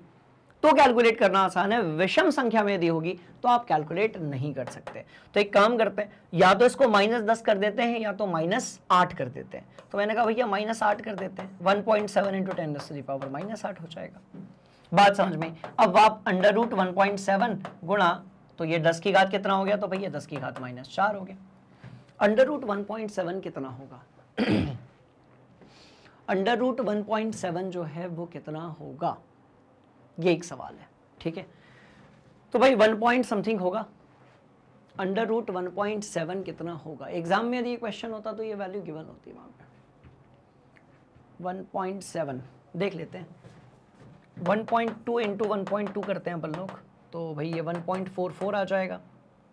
तो कैलकुलेट करना आसान है, विषम संख्या में यदि होगी तो आप कैलकुलेट नहीं कर सकते। तो एक काम करते हैं, या तो इसको -10 कर देते हैं या तो -8 कर देते हैं। तो मैंने कहा भैया -8 कर देते हैं, 1.7 × 10⁻⁻8 हो जाएगा। बात समझ में? अब आप अंडर रूट 1.7 गुणा, तो ये 10 की घात कितना हो गया? तो भैया 10 की घात -4 हो गया। अंडर रूट 1.7 कितना होगा? अंडर रूट 1.7 जो है वो कितना होगा, ये एक सवाल है। ठीक है, तो भाई 1 पॉइंट समथिंग होगा। अंडर रूट 1.7 कितना होगा? एग्जाम में यदि ये क्वेश्चन होता तो ये वैल्यू गिवन होती है वहां पे। 1.7 देख लेते हैं, 1.2 × 1.2 करते हैं अपन लोग, तो भाई ये 1.44 आ जाएगा,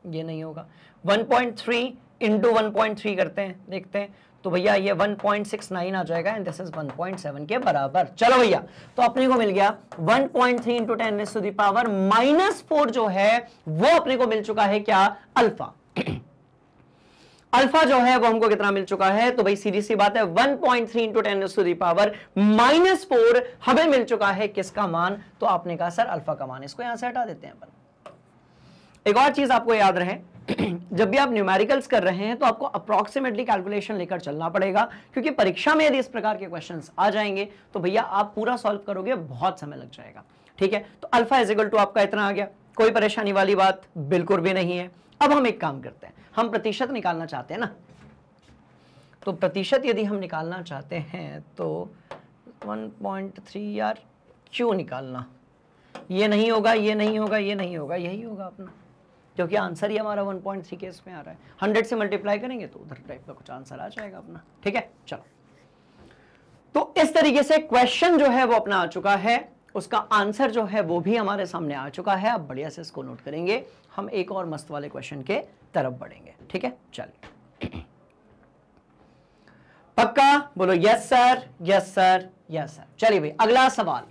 ये नहीं होगा। 1.3 × 1.3 करते हैं, देखते हैं, तो भैया ये 1.69 आ जाएगा, एंड दिस इज 1.7 के बराबर। चलो भैया, तो अपने को मिल गया 1.3 × 10⁻⁻4 जो है वो अपने को मिल चुका है क्या? अल्फा। अल्फा जो है वो हमको कितना मिल चुका है? तो भाई सीधी सी बात है, 1.3 × 10⁻⁻4 हमें मिल चुका है। किसका मान? तो आपने कहा सर अल्फा का मान। इसको यहां से हटा देते हैं अपन। एक और चीज आपको याद रहे, जब भी आप न्यूमेरिकल्स कर रहे हैं तो आपको अप्रॉक्सीमेटली कैलकुलेशन लेकर चलना पड़ेगा, क्योंकि परीक्षा में यदि इस प्रकार के क्वेश्चंस आ जाएंगे तो भैया आप पूरा सॉल्व करोगे, बहुत समय लग जाएगा। ठीक है, तो अल्फा इज इक्वल टू आपका इतना आ गया, कोई परेशानी वाली बात बिल्कुल भी नहीं है। अब हम एक काम करते हैं, हम प्रतिशत निकालना चाहते हैं ना, तो प्रतिशत यदि हम निकालना चाहते हैं तो 1.3 यार क्यों निकालना, ये नहीं होगा, ये नहीं होगा, ये नहीं होगा, यही होगा अपना, क्योंकि आंसर ही हमारा 1.3 के इसमें आ रहा है। 100 से मल्टीप्लाई करेंगे तो उधर टाइप का कुछ आंसर आ जाएगा अपना। ठीक है, चलो, तो इस तरीके से क्वेश्चन जो है वो अपना आ चुका है, उसका आंसर जो है वो भी हमारे सामने आ चुका है। अब बढ़िया से इसको नोट करेंगे, हम एक और मस्त वाले क्वेश्चन के तरफ बढ़ेंगे। ठीक है, चलिए, पक्का बोलो yes sir, yes sir, yes sir. चलिए भाई, अगला सवाल।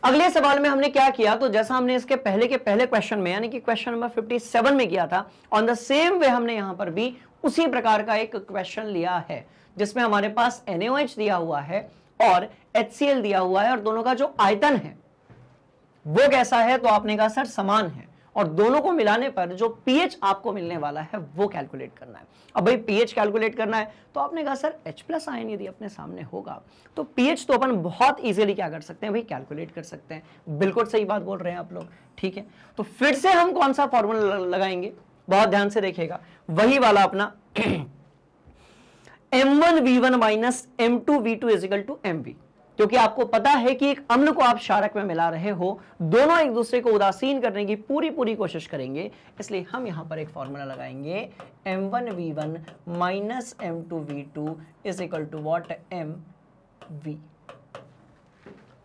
अगले सवाल में हमने क्या किया, तो जैसा हमने इसके पहले के पहले क्वेश्चन में, यानी कि क्वेश्चन नंबर 57 में किया था, ऑन द सेम वे हमने यहां पर भी उसी प्रकार का एक क्वेश्चन लिया है, जिसमें हमारे पास NaOH दिया हुआ है और HCl दिया हुआ है, और दोनों का जो आयतन है वो कैसा है? तो आपने कहा सर समान है, और दोनों को मिलाने पर जो pH आपको मिलने वाला है वो कैलकुलेट करना है। अब भाई pH कैलकुलेट करना है, तो आपने कहा सर H+ आयन यदि अपने सामने होगा तो pH तो अपन बहुत इजीली क्या कर सकते हैं भाई, कैलकुलेट कर सकते हैं। बिल्कुल सही बात बोल रहे हैं आप लोग। ठीक है, तो फिर से हम कौन सा फॉर्मूला लगाएंगे, बहुत ध्यान से देखिएगा, वही वाला अपना M1V1 - M2V2 = MV, क्योंकि आपको पता है कि एक अम्ल को आप क्षारक में मिला रहे हो, दोनों एक दूसरे को उदासीन करने की पूरी कोशिश करेंगे, इसलिए हम यहां पर एक फॉर्मूला लगाएंगे, M1V1 - M2V2 = what? MV।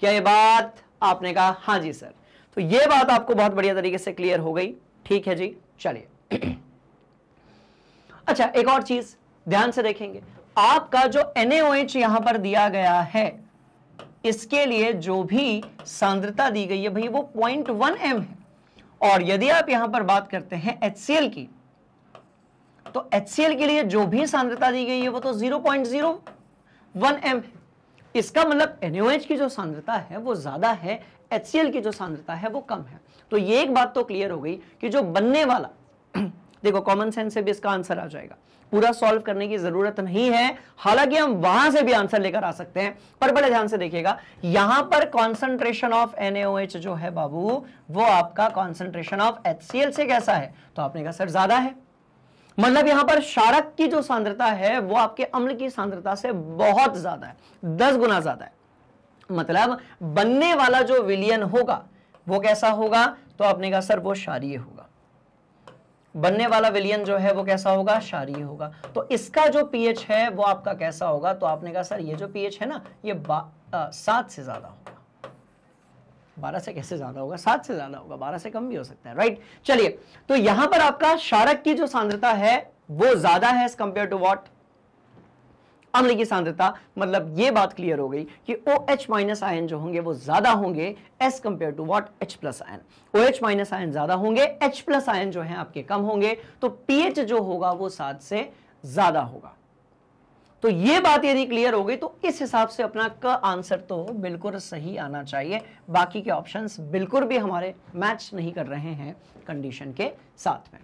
क्या ये बात आपने कहा? हाँ जी सर। तो ये बात आपको बहुत बढ़िया तरीके से क्लियर हो गई। ठीक है जी, चलिए। अच्छा, एक और चीज ध्यान से देखेंगे, आपका जो NaOH यहां पर दिया गया है, इसके लिए जो भी सांद्रता दी गई है भाई वो 0.1 m है, और यदि आप यहां पर बात करते हैं HCl की, तो HCl के लिए जो भी सांद्रता दी गई है वो तो 0.01 m है। इसका मतलब NaOH की जो सांद्रता है वो ज्यादा है, HCl की जो सांद्रता है वो कम है। तो ये एक बात तो क्लियर हो गई कि जो बनने वाला देखो, कॉमन सेंस से भी इसका आंसर आ जाएगा, पूरा सॉल्व करने की जरूरत नहीं है, हालांकि हम वहां से भी आंसर लेकर आ सकते हैं, पर बड़े ध्यान से देखिएगा, यहां पर कॉन्सेंट्रेशन ऑफ NaOH जो है बाबू, वो आपका कॉन्सेंट्रेशन ऑफ HCl से कैसा है? तो आपने कहा सर ज्यादा है, मतलब यहां पर क्षारक की जो सांद्रता है वो आपके अम्ल की सांद्रता से बहुत ज्यादा है, 10 गुना ज्यादा है। मतलब बनने वाला जो विलयन होगा वो कैसा होगा? तो आपने कहा सर वो क्षारीय होगा, बनने वाला विलयन जो है वो कैसा होगा? क्षारीय होगा। तो इसका जो pH है वो आपका कैसा होगा? तो आपने कहा सर ये जो pH है ना, ये 7 से ज्यादा होगा। 12 से कैसे ज्यादा होगा, 7 से ज्यादा होगा, 12 से कम भी हो सकता है, राइट। चलिए, तो यहां पर आपका क्षारक की जो सांद्रता है वो ज्यादा है एज कंपेयर टू व्हाट, अम्ल की सांद्रता। मतलब ये बात क्लियर हो गई कि OH माइनस आयन जो होंगे वो ज्यादा होंगे as compare to what, H plus ion. OH minus ion ज्यादा होंगे, H प्लस आयन जो है आपके कम होंगे, तो pH जो होगा वो 7 से ज्यादा होगा। तो ये बात यदि क्लियर हो गई तो इस हिसाब से अपना क आंसर तो बिल्कुल सही आना चाहिए। बाकी के ऑप्शंस बिल्कुल भी हमारे मैच नहीं कर रहे हैं कंडीशन के साथ में।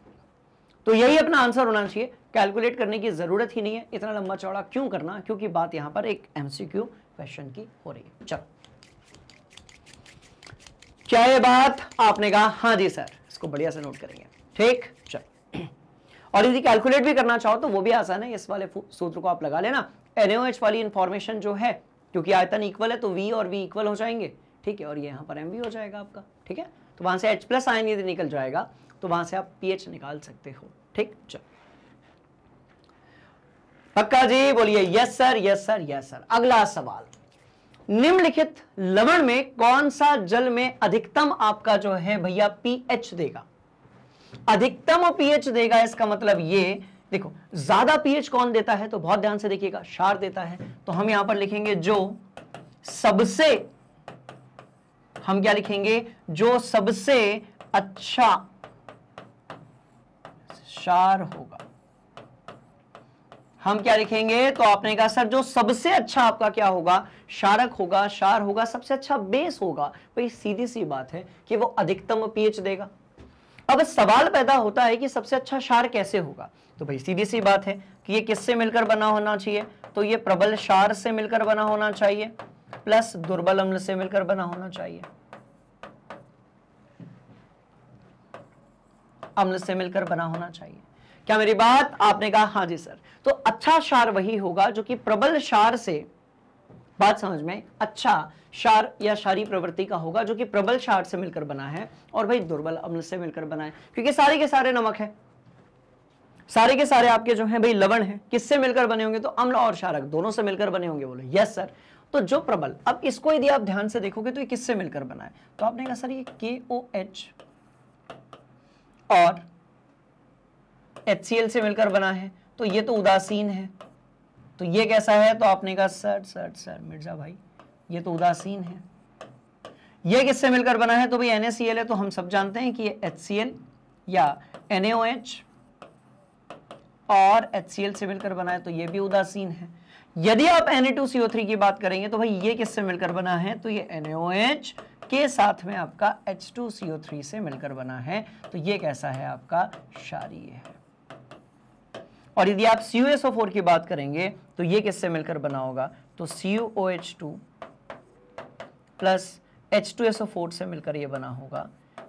तो यही अपना आंसर होना चाहिए, कैलकुलेट करने की जरूरत ही नहीं है, इतना लंबा चौड़ा क्यों करना, क्योंकि बात यहां पर एक MCQ क्वेश्चन की हो रही है। चलो, क्या ये बात आपने कहा? हाँ जी सर, इसको बढ़िया से नोट करेंगे, ठीक। चलो, और यदि कैलकुलेट भी करना चाहो तो वो भी आसान है, इस वाले सूत्र को आप लगा लेना। NaOH वाली इंफॉर्मेशन जो है, क्योंकि आयतन इक्वल है तो V और V इक्वल हो जाएंगे, ठीक है, और ये यहां पर M भी हो जाएगा आपका, ठीक है। तो वहां से H प्लस आयन यदि निकल जाएगा तो वहां से आप pH निकाल सकते हो, ठीक। चलो, पक्का जी, बोलिए yes sir, yes sir, yes sir. अगला सवाल, निम्नलिखित लवण में कौन सा जल में अधिकतम आपका जो है भैया pH देगा? अधिकतम pH देगा, इसका मतलब ये देखो, ज्यादा pH कौन देता है, तो बहुत ध्यान से देखिएगा, क्षार देता है। तो हम यहां पर लिखेंगे जो सबसे, हम क्या लिखेंगे, जो सबसे अच्छा क्षार होगा, हम क्या लिखेंगे? तो आपने कहा सर जो सबसे अच्छा आपका क्या होगा, क्षारक होगा, क्षार होगा, सबसे अच्छा बेस होगा। भाई सीधी सी बात है कि वो अधिकतम pH देगा। अब सवाल पैदा होता है कि सबसे अच्छा क्षार कैसे होगा, तो भाई सीधी सी बात है कि ये किससे मिलकर बना होना चाहिए, तो ये प्रबल क्षार से मिलकर बना होना चाहिए प्लस दुर्बल अम्ल से मिलकर बना होना चाहिए, अम्ल से मिलकर बना होना चाहिए। क्या मेरी बात आपने कहा? हाँ जी सर। तो अच्छा क्षार वही होगा जो कि प्रबल क्षार से, बात समझ में, अच्छा क्षार या क्षारीय प्रवृत्ति का होगा जो कि प्रबल क्षार से मिलकर बना है और भाई दुर्बल अम्ल से मिलकर बना है, क्योंकि सारे के सारे नमक है, सारे के सारे आपके जो हैं भाई लवण हैं, किससे मिलकर बने होंगे? तो अम्ल और क्षारक दोनों से मिलकर बने होंगे। बोलो यस सर। तो जो प्रबल, अब इसको यदि आप ध्यान से देखोगे तो ये किससे मिलकर बना है, तो आपने कहा सर ये KOH और HCl से मिलकर बना है, तो ये तो उदासीन है, तो ये कैसा है? तो आपने कहा सर मिर्जा भाई ये तो उदासीन है। ये किससे मिलकर बना है? तो भाई NaCl है, तो हम सब जानते हैं कि ये HCl या NaOH और HCl से मिलकर बना है, तो ये भी उदासीन है। यदि आप Na2CO3 की बात करेंगे तो भाई ये किससे मिलकर बना है? तो ये NaOH के साथ में आपका H2CO3 से मिलकर बना है, तो ये कैसा है? आपका क्षारीय है। और यदि आप CuSO4 की बात करेंगे तो ये किससे मिलकर बना होगा? तो CuOH2 प्लस H2SO4 से मिलकर ये बना होगा।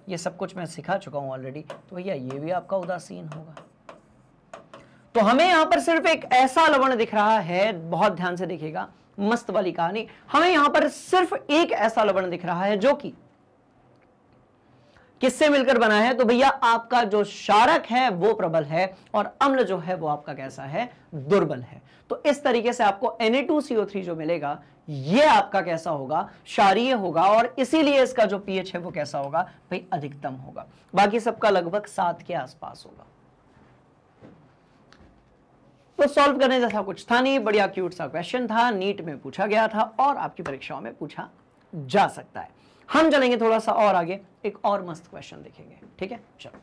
ये सब कुछ मैं सिखा चुका हूं ऑलरेडी, तो भैया ये भी आपका उदासीन होगा। तो हमें यहां पर सिर्फ एक ऐसा लवण दिख रहा है, बहुत ध्यान से देखिएगा, मस्त वाली कहानी, हमें यहां पर सिर्फ एक ऐसा लवण दिख रहा है जो कि किससे मिलकर बना है? तो भैया आपका जो क्षारक है वो प्रबल है और अम्ल जो है वो आपका कैसा है? दुर्बल है। तो इस तरीके से आपको Na2CO3 जो मिलेगा ये आपका कैसा होगा? क्षारीय होगा, और इसीलिए इसका जो pH है वो कैसा होगा? भाई अधिकतम होगा। बाकी सबका लगभग 7 के आसपास होगा। तो सॉल्व करने जैसा कुछ था नहीं, बढ़िया क्यूट सा क्वेश्चन था, नीट में पूछा गया था और आपकी परीक्षाओं में पूछा जा सकता है। हम चलेंगे थोड़ा सा और आगे, एक और मस्त क्वेश्चन देखेंगे, ठीक है। चलो,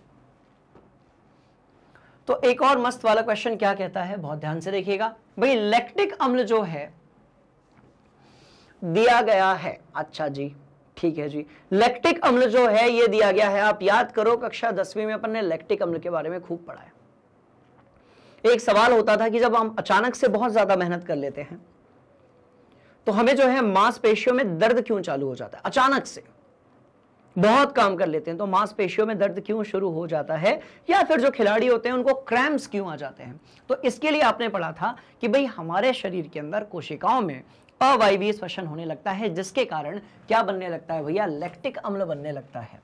तो एक और मस्त वाला क्वेश्चन क्या कहता है, बहुत ध्यान से देखिएगा। भाई लैक्टिक अम्ल जो है दिया गया है, अच्छा जी ठीक है जी, लैक्टिक अम्ल जो है ये दिया गया है। आप याद करो कक्षा 10वीं में अपन ने लैक्टिक अम्ल के बारे में खूब पढ़ा है। एक सवाल होता था कि जब हम अचानक से बहुत ज्यादा मेहनत कर लेते हैं तो हमें जो है मांसपेशियों में दर्द क्यों चालू हो जाता है? अचानक से बहुत काम कर लेते हैं तो मांसपेशियों में दर्द क्यों शुरू हो जाता है, या फिर जो खिलाड़ी होते हैं उनको क्रैम्प्स क्यों आ जाते हैं? तो इसके लिए आपने पढ़ा था कि भाई हमारे शरीर के अंदर कोशिकाओं में अवायवीय श्वसन होने लगता है, जिसके कारण क्या बनने लगता है भैया? लैक्टिक अम्ल बनने लगता है।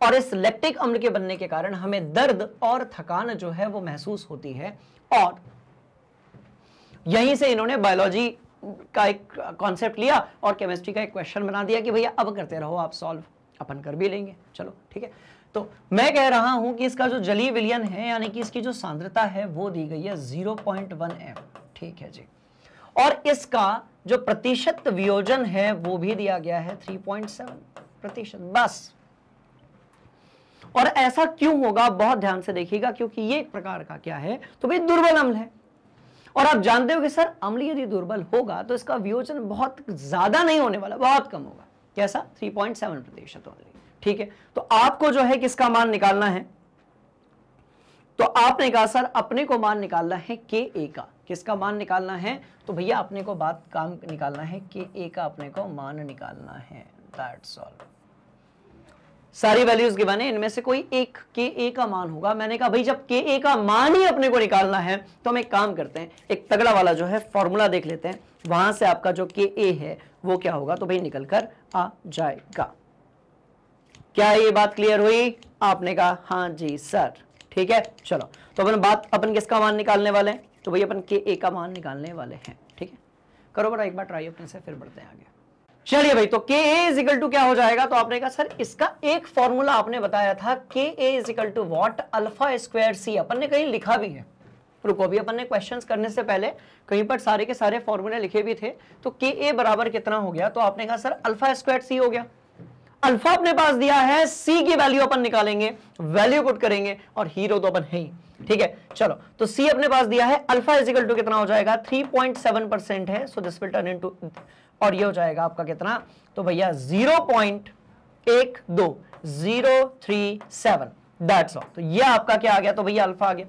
और इस लैक्टिक अम्ल के बनने के कारण हमें दर्द और थकान जो है वो महसूस होती है। और यहीं से इन्होंने बायोलॉजी का एक कॉन्सेप्ट लिया और केमिस्ट्री का एक क्वेश्चन बना दिया कि भैया अब करते रहो आप सॉल्व, अपन कर भी लेंगे, चलो ठीक है। तो मैं कह रहा हूं कि इसका जो जलीय विलयन है यानी कि इसकी जो सांद्रता है वो दी गई है 0.1 m, ठीक है जी, और इसका जो प्रतिशत वियोजन है वो भी दिया गया है 3.7%, बस। और ऐसा क्यों होगा बहुत ध्यान से देखिएगा, क्योंकि ये एक प्रकार का क्या है, तो भाई दुर्बल अम्ल है, और आप जानते हो कि सर अम्ल यदि दुर्बल होगा तो इसका वियोजन बहुत ज्यादा नहीं होने वाला, बहुत कम होगा। कैसा? 3.7% ओनली, ठीक है। तो आपको जो है किसका मान निकालना है, तो आपने कहा सर अपने को मान निकालना है Ka का। किसका मान निकालना है? तो भैया अपने को बात काम निकालना है Ka का, अपने को मान निकालना है, दैट्स ऑल। सारी वैल्यूज गिवन है, इनमें से कोई एक Ka का मान होगा। मैंने कहा भाई जब Ka का मान ही अपने को निकालना है तो हम एक काम करते हैं, एक तगड़ा वाला जो है फॉर्मूला देख लेते हैं, वहां से आपका जो Ka है वो क्या होगा, तो भाई निकल कर आ जाएगा। क्या ये बात क्लियर हुई? आपने कहा हाँ जी सर, ठीक है। चलो तो अपन किसका मान निकालने वाले हैं, तो भाई अपन Ka का मान निकालने वाले हैं, ठीक है। करो बड़ा एक बार ट्राई अपने से, फिर बढ़ते हैं आगे। चलिए भाई, तो Ka इजिकल टू क्या हो जाएगा, तो आपने कहा सर इसका एक फॉर्मूला आपने बताया था, Ka is equal to what, alpha square C, अपन ने कहीं लिखा भी है, रुको अभी अपन ने क्वेश्चंस करने से पहले कहीं पर सारे के सारे फॉर्मूले लिखे भी थे। तो Ka बराबर कितना हो गया, तो आपने कहा सर अल्फा स्क्वायर सी हो गया। अल्फा अपने पास दिया है, सी की वैल्यू अपन निकालेंगे, वैल्यू पुट करेंगे, और हीरो तो अपन है ही, ठीक है। चलो तो सी अपने पास दिया है, अल्फा इजिकल टू कितना हो जाएगा, 3.7% है, so this will turn into, और ये हो जाएगा आपका कितना, तो भैया 0.12037, दैट्स ऑल। तो ये आपका क्या आ गया, तो भैया अल्फा आ गया।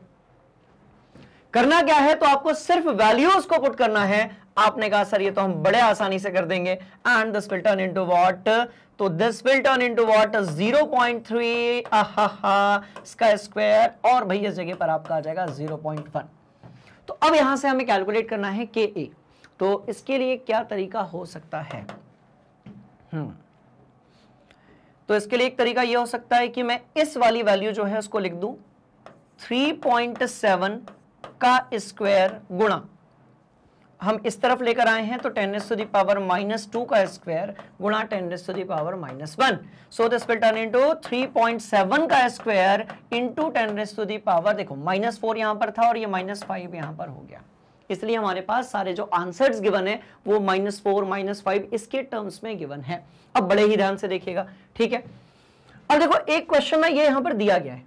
करना क्या है, तो आपको सिर्फ वैल्यूज को पुट करना है। आपने कहा सर ये तो हम बड़े आसानी से कर देंगे, and this will turn into what, तो this will turn into what, 0.3 इसका स्क्वायर, और भैया इस जगह पर आपका आ जाएगा 0.1। तो अब यहां से हमें कैलकुलेट करना है Ka, तो इसके लिए क्या तरीका हो सकता है, तो इसके लिए एक तरीका यह हो सकता है कि मैं इस वाली वैल्यू जो है उसको लिख दूं 3.7 का स्क्वायर गुणा, हम इस तरफ लेकर आए हैं तो 10⁻⁻² का स्क्वायर गुणा 10⁻⁻1, so this will turn into 3.7 का स्क्वायर इंटू 10⁻, देखो -4 यहां पर था और ये -5 यहां पर हो गया, इसलिए हमारे पास सारे जो आंसर्स गिवन है वो -4 -5 इसके टर्म्स में गिवन है। अब बड़े ही ध्यान से देखिएगा, ठीक है। अब देखो एक क्वेश्चन में ये यहां पर दिया गया है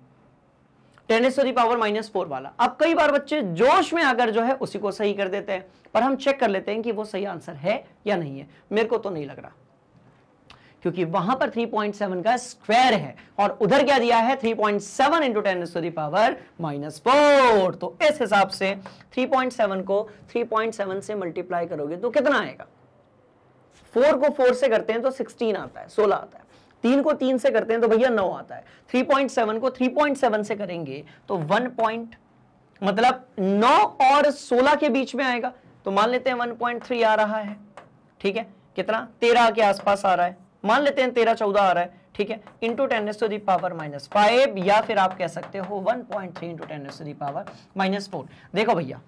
10⁻⁻4 वाला। अब कई बार बच्चे जोश में आकर जो है उसी को सही कर देते हैं, पर हम चेक कर लेते हैं कि वो सही आंसर है या नहीं है। मेरे को तो नहीं लग रहा, क्योंकि वहां पर 3.7 का स्क्वायर है और उधर क्या दिया है 3.7 इंटू 10⁻⁻4। तो इस हिसाब से 3.7 को 3.7 से मल्टीप्लाई करोगे तो कितना आएगा, 4 को 4 से करते हैं तो 16 आता है, 16 आता है, 3 को 3 से करते हैं तो भैया 9 आता है, 3.7 को 3.7 से करेंगे तो मतलब 9 और 16 के बीच में आएगा, तो मान लेते हैं 1.3 आ रहा है, ठीक है। कितना, 13 के आसपास आ रहा है, मान लेते हैं 13-14 आ रहा है, ठीक है, इंटू 10⁻⁻5, या फिर आप कह सकते हो 1.3 इंटू 10⁻⁻4। देखो भैया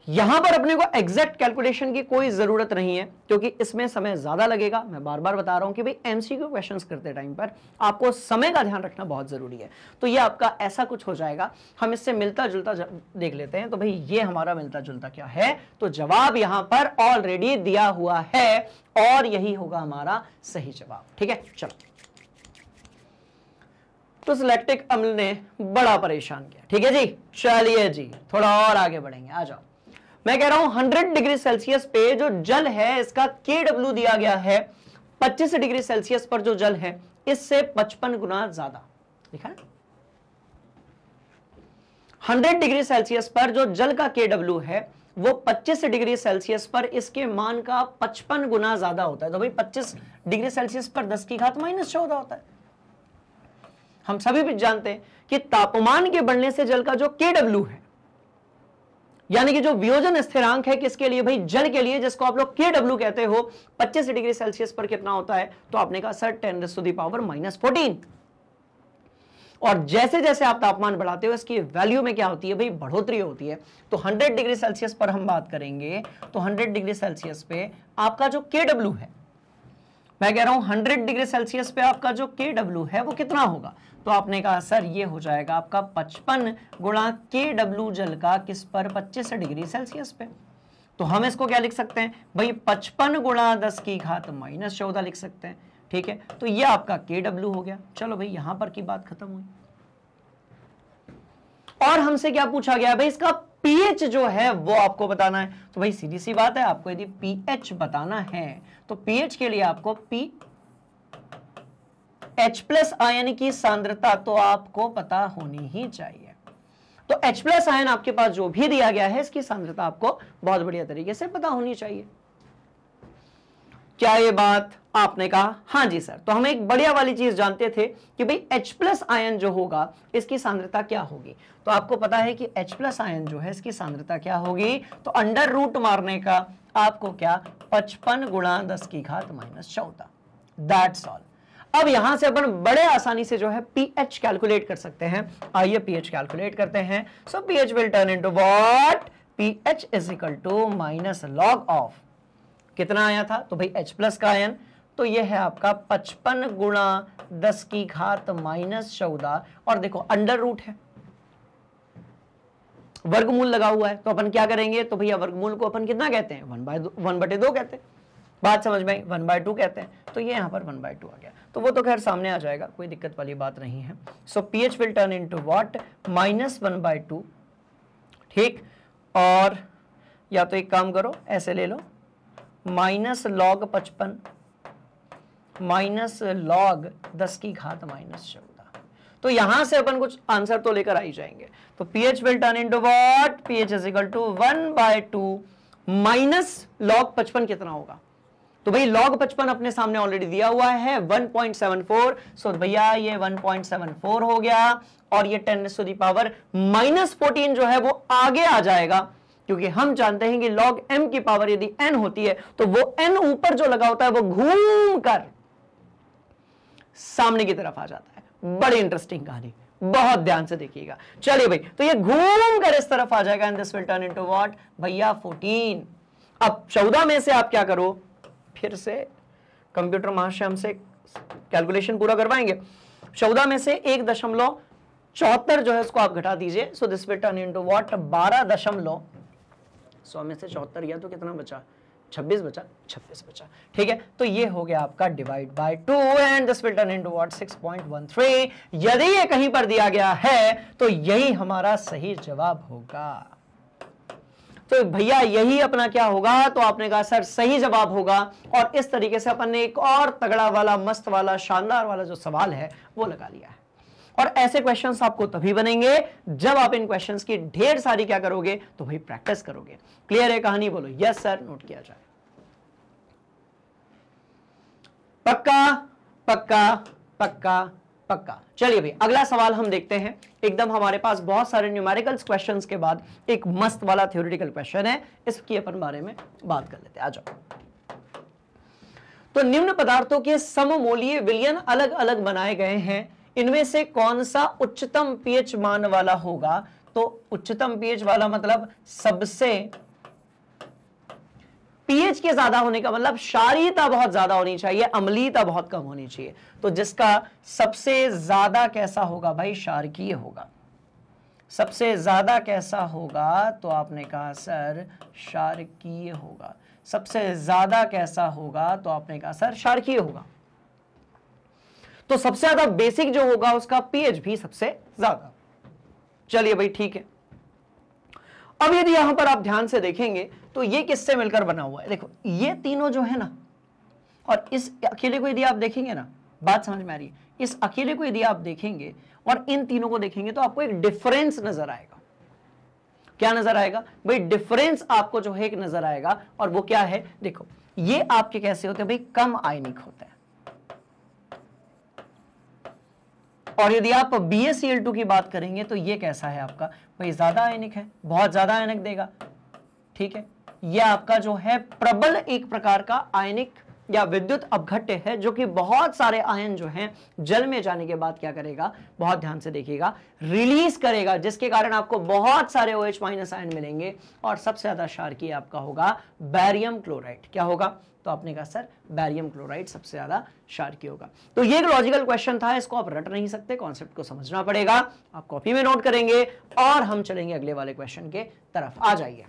यहां पर अपने को एग्जैक्ट कैलकुलेशन की कोई जरूरत नहीं है, क्योंकि इसमें समय ज्यादा लगेगा। मैं बार बार बता रहा हूं कि भाई एमसीक्यू क्वेश्चंस करते टाइम पर आपको समय का ध्यान रखना बहुत जरूरी है। तो ये आपका ऐसा कुछ हो जाएगा, हम इससे मिलता जुलता देख लेते हैं। तो भाई ये हमारा मिलता जुलता क्या है, तो जवाब यहां पर ऑलरेडी दिया हुआ है और यही होगा हमारा सही जवाब, ठीक है। चलो, तो लैक्टिक अम्ल ने बड़ा परेशान किया, ठीक है जी। चलिए जी थोड़ा और आगे बढ़ेंगे, आ जाओ। मैं कह रहा हूं 100 डिग्री सेल्सियस पे जो जल है इसका Kw दिया गया है, 25 डिग्री सेल्सियस पर जो जल है इससे 55 गुना ज्यादा लिखा है। 100 डिग्री सेल्सियस पर जो जल का Kw है वो 25 डिग्री सेल्सियस पर इसके मान का 55 गुना ज्यादा होता है। तो भाई 25 डिग्री सेल्सियस पर 10⁻⁻14 होता है। हम सभी भी जानते हैं कि तापमान के बढ़ने से जल का जो Kw है, यानी कि जो वियोजन स्थिरांक है किसके लिए, भाई जल के लिए, जिसको आप लोग Kw कहते हो, 25 डिग्री सेल्सियस पर कितना होता है, तो आपने कहा सर 10⁻⁻14। और जैसे जैसे आप तापमान बढ़ाते हो इसकी वैल्यू में क्या होती है भाई, बढ़ोतरी होती है। तो 100 डिग्री सेल्सियस पर हम बात करेंगे तो 100 डिग्री सेल्सियस पे आपका जो KW है, मैं कह रहा हूं 100 डिग्री सेल्सियस पे आपका जो KW है वो कितना होगा, तो आपने कहा सर ये हो जाएगा आपका 55 गुणा KW जल का किस पर, 25 डिग्री सेल्सियस पे। तो हम इसको क्या लिख सकते हैं भाई, 55 गुणा 10 की घात -14 लिख सकते हैं, ठीक है। तो ये आपका KW हो गया। चलो भाई यहां पर की बात खत्म हुई। और हमसे क्या पूछा गया भाई, इसका pH जो है वो आपको बताना है। तो भाई सीधी सी बात है, आपको यदि pH बताना है तो pH के लिए आपको H+ आयन की सांद्रता तो आपको पता होनी ही चाहिए। तो H+ आयन आपके पास जो भी दिया गया है इसकी सांद्रता आपको बहुत बढ़िया तरीके से पता होनी चाहिए। क्या ये बात आपने कहा हाँ जी सर। तो हम एक बढ़िया वाली चीज जानते थे कि भाई H+ आयन जो होगा इसकी सांद्रता क्या होगी। तो आपको पता है कि H+ आयन जो है इसकी सांद्रता क्या होगी, तो अंडर रूट मारने का आपको क्या, 55 गुणा 10 की घात -14, दैट्स ऑल। अब यहां से अपन बड़े आसानी से जो है pH कैलकुलेट कर सकते हैं। आइए pH कैलकुलेट करते हैं। So pH will turn into what, pH is equal to minus log of, कितना आया था, तो भाई H+ का आयन, तो ये है आपका 55 गुणा 10 की घात -14, और देखो अंडर रूट है, वर्गमूल लगा हुआ है, तो अपन क्या करेंगे, तो भैया वर्गमूल को अपन कितना कहते हैं, 1/2 कहते हैं। बात समझ में आई, 1/2 कहते हैं। तो ये यहां पर 1/2 आ गया, तो वो तो खैर सामने आ जाएगा, कोई दिक्कत वाली बात नहीं है। सो pH will turn into what, -1/2, ठीक। और या तो एक काम करो ऐसे ले लो, -log 55 -log 10 की घात -14, तो यहां से अपन कुछ आंसर तो लेकर आ ही जाएंगे। तो pH will turn into what, pH is equal to 1/2 -log 55 कितना होगा, तो भाई log 55 अपने सामने ऑलरेडी दिया हुआ है 1.74, सो भैया ये 1.74 हो गया, और ये 10⁻⁻14 जो है वो आगे आ जाएगा, क्योंकि हम जानते हैं कि log m की पावर यदि n होती है तो वो n ऊपर जो लगा होता है वो घूम कर सामने की तरफ आ जाता है। बड़ी इंटरेस्टिंग कहानी, बहुत ध्यान से देखिएगा। चलिए भाई, तो ये घूम कर इस तरफ आ जाएगा, and this will turn into what भैया 14। अब 14 में से आप क्या करो, फिर से कंप्यूटर महाशय हमसे कैलकुलेशन पूरा करवाएंगे। 14 में से 1.74 जो है इसको आप घटा दीजिए, so this will turn into what 12 100 में से 74 गया तो कितना बचा, 26 बचा, 26 बचा, ठीक है। तो ये हो गया आपका divide by 2, and this will turn into what 6.13। यदि ये कहीं पर दिया गया है तो यही हमारा सही जवाब होगा। तो भैया यही अपना क्या होगा, तो आपने कहा सर सही जवाब होगा, और इस तरीके से अपन ने एक और तगड़ा वाला, मस्त वाला, शानदार वाला जो सवाल है वो लगा लिया है। और ऐसे क्वेश्चंस आपको तभी बनेंगे जब आप इन क्वेश्चंस की ढेर सारी क्या करोगे, तो भाई प्रैक्टिस करोगे। क्लियर है कहानी, बोलो यस सर, नोट किया जाए। पक्का पक्का पक्का पक्का। चलिए भाई अगला सवाल हम देखते हैं। एकदम हमारे पास बहुत सारे न्यूमेरिकल्स क्वेश्चंस के बाद एक मस्त वाला थ्योरेटिकल क्वेश्चन है, इसकी अपन बारे में बात कर लेते हैं, आ जाओ। तो निम्न पदार्थों के सममूलीय विलयन अलग अलग बनाए गए हैं, इनमें से कौन सा उच्चतम पीएच मान वाला होगा। तो उच्चतम पीएच वाला मतलब सबसे, पीएच के ज्यादा होने का मतलब क्षारीयता बहुत ज्यादा होनी चाहिए, अम्लीयता बहुत कम होनी चाहिए। तो जिसका सबसे ज्यादा कैसा होगा भाई, क्षारकीय होगा। सबसे ज्यादा कैसा होगा, तो आपने कहा सर क्षारकीय होगा। सबसे ज्यादा कैसा होगा, तो आपने कहा सर क्षारकीय होगा। तो सबसे ज्यादा बेसिक जो होगा उसका पीएच भी सबसे ज्यादा। चलिए भाई ठीक है। अब यदि यहां पर आप ध्यान से देखेंगे तो ये किससे मिलकर बना हुआ है, देखो ये तीनों जो है ना, और इस अकेले को यदि आप देखेंगे ना, बात समझ में आ रही है, इस अकेले को यदि आप देखेंगे और इन तीनों को देखेंगे तो आपको एक डिफरेंस नजर आएगा। क्या नजर आएगा भाई, डिफरेंस आपको जो है एक नजर आएगा, और वो क्या है, देखो ये आपके कैसे होते हैं भाई, कम आयनिक होते हैं। और यदि आप BaCl2 की बात करेंगे तो ये कैसा है आपका भाई, ज्यादा आयनिक है, बहुत ज्यादा आयनिक देगा, ठीक है। ये आपका जो है प्रबल एक प्रकार का आयनिक या विद्युत अपघट्य है जो कि बहुत सारे आयन जो हैं जल में जाने के बाद क्या करेगा, बहुत ध्यान से देखिएगा, रिलीज करेगा, जिसके कारण आपको बहुत सारे OH- आयन मिलेंगे और सबसे ज्यादा क्षारकीय आपका होगा बैरियम क्लोराइड। क्या होगा? तो आपने कहा सर बैरियम क्लोराइड सबसे ज्यादा क्षारकीय होगा। तो ये एक लॉजिकल क्वेश्चन था, इसको आप रट नहीं सकते, कॉन्सेप्ट को समझना पड़ेगा। आप कॉपी में नोट करेंगे और हम चलेंगे अगले वाले क्वेश्चन के तरफ। आ जाइए,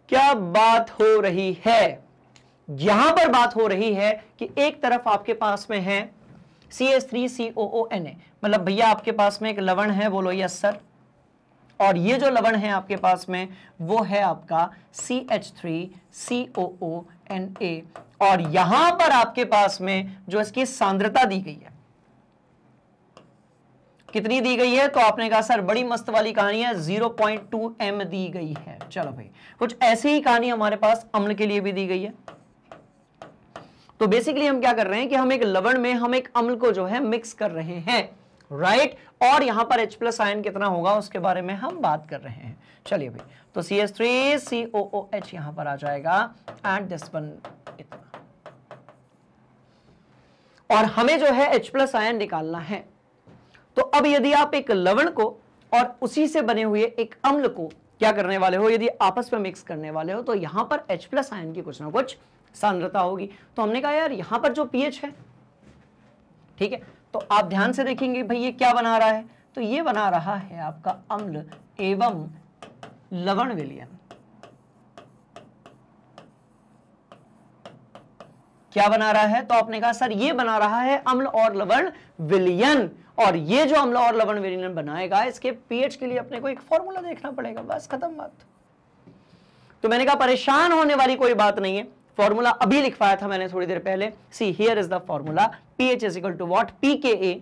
क्या बात हो रही है? यहां पर बात हो रही है कि एक तरफ आपके पास में है CH3COONA, मतलब भैया आपके पास में एक लवण है, बोलो यस सर। और ये जो लवण है आपके पास में वो है आपका CH3COONA, और यहां पर आपके पास में जो इसकी सांद्रता दी गई है, कितनी दी गई है? तो आपने कहा सर बड़ी मस्त वाली कहानी है, 0.2 m दी गई है। चलो भाई, कुछ ऐसी ही कहानी हमारे पास अम्ल के लिए भी दी गई है। तो बेसिकली हम क्या कर रहे हैं कि हम एक लवण में हम एक अम्ल को जो है मिक्स कर रहे हैं, राइट। और यहां पर H+ आयन कितना होगा उसके बारे में हम बात कर रहे हैं। चलिए भाई, तो CH3COOH यहां पर आ जाएगा एंड दिस वन इतना, और हमें जो है H+ आयन निकालना है। तो अब यदि आप एक लवण को और उसी से बने हुए एक अम्ल को क्या करने वाले हो, यदि आपस में मिक्स करने वाले हो, तो यहां पर H+ आयन की कुछ ना कुछ सांद्रता होगी। तो हमने कहा यार यहां पर जो pH है, ठीक है, तो आप ध्यान से देखेंगे भाई ये क्या बना रहा है, तो ये बना रहा है आपका अम्ल एवं लवण विलयन। क्या बना रहा है? तो आपने कहा सर ये बना रहा है अम्ल और लवण विलयन, और ये जो अम्ल और लवण विलयन बनाएगा इसके pH के लिए अपने को एक फॉर्मूला देखना पड़ेगा, बस खत्म बात। तो मैंने कहा परेशान होने वाली कोई बात नहीं है, फॉर्मूला अभी लिखवाया था मैंने थोड़ी देर पहले। See here is the formula, pH is equal to what, pKa,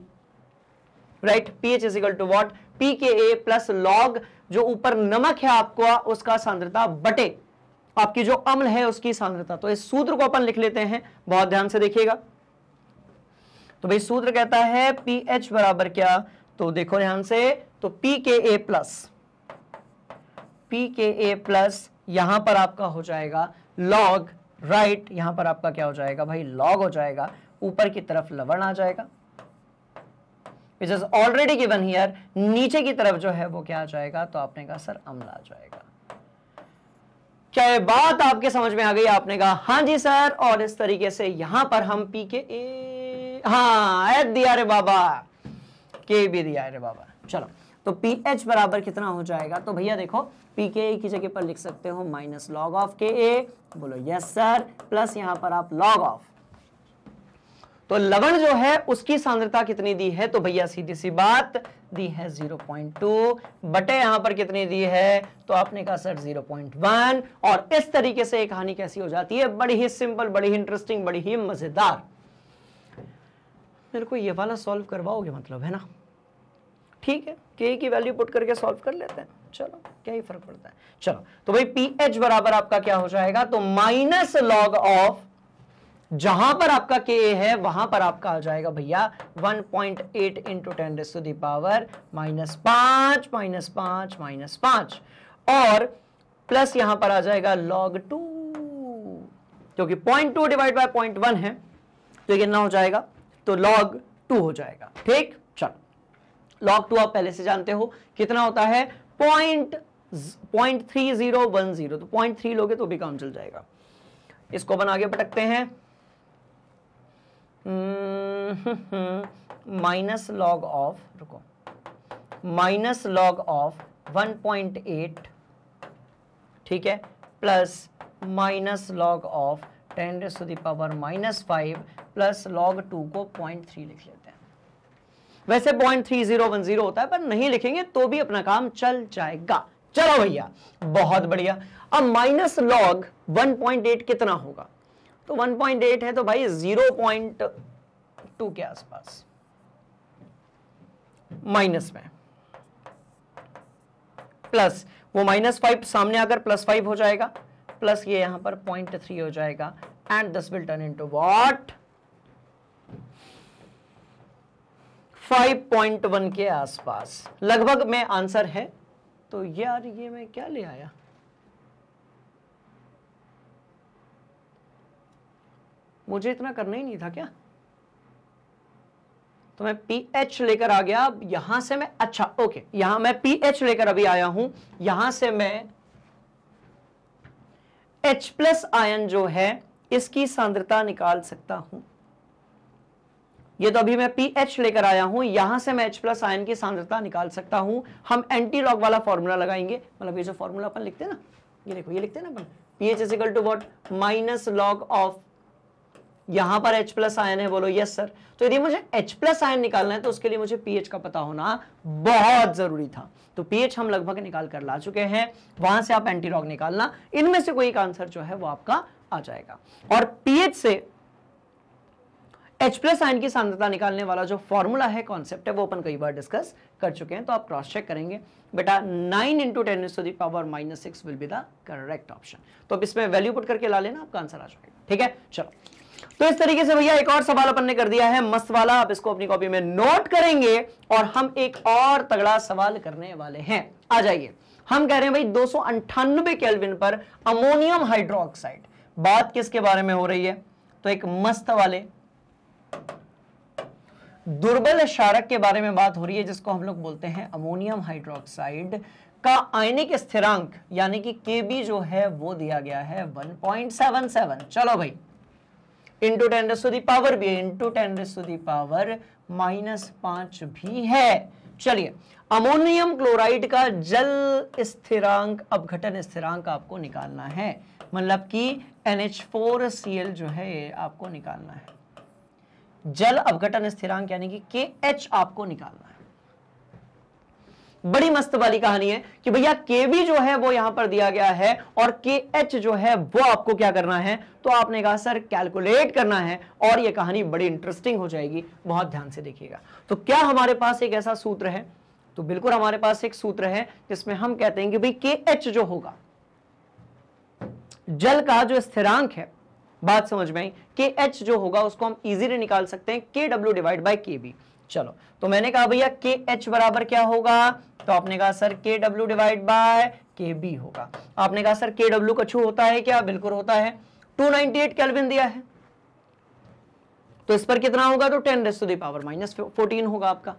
right. pH is equal to what, pKa plus log जो ऊपर नमक है आपको उसका सांद्रता बटे आपकी जो अम्ल है उसकी सांद्रता। तो इस सूत्र को अपन लिख लेते हैं, बहुत ध्यान से देखिएगा। तो भाई सूत्र कहता है pH बराबर क्या, तो देखो ध्यान से, तो pKa प्लस यहां पर आपका हो जाएगा लॉग, राइट। यहां पर आपका क्या हो जाएगा भाई, लॉग हो जाएगा, ऊपर की तरफ लवण आ जाएगा which is already given here, नीचे की तरफ जो है वो क्या आ जाएगा, तो आपने कहा सर अम्ल आ जाएगा। क्या ये बात आपके समझ में आ गई? आपने कहा हाँ जी सर। और इस तरीके से यहां पर हम pKa, हाँ दिया रे बाबा, के भी दिया रे बाबा। चलो, तो pH बराबर कितना हो जाएगा, तो भैया देखो pKa की जगह पर लिख सकते हो माइनस लॉग ऑफ Ka, बोलो यस सर, प्लस यहां पर आप लॉग ऑफ, तो लवण जो है उसकी सांद्रता कितनी दी है, तो भैया सीधी सी बात दी है 0.2 बटे यहां पर कितनी दी है, तो आपने कहा सर 0.1। और इस तरीके से एक कहानी कैसी हो जाती है, बड़ी ही सिंपल, बड़ी ही इंटरेस्टिंग, बड़ी ही मजेदार। मेरे को ये वाला सॉल्व करवाओगे मतलब, है ना? ठीक है, के की वैल्यू पुट करके सॉल्व कर लेते हैं, चलो क्या ही फर्क पड़ता है। चलो, तो भाई pH बराबर आपका क्या हो जाएगा, तो माइनस लॉग ऑफ, जहां पर आपका Ka है वहां पर आपका आ जाएगा भैया 1.8 इंटू 10⁻⁻⁵ -5 और प्लस यहां पर आ जाएगा log 2, क्योंकि 0.2 डिवाइड बाय 0.1 है तो ये कितना हो जाएगा, तो log 2 हो जाएगा। ठीक, चलो log 2 आप पहले से जानते हो कितना होता है, 0.3010, तो 0.3 लोगे तो भी काम चल जाएगा। इसको अपन आगे पटकते हैं, माइनस लॉग ऑफ, रुको, माइनस लॉग ऑफ 1.8, ठीक है, plus minus log of 10⁻⁻5 plus log 2 को 0.3 लिख लेते हैं। वैसे 0.3010 होता है पर नहीं लिखेंगे तो भी अपना काम चल जाएगा। चलो भैया बहुत बढ़िया। अब माइनस लॉग 1.8 कितना होगा, तो 1.8 है तो भाई 0.2 के आसपास माइनस में, प्लस वो -5 सामने आकर +5 हो जाएगा, प्लस ये यहां पर 0.3 हो जाएगा and this will turn into what, 5.1 के आसपास लगभग में आंसर है। तो यार ये मैं क्या ले आया, मुझे इतना करना ही नहीं था क्या? तो मैं पीएच लेकर आ गया। यहां से मैं, अच्छा ओके, यहां मैं पीएच लेकर अभी आया हूं, यहां से मैं H प्लस आयन जो है इसकी सांद्रता निकाल सकता हूं। ये तो अभी मैं पीएच लेकर आया हूं, यहां से मैं H प्लस आयन की सांद्रता निकाल सकता हूं। हम एंटी लॉग वाला फॉर्मूला लगाएंगे, मतलब ये जो फॉर्मूला अपन लिखते हैं ना, ये देखो, ये लिखते हैं ना अपन, PH is equal to what, minus log of, यहां पर H प्लस आयन है, बोलो यस सर। तो यदि मुझे H प्लस आयन निकालना है तो उसके लिए मुझे pH का पता होना बहुत जरूरी था। तो pH हम लगभग निकाल कर ला चुके हैं, वहां से आप एंटी लॉग निकालना, इनमें से कोई एक आंसर जो है वो आपका आ जाएगा। और pH से H प्लस आयन की सांद्रता निकालने वाला जो फॉर्मूला है, कॉन्सेप्ट है, वो अपन कई बार डिस्कस कर चुके हैं, तो आप क्रॉस चेक करेंगे। बेटा 9 × 10⁻⁻6 will be the correct option. तो अब इसमें वैल्यू पुट करके ला लेना, आपका आंसर आ जाएगा। ठीक है, चलो। तो इस तरीके से भैया एक और सवाल अपन ने कर दिया है मस्त वाला, आप इसको अपनी कॉपी में नोट करेंगे और हम एक और तगड़ा सवाल करने वाले हैं। आ जाइए, हम कह रहे हैं भाई 298 केल्विन पर अमोनियम हाइड्रोक्साइड, बात किसके बारे में हो रही है? तो एक मस्त वाले दुर्बल क्षारक के बारे में बात हो रही है, जिसको हम लोग बोलते हैं अमोनियम हाइड्रोक्साइड का आयनिक स्थिरांक यानी कि Kb जो है वो दिया गया है 1.77। चलो भाई, इंटू 10⁻⁻, भी इंटू 10⁻⁻5 भी है। चलिए, अमोनियम क्लोराइड का जल स्थिरांक, अपघटन स्थिरांक आपको निकालना है, मतलब कि NH4Cl जो है आपको निकालना है। जल अपघटन स्थिरांक यानी कि KH आपको निकालना है। बड़ी मस्त वाली कहानी है कि भैया Kb जो है वो यहां पर दिया गया है और KH जो है वो आपको क्या करना है? तो आपने कहा सर कैलकुलेट करना है, और ये कहानी बड़ी इंटरेस्टिंग हो जाएगी, बहुत ध्यान से देखिएगा। तो क्या हमारे पास एक ऐसा सूत्र है? तो बिल्कुल हमारे पास एक सूत्र है जिसमें हम कहते हैं कि भाई KH जो होगा, जल का जो स्थिरांक है, बात समझ में आई, KH जो होगा उसको हम इजीली निकाल सकते हैं KW डिवाइड बाय KB। चलो, तो मैंने कहा भैया KH बराबर क्या होगा? तो आपने कहा sir KW divide by KB होगा। आपने कहा सर KW कछु होता है क्या? बिल्कुल होता है, 298 केल्विन दिया है, तो इस पर कितना होगा? तो 10⁻⁻14 होगा आपका,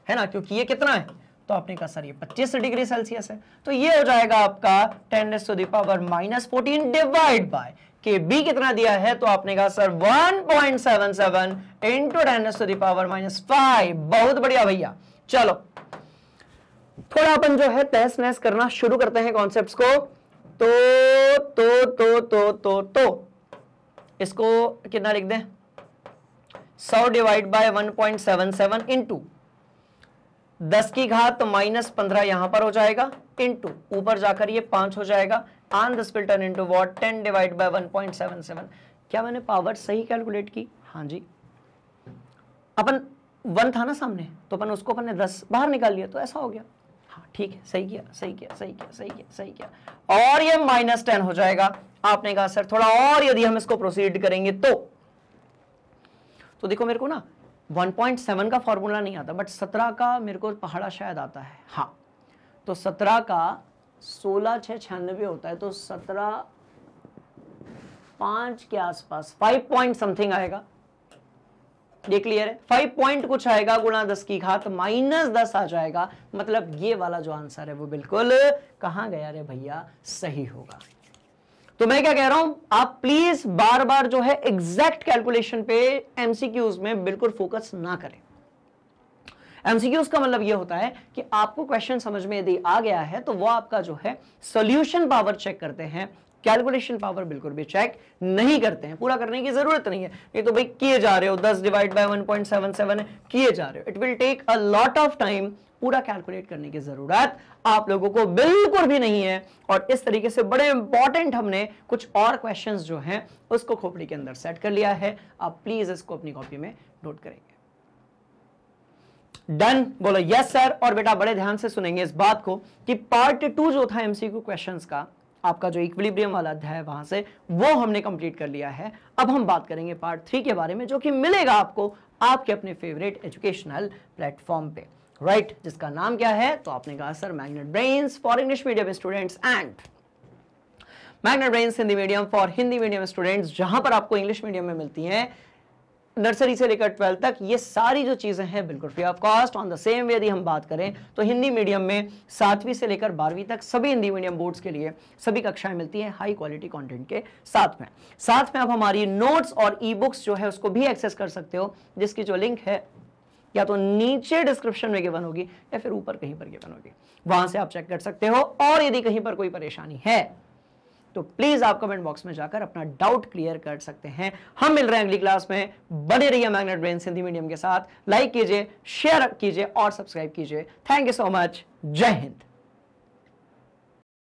है ना, क्योंकि ये कितना है? तो आपने कहा सर ये 25 डिग्री सेल्सियस है, तो ये हो जाएगा आपका 10⁻⁻14 डिवाइड बाय KB कितना दिया है? तो आपने कहा सर 1.77 इंटू 10⁻⁻5। बहुत बढ़िया भैया। चलो, थोड़ा अपन जो है तहस नहस करना शुरू करते हैं कॉन्सेप्ट्स को। तो इसको कितना लिख दें? 100 डिवाइड बाय 1.77 इंटू 10 की घात -15 यहां पर हो जाएगा, इंटू ऊपर जाकर ये 5 हो जाएगा, and this will turn into what? 10 divide by 1.77। क्या मैंने पावर सही कैलकुलेट की? हाँ जी, अपन 1 था ना सामने, तो अपन उसको अपन ने 10 बाहर निकाल लिया, तो ऐसा हो गया। हाँ ठीक है, सही किया, सही किया, सही किया, सही किया, सही किया। और ये -10 हो जाएगा। आपने कहा सर थोड़ा और यदि हम इसको प्रोसीड करेंगे तो देखो मेरे को ना 1.7 का फॉर्मूला नहीं आता, बट 17 का मेरे को पहाड़ा शायद आता है। हाँ, तो 17 का 16×6 = 96 होता है, तो 17.5 के आसपास 5 पॉइंट समथिंग आएगा। ये क्लियर है? 5 पॉइंट कुछ आएगा, गुणा 10 की घात -10 आ जाएगा। मतलब ये वाला जो आंसर है वो बिल्कुल कहां गया रे भैया? सही होगा। तो मैं क्या कह रहा हूं, आप प्लीज बार बार जो है एग्जैक्ट कैलकुलेशन पे एमसीक्यूज में बिल्कुल फोकस ना करें। एमसीक्यूज का मतलब ये होता है कि आपको क्वेश्चन समझ में यदि आ गया है तो वो आपका जो है सॉल्यूशन पावर चेक करते हैं, कैलकुलेशन पावर बिल्कुल भी चेक नहीं करते हैं। पूरा करने की जरूरत नहीं है, ये तो भाई किए जा रहे हो, 10 डिवाइड बाय 1.77 किए जा रहे हो। It will take a lot of time, पूरा कैलकुलेट करने की जरूरत आप लोगों को बिल्कुल भी नहीं है। और इस तरीके से बड़े इंपॉर्टेंट हमने कुछ और क्वेश्चंस जो हैं उसको खोपड़ी के अंदर सेट कर लिया है। आप प्लीज इसको अपनी कॉपी में नोट करेंगे। डन? बोलो यस सर। और बेटा बड़े ध्यान से सुनेंगे इस बात को कि पार्ट 2 जो था एमसीक्यू क्वेश्चंस का, आपका जो इक्विलिब्रियम वाला अध्याय वहां से वो हमने कंप्लीट कर लिया है। अब हम बात करेंगे पार्ट 3 के बारे में, जो कि मिलेगा आपको आपके अपने फेवरेट एजुकेशनल प्लेटफॉर्म पे, राइट, जिसका नाम क्या है? तो आपने कहा sir magnet brains for English medium students and magnet brains Hindi medium for Hindi medium students, जहां पर आपको इंग्लिश मीडियम में मिलती हैं नर्सरी से लेकर 12 तक। ये सारी जो चीजें हैं बिल्कुल free of cost. On the same way यदि हम बात करें तो हिंदी मीडियम में 7वीं से लेकर 12वीं तक सभी हिंदी मीडियम बोर्ड्स के लिए सभी कक्षाएं मिलती हैं हाई क्वालिटी कंटेंट के साथ में आप हमारी नोट्स और ई बुक्स जो है उसको भी एक्सेस कर सकते हो, जिसकी जो लिंक है या तो नीचे डिस्क्रिप्शन में गिवन होगी या फिर ऊपर कहीं पर गिवन होगी, वहां से आप चेक कर सकते हो। और यदि कहीं पर कोई परेशानी है तो प्लीज आप कमेंट बॉक्स में जाकर अपना डाउट क्लियर कर सकते हैं। हम मिल रहे हैं अगली क्लास में। बने रहिए मैग्नेट ब्रेन्स हिंदी मीडियम के साथ। लाइक कीजिए, शेयर कीजिए और सब्सक्राइब कीजिए। Thank you so much. जय हिंद।